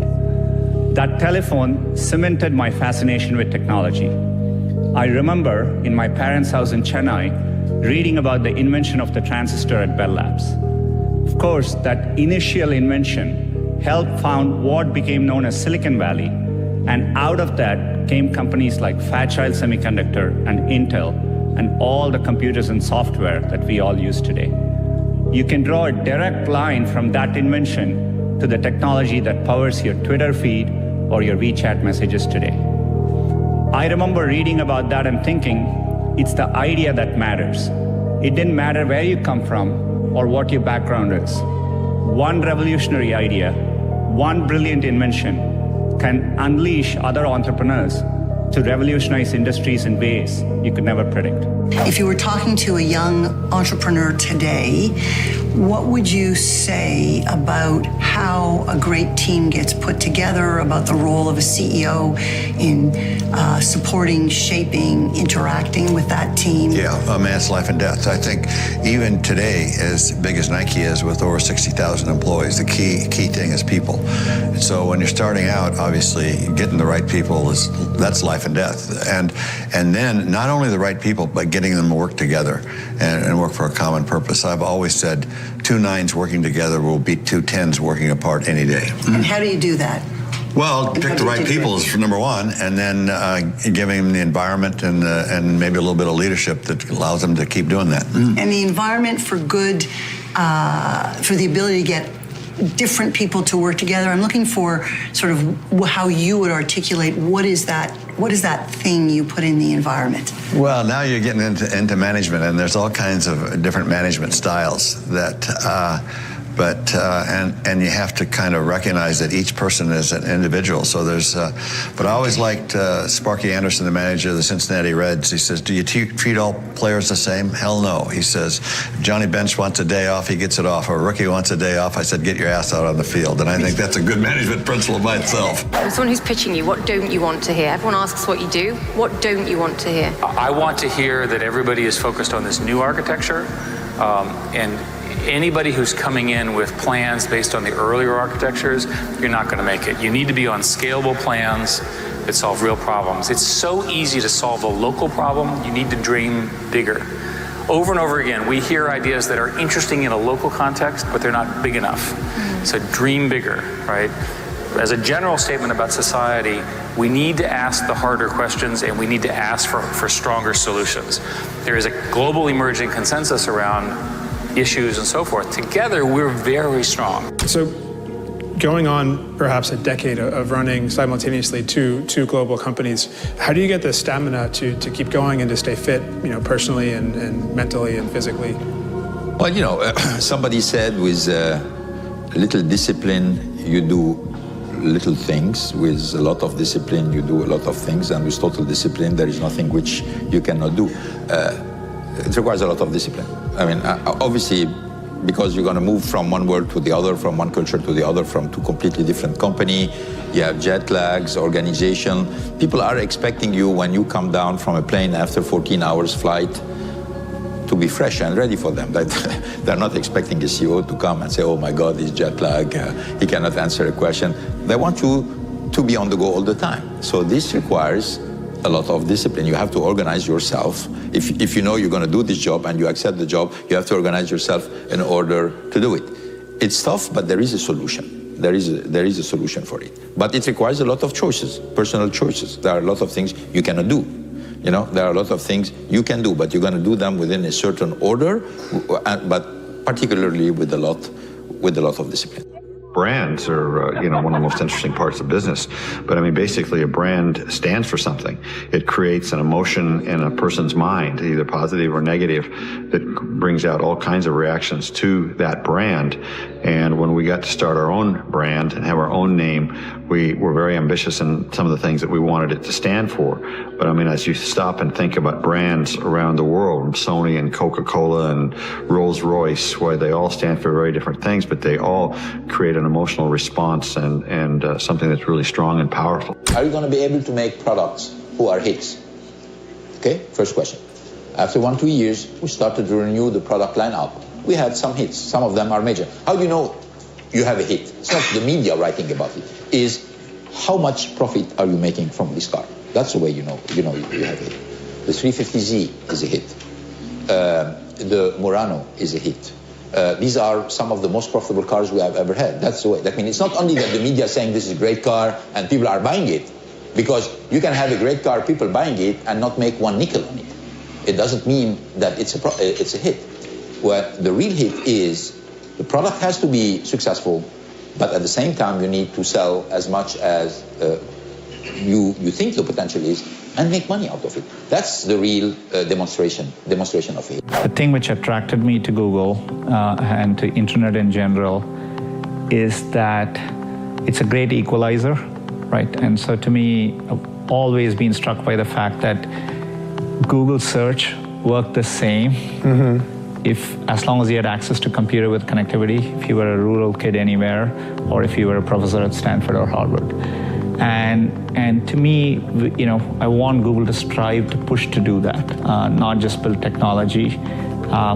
That telephone cemented my fascination with technology. I remember in my parents' house in Chennai, reading about the invention of the transistor at Bell Labs. Of course, that initial invention helped found what became known as Silicon Valley, and out of that came companies like Fairchild Semiconductor and Intel, and all the computers and software that we all use today. You can draw a direct line from that invention to the technology that powers your Twitter feed or your WeChat messages today. I remember reading about that and thinking, it's the idea that matters. It didn't matter where you come from or what your background is. One revolutionary idea, one brilliant invention can unleash other entrepreneurs to revolutionize industries in ways you could never predict. If you were talking to a young entrepreneur today, what would you say about how a great team gets put together, about the role of a CEO in supporting, shaping, interacting with that team? Yeah, a man's life and death. I think even today, as big as Nike is with over 60,000 employees, the key thing is people. And so when you're starting out, obviously getting the right people that's life and death. And then not only the right people, but getting them to work together and work for a common purpose. I've always said 2 9s working together will beat 2 10s working apart any day. And how do you do that? Well, pick the right people is number one, and then giving them the environment and maybe a little bit of leadership that allows them to keep doing that. And the environment for good, for the ability to get different people to work together. I'm looking for sort of how you would articulate what is that thing you put in the environment? Well, now you're getting into management, and there's all kinds of different management styles that and you have to kind of recognize that each person is an individual. So there's, but I always liked Sparky Anderson, the manager of the Cincinnati Reds. He says, do you treat all players the same? Hell no. He says, Johnny Bench wants a day off, he gets it off. Or a rookie wants a day off, I said, get your ass out on the field. And I think that's a good management principle by itself. Someone who's pitching you, what don't you want to hear? Everyone asks what you do. What don't you want to hear? I want to hear that everybody is focused on this new architecture, and anybody who's coming in with plans based on the earlier architectures, you're not going to make it. You need to be on scalable plans that solve real problems. It's so easy to solve a local problem. You need to dream bigger. Over and over again, we hear ideas that are interesting in a local context, but they're not big enough. So dream bigger, right? As a general statement about society, we need to ask the harder questions, and we need to ask for stronger solutions. There is a global emerging consensus around issues and so forth. Together, we're very strong. So going on perhaps a decade of running simultaneously two global companies, how do you get the stamina to keep going and to stay fit, personally and mentally and physically? Well, somebody said with a little discipline, you do little things. With a lot of discipline, you do a lot of things. And with total discipline, there is nothing which you cannot do. It requires a lot of discipline. I mean, obviously, because you're going to move from one world to the other, from one culture to the other, from two completely different company. You have jet lags, organization. People are expecting you when you come down from a plane after 14 hours flight to be fresh and ready for them. They're not expecting a CEO to come and say, oh my God, he's jet lag, he cannot answer a question. They want you to be on the go all the time. So this requires a lot of discipline. You have to organize yourself. If you know you're going to do this job and you accept the job, you have to organize yourself in order to do it. It's tough, but there is a solution. There is a solution for it. But it requires a lot of choices, personal choices. There are a lot of things you cannot do. You know, there are a lot of things you can do, but you're going to do them within a certain order, but particularly with a lot of discipline. Brands are, one of the most interesting parts of business. But I mean, basically a brand stands for something. It creates an emotion in a person's mind, either positive or negative, that brings out all kinds of reactions to that brand. And when we got to start our own brand and have our own name, we were very ambitious in some of the things that we wanted it to stand for. But I mean, as you stop and think about brands around the world, Sony and Coca-Cola and Rolls-Royce, where they all stand for very different things, but they all create an emotional response and something that's really strong and powerful. Are you going to be able to make products who are hits? Okay, first question. After 1-2 years, we started to renew the product lineup. We had some hits. Some of them are major. How do you know you have a hit? It's not the media writing about it. Is how much profit are you making from this car? That's the way you know you have a hit. The 350Z is a hit. The Murano is a hit. These are some of the most profitable cars we have ever had. That's the way. That means it's not only that the media is saying this is a great car and people are buying it, because you can have a great car, people buying it, and not make one nickel on it. It doesn't mean that it's a hit. Well, the real hit is the product has to be successful, but at the same time you need to sell as much as you think the potential is, and make money out of it. That's the real demonstration of it. The thing which attracted me to Google and to internet in general is that it's a great equalizer, right? And so to me, I've always been struck by the fact that Google search worked the same. As long as you had access to computer with connectivity, if you were a rural kid anywhere, or if you were a professor at Stanford or Harvard. And to me, I want Google to strive to push to do that, not just build technology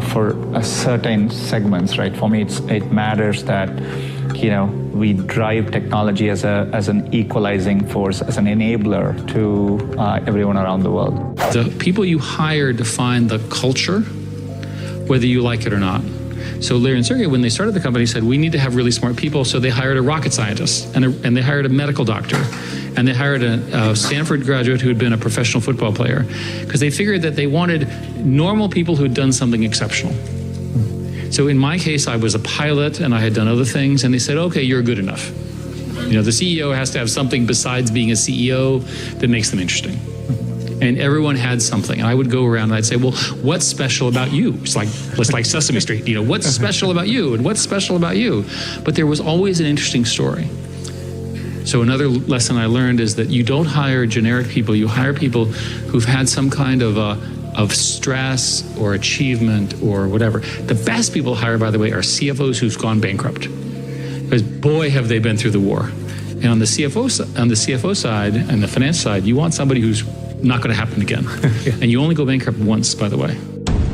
for a certain segments, right? For me, it matters that, we drive technology as an equalizing force, as an enabler to everyone around the world. The people you hire define the culture, whether you like it or not. So Larry and Sergey, when they started the company, said, we need to have really smart people. So they hired a rocket scientist, and they hired a medical doctor, and they hired a Stanford graduate who had been a professional football player, because they figured that they wanted normal people who had done something exceptional. So in my case, I was a pilot, and I had done other things, and they said, okay, you're good enough. The CEO has to have something besides being a CEO that makes them interesting. And everyone had something. And I would go around and I'd say, well, what's special about you? It's like Sesame Street, what's special about you? And what's special about you? But there was always an interesting story. So another lesson I learned is that you don't hire generic people. You hire people who've had some kind of stress or achievement or whatever. The best people to hire, by the way, are CFOs who've gone bankrupt. Because boy, have they been through the war. And on the CFO side and the finance side, you want somebody who's not going to happen again. And you only go bankrupt once, by the way.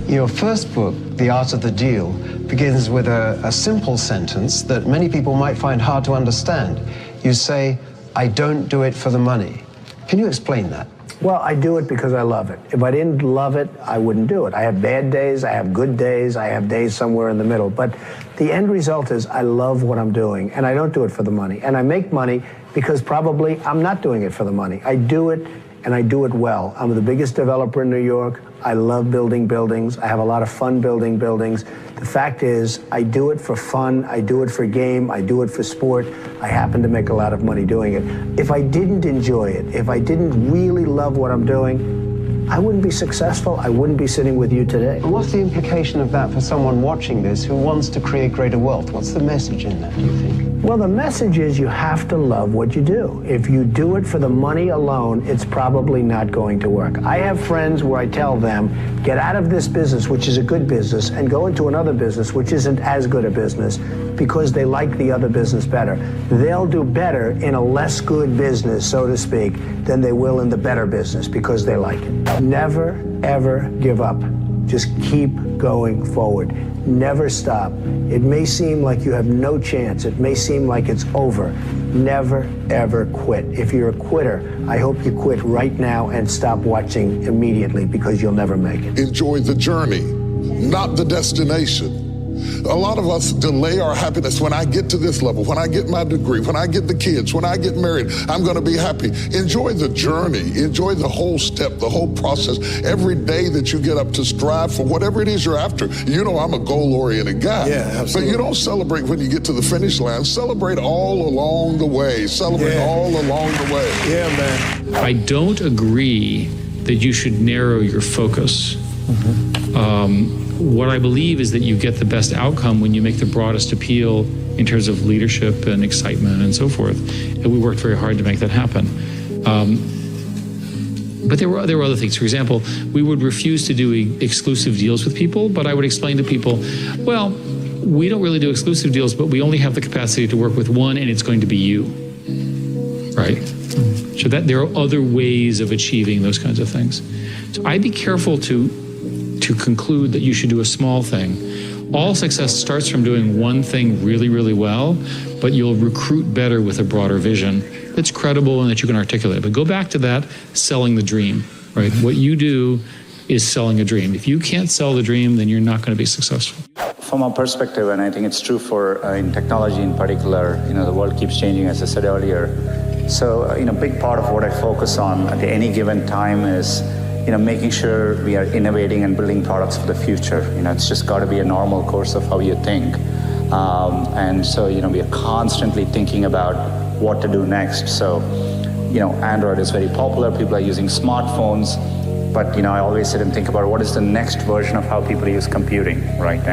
Your first book, The Art of the Deal, begins with a simple sentence that many people might find hard to understand. You say, I don't do it for the money. Can you explain that? Well, I do it because I love it. If I didn't love it, I wouldn't do it. I have bad days, I have good days, I have days somewhere in the middle. But the end result is I love what I'm doing, and I don't do it for the money. And I make money because probably I'm not doing it for the money. I do it, and I do it well. I'm the biggest developer in New York. I love building buildings. I have a lot of fun building buildings. The fact is, I do it for fun. I do it for game. I do it for sport. I happen to make a lot of money doing it. If I didn't enjoy it, if I didn't really love what I'm doing, I wouldn't be successful. I wouldn't be sitting with you today. And what's the implication of that for someone watching this who wants to create greater wealth? What's the message in that, do you think? Well, the message is you have to love what you do. If you do it for the money alone, it's probably not going to work. I have friends where I tell them, get out of this business, which is a good business, and go into another business, which isn't as good a business, because they like the other business better. They'll do better in a less good business, so to speak, than they will in the better business because they like it. Never, ever give up. Just keep going forward. Never stop. It may seem like you have no chance. It may seem like it's over. Never, ever quit. If you're a quitter, I hope you quit right now and stop watching immediately because you'll never make it. Enjoy the journey, not the destination. A lot of us delay our happiness. When I get to this level, when I get my degree, when I get the kids, when I get married, I'm going to be happy. Enjoy the journey. Enjoy the whole step, the whole process. Every day that you get up to strive for whatever it is you're after. You know, I'm a goal-oriented guy. Yeah, absolutely. But you don't celebrate when you get to the finish line. Celebrate all along the way. Celebrate all along the way. Yeah, man. I don't agree that you should narrow your focus. What I believe is that you get the best outcome when you make the broadest appeal in terms of leadership and excitement and so forth. And we worked very hard to make that happen. But there were other things. For example, we would refuse to do exclusive deals with people, but I would explain to people, well, we don't really do exclusive deals, but we only have the capacity to work with one, and it's going to be you, right? So that there are other ways of achieving those kinds of things. So I'd be careful to conclude that you should do a small thing. All success starts from doing one thing really, really well, but you'll recruit better with a broader vision that's credible and that you can articulate. But go back to that selling the dream, right? What you do is selling a dream. If you can't sell the dream, then you're not going to be successful. From our perspective, and I think it's true for in technology in particular, the world keeps changing, as I said earlier. So, a big part of what I focus on at any given time is making sure we are innovating and building products for the future. It's just got to be a normal course of how you think. And so, we are constantly thinking about what to do next. So, Android is very popular. People are using smartphones. But, I always sit and think about what is the next version of how people use computing, right?